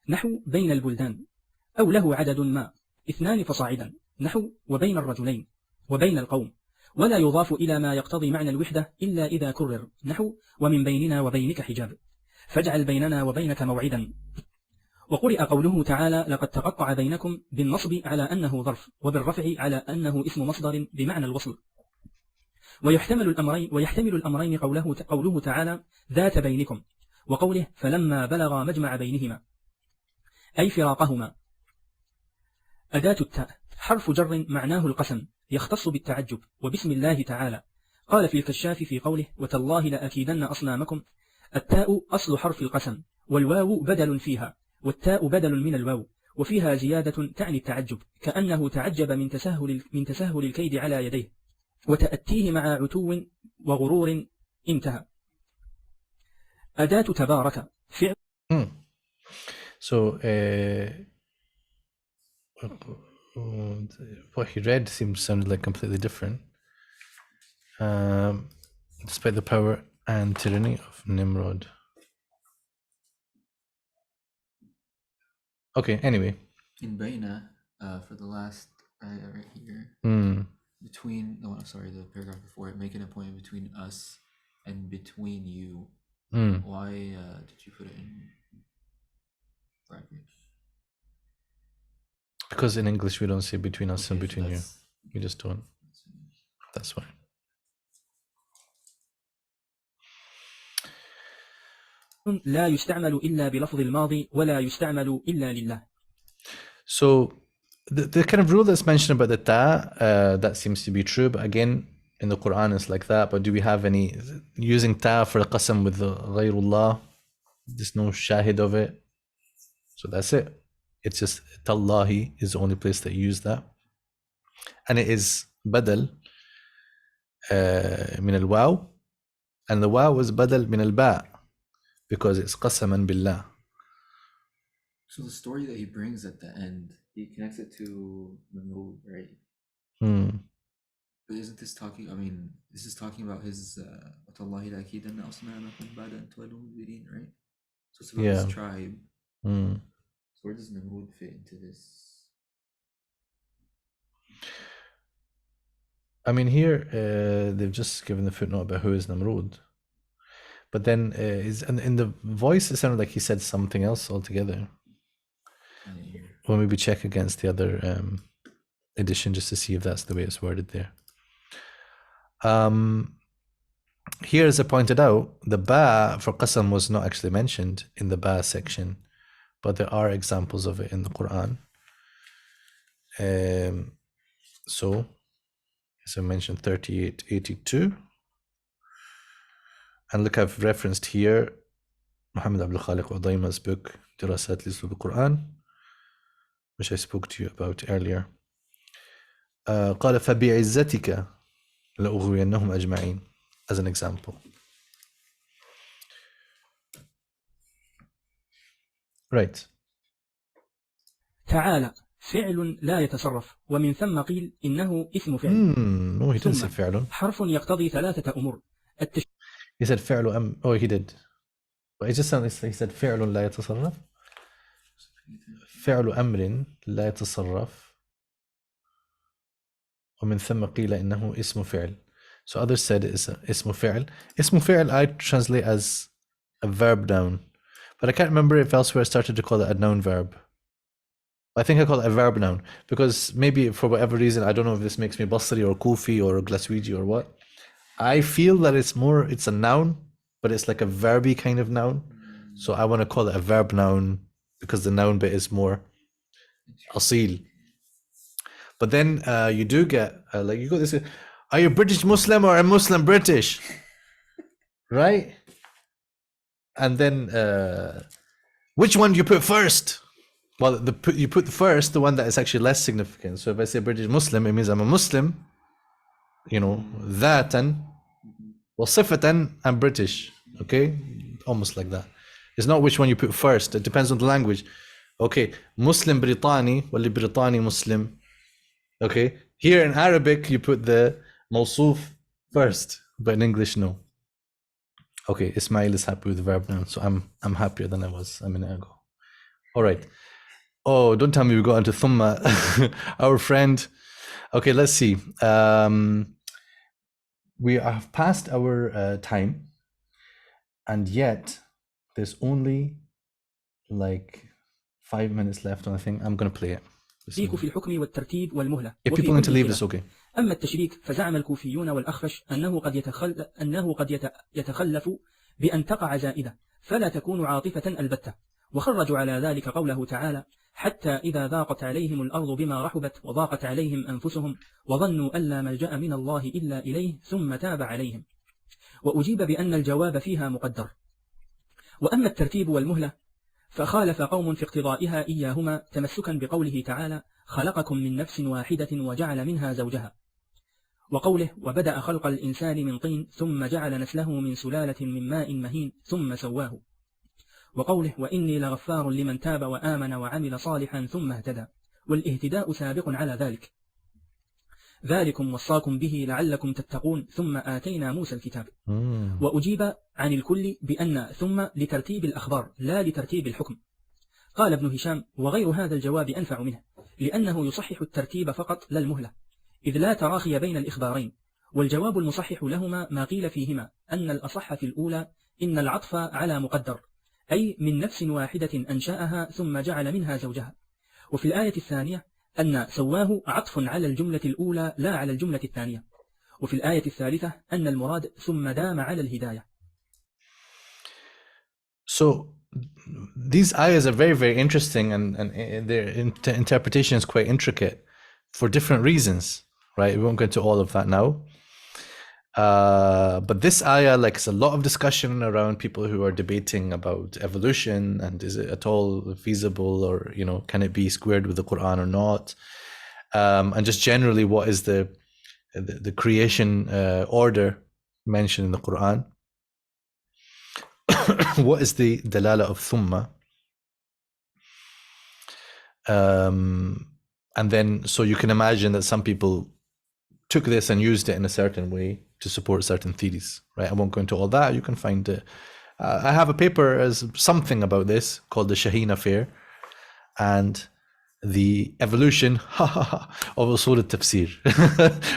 Speaker 2: نحو بين البلدان أو له عدد ما 2 فصاعدا نحو وبين الرجلين وبين القوم. ولا يضاف إلى ما يقتضي معنى الوحدة إلا إذا كرر نحو ومن بيننا وبينك حجاب فاجعل بيننا وبينك موعدا. وقرئ قوله تعالى لقد تقطع بينكم بالنصب على أنه ظرف وبالرفع على أنه اسم مصدر بمعنى الوصل. ويحتمل الأمرين قوله تعالى ذات بينكم وقوله فلما بلغ مجمع بينهما أي فراقهما. أداة التاء حرف جر معناه القسم يختص بالتعجب وبسم الله تعالى. قال في الكشاف في قوله وتالله لأكيدن أصنامكم التاء أصل حرف القسم والواو بدل فيها والتاء بدل من الواو وفيها زيادة تعني التعجب كأنه تعجب من تسهل الكيد على يديه وتأتيه مع عتو وغرور انتهى. أداة تبارك فعل.
Speaker 1: So what he read sounded like completely different. Despite the power and tyranny of Nimrod. Okay, anyway.
Speaker 3: In Baina, for the last right here, between the paragraph before it, making a point between us and between you. Why did you put it in brackets?
Speaker 1: Because in English we don't say between us and between you. We just don't. That's fine.
Speaker 2: لا يستعمل إلا بلفظ الماضي ولا يستعمل إلا لله.
Speaker 1: So the kind of rule that's mentioned about the ta, that seems to be true, but again, in the Quran it's like that. But do we have any using ta for a qasam with the ghayrullah? There's no shahid of it. So that's it. It's just tallahi is the only place that you use that. And it is badal min al-waw, and the waw is badal min al-ba, because it's qasaman billah.
Speaker 3: So the story that he brings at the end, he connects it to Namrud, right? But isn't this talking, I mean, this is talking about his وَتَاللَّهِ لَأَكِيدَنَّ أَصْنَامَكُمْ بَعْدَ أَنْ تُوَلُّوا مُدْبِرِينَ, right? So it's about his tribe. So where does Namrud fit into this?
Speaker 1: I mean, here they've just given the footnote about who is Namrud. But then in the voice, it sounded like he said something else altogether. We'll maybe check against the other edition just to see if that's the way it's worded there. Here, as I pointed out, the ba for qasam was not actually mentioned in the ba section, but there are examples of it in the Quran. So, as I mentioned, 3882. And look, I've referenced here Muhammad Abdul Khaliq Udayma's book, Dirasat Lisl al-Qur'an, which I spoke to you about earlier. قال فبعزتك لأغوينهم أجمعين, as an example. Right.
Speaker 2: تعالى فعل لا يتصرف، ومن ثم قيل إنه اسم فعل.
Speaker 1: No, he didn't say فعل.
Speaker 2: حرف يقتضي ثلاثة أمور.
Speaker 1: He said فعل oh, he did. But it just sounds like he said فعل لا يتصرف. فعل أمر لا يتصرف. ومن ثم قيل إنه اسم فعل. So others said it's اسم فعل. اسم فعل I translate as a verb noun. But I can't remember if elsewhere I started to call it a noun verb. I think I call it a verb noun. Because maybe for whatever reason, I don't know if this makes me Basri or Kufi or Glasweji or what. I feel that it's a noun, but it's like a verby kind of noun. So I want to call it a verb noun because the noun bit is more asil. But then you do get, like you got this, are you British Muslim or a Muslim British? Right? And then, which one do you put first? Well, you put first the one that is actually less significant. So if I say British Muslim, it means I'm a Muslim. You know, ذاتًا وصفةً I'm British. Okay? Almost like that. It's not which one you put first. It depends on the language. Okay, Muslim Britani, wali Britani Muslim. Okay? Here in Arabic, you put the mawsuf first, but in English, no. Okay, Ismail is happy with the verb now, so I'm happier than I was a minute ago. All right. Oh, don't tell me we got into Thumma, our friend. Okay, let's see. We have passed our time, and yet there's only like 5 minutes left on the thing. I'm going to play it.
Speaker 2: في الحكم والترتيب والمهلة.
Speaker 1: If people want to leave, it's okay.
Speaker 2: أما التشريك فزعم الكوفيون والأخفش أنه قد يتخلف بأن تقع زائدة فلا تكون عاطفة البتة، وخرجوا على ذلك قوله تعالى: حتى إذا ضاقت عليهم الأرض بما رحبت وضاقت عليهم أنفسهم وظنوا أن لا ملجأ من الله إلا إليه ثم تاب عليهم. وأجيب بأن الجواب فيها مقدر. وأما الترتيب والمهلة فخالف قوم في اقتضائها إياهما تمسكا بقوله تعالى: خلقكم من نفس واحدة وجعل منها زوجها، وقوله: وبدأ خلق الإنسان من طين ثم جعل نسله من سلالة من ماء مهين ثم سواه، وقوله: وإني لغفار لمن تاب وآمن وعمل صالحا ثم اهتدى. والاهتداء سابق على ذلك. ذلكم وصاكم به لعلكم تتقون ثم آتينا موسى الكتاب. وأجيب عن الكل بأن ثم لترتيب الأخبار لا لترتيب الحكم. قال ابن هشام: وغير هذا الجواب أنفع منه، لأنه يصحح الترتيب فقط لا المهلة، إذ لا تراخي بين الإخبارين. والجواب المصحح لهما ما قيل فيهما أن الأصح في الأولى إن العطف على مقدر، أي من نفس واحدة أنشأها ثم جعل منها زوجها. وفي الآية الثانية أن سواه عطف على الجملة الأولى لا على الجملة الثانية. وفي الآية الثالثة أن المراد ثم دام على الهداية.
Speaker 1: So these ayahs are very, very interesting, and their interpretation is quite intricate for different reasons, right? We won't go into all of that now. But this ayah, like, it's a lot of discussion around people who are debating about evolution and is it at all feasible, or, you know, can it be squared with the Qur'an or not? And just generally, what is the creation order mentioned in the Qur'an? What is the dalala of thumma? And then, so you can imagine that some people took this and used it in a certain way to support certain theories, right? I won't go into all that. You can find it. I have a paper as something about this called the Shaheen Affair and the evolution of usul al-tafsir.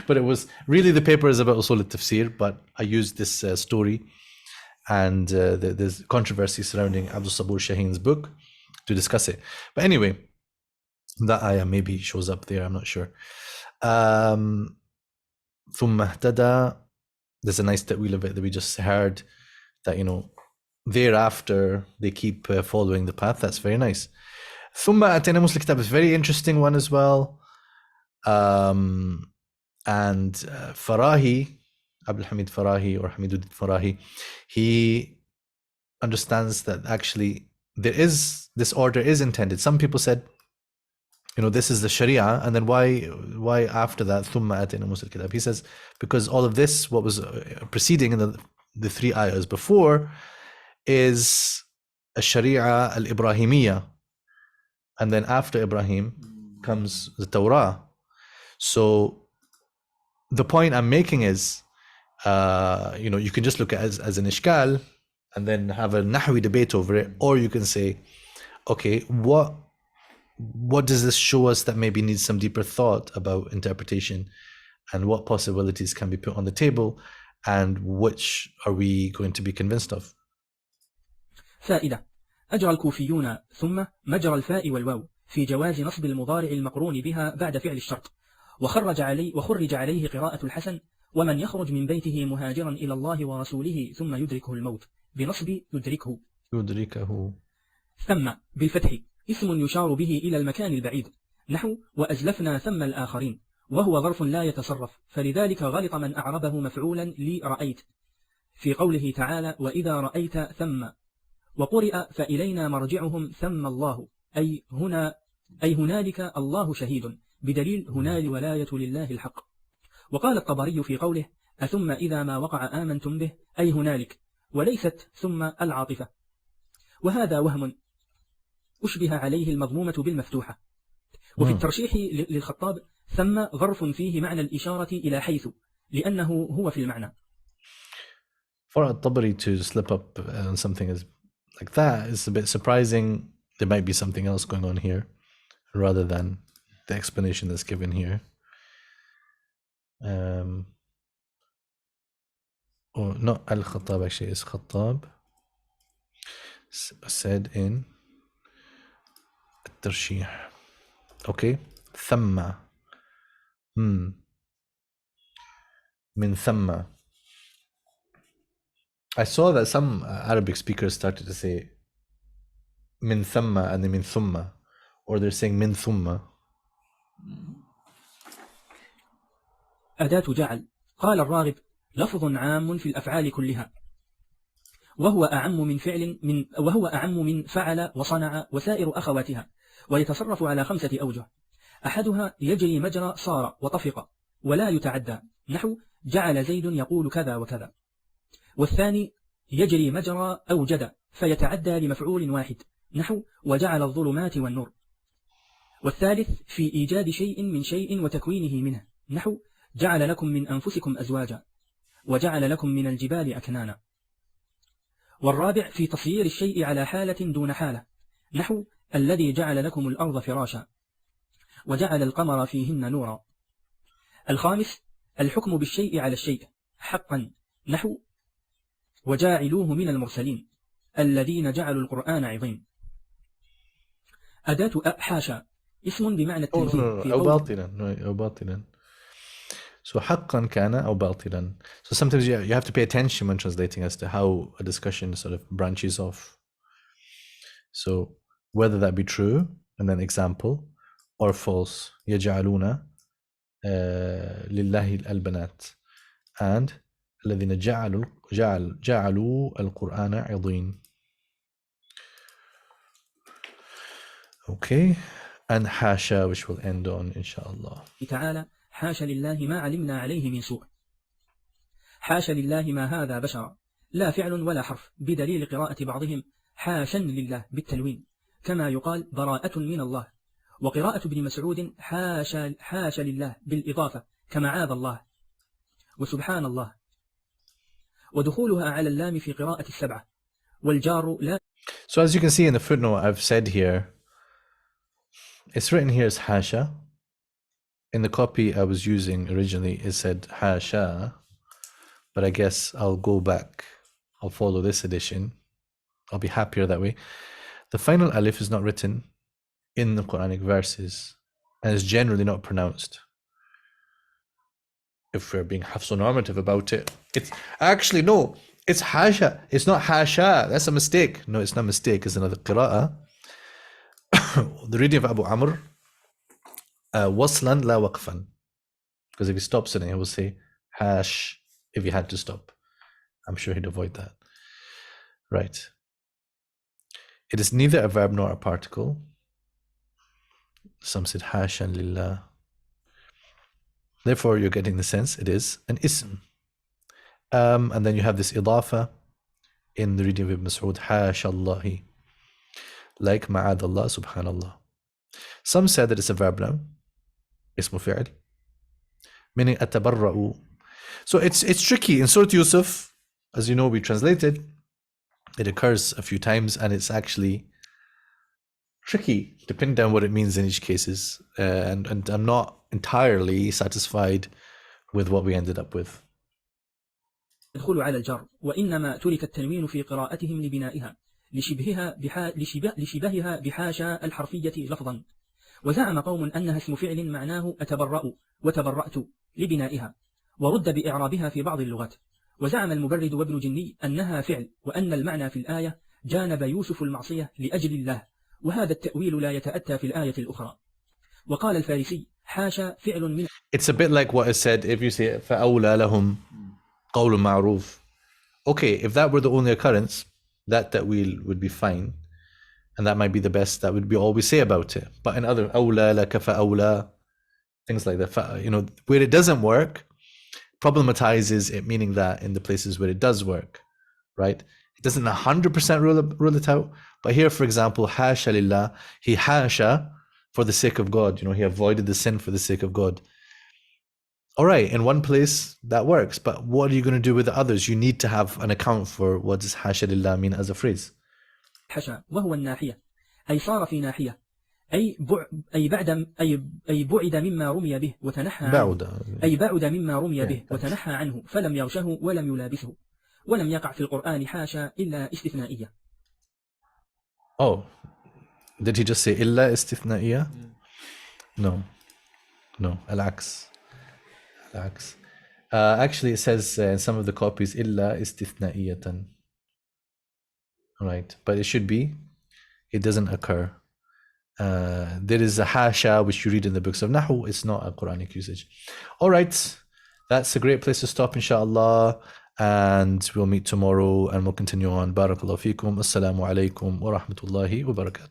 Speaker 1: But it was really, the paper is about usul al-tafsir, but I used this story and there's controversy surrounding Abdul Sabur Shaheen's book to discuss it. But anyway, that ayah maybe shows up there, I'm not sure. ثُمَّ اهْتَدَى, there's a nice ta'wil of it that we just heard, that, you know, thereafter they keep following the path. That's very nice. ثُمَّ أَتَيْنَا مُسْلِ الْكِتَابِ is a very interesting one as well. And Farahi, Abdul Hamid Farahi, or Hamiduddin Farahi, he understands that actually there is, this order is intended. Some people said, you know, this is the Sharia, and then why after that ثُمَّ أَتَيْنَا مُسْلِ الْكِتَابِ? He says, because all of this, what was preceding in the three ayahs before, is a Sharia al-Ibrahimiyya, and then after Ibrahim comes the Torah. So the point I'm making is, you know, you can just look at it as an ishkal and then have a nahwi debate over it, or you can say, okay, what does this show us that maybe needs some deeper thought about interpretation, and what possibilities can be put on the table, and which are we going to be convinced of?
Speaker 2: فائدة: أجرى الكوفيون ثم مجرى الفاء والواو في جواز نصب المضارع المقرون بها بعد فعل الشرط، وخرج عليه قراءة الحسن: ومن يخرج من بيته مهاجرا إلى الله ورسوله ثم يدركه الموت، بنصب يدركه. ثم بالفتح اسم يشار به إلى المكان البعيد، نحو وأزلفنا ثم الآخرين، وهو ظرف لا يتصرف، فلذلك غلط من أعربه مفعولا لرأيت في قوله تعالى: وإذا رأيت ثم. وقرئ فإلينا مرجعهم ثم الله، أي هنالك الله شهيد، بدليل هنا الولاية لله الحق. وقال الطبري في قوله: أثم إذا ما وقع آمنتم به، أي هنالك، وليست ثم العاطفة. وهذا وهم أشبه عليه المضمومة بالمفتوحة. وفي الترشيح للخطاب ثم ظرف فيه معنى الإشارة إلى حيث، لأنه هو في المعنى.
Speaker 1: For Al-Tabari to slip up on something like that is a bit surprising. There might be something else going on here rather than the explanation that's given here. Or not Al-Khattab, actually, it's Khattab said in Tarshih. Okay, Thamma. Min Thamma. I saw that some Arabic speakers started to say Min Thamma and then Min Thumma, or they're saying Min Thumma.
Speaker 2: أداة جعل. قال الراغب: لفظ عام في الأفعال كلها، وهو أعم من فعل وصنع وسائر أخواتها، ويتصرف على 5 أوجه. أحدها يجري مجرى صار وطفق ولا يتعدى، نحو جعل زيد يقول كذا وكذا. والثاني يجري مجرى أوجد فيتعدى لمفعول واحد، نحو وجعل الظلمات والنور. والثالث في إيجاد شيء من شيء وتكوينه منه، نحو جعل لكم من أنفسكم أزواجا وجعل لكم من الجبال أكنانا. والرابع في تصيير الشيء على حالة دون حالة، نحو الذي جعل لكم الأرض فراشا وجعل القمر فيهن نورا. الخامس الحكم بالشيء على الشيء حقا، نحو وجاعلوه من المرسلين الذين جعلوا القرآن عظيم. أداة حاشا اسم بمعنى التنزيه
Speaker 1: أو باطلا. So حقا كان أو باطلا. So sometimes you have to pay attention when translating as to how a discussion sort of branches off. So whether that be true, and then example, or false. يجعلون لله البنات. And الذين جعلوا القرآن عضين. Okay. And حاشا, which will end on inshallah.
Speaker 2: تعالى حاش لله ما علمنا عليه من سوء. حاش لله ما هذا بشرا، لا فعل ولا حرف، بدليل قراءة بعضهم حاشا لله بالتنوين، كما يقال براءة من الله. وقراءة ابن مسعود حاش لله بالإضافة كمعاذ الله وسبحان الله. ودخولها على اللام في قراءة السبعة. والجار لا.
Speaker 1: So as you can see in the footnote I've said here, it's written here as hasha. In the copy I was using originally, it said hasha, but I guess I'll go back. I'll follow this edition. I'll be happier that way. The final alif is not written in the Quranic verses and is generally not pronounced. If we're being hafso-normative about it, it's actually, no, it's hasha. It's not hasha. That's a mistake. No, it's not a mistake. It's another qira'ah. The reading of Abu Amr, waslan la waqfan, because if he stops in it, he will say hash if he had to stop. I'm sure he'd avoid that. Right. It is neither a verb nor a particle. Some said hashan lillah. Therefore, you're getting the sense it is an ism. And then you have this idafa in the reading of Ibn Mas'ud, hashallahi, like ma'adallah, subhanallah. Some said that it's a verb now, ismu fi'l, meaning atabarra'u. So it's tricky. In Surah Yusuf, as you know, we translated, it occurs a few times, and it's actually tricky, depending on what it means in each cases. And I'm not entirely satisfied with what we ended up with.
Speaker 2: يدخل على الجر، وإنما ترك التنوين في قراءتهم لبنائها لشبهها بحاشا الحرفية لفظا. وزعم قوم أنها اسم فعل معناه أتبرأ وتبرأت لبنائها، ورد بإعرابها في بعض اللغات. وزعم المبرد وابن جني أنها فعل، وأن المعنى في الآية جانب يوسف المعصية لأجل الله، وهذا التأويل لا يتأتى في الآية الأخرى. وقال الفارسي حاشا فعل من.
Speaker 1: It's a bit like what is said if you say فأولى لهم قول معروف. Okay, if that were the only occurrence, that ta'wil would be fine, and that might be the best, that would be all we say about it. But in other أولى لك فأولى, things like that, you know, where it doesn't work, problematizes it, meaning that in the places where it does work, right? It doesn't 100% rule it out. But here, for example, hasha lillah, he hasha for the sake of God, you know, he avoided the sin for the sake of God. All right, in one place that works, but what are you going to do with the others? You need to have an account for what does hasha lillah mean as a phrase.
Speaker 2: حشا وهو الناحية، أي صار في ناحية، أي بعد مما رمي به وتنحى عنه، أي بعد مما رمي به وتنحى عنه، فلم يغشه ولم يلابسه. ولم يقع في القرآن حاشا إلا استثنائية.
Speaker 1: Oh, did he just say إلا استثنائية? No, العكس. Actually, it says in some of the copies إلا استثنائية. Right, but it should be. It doesn't occur. There is a hasha which you read in the books of Nahu. It's not a Quranic usage. All right, that's a great place to stop, inshallah. And we'll meet tomorrow and we'll continue on. Barakallahu feekum. Assalamu alaikum wa rahmatullahi wa barakatuh.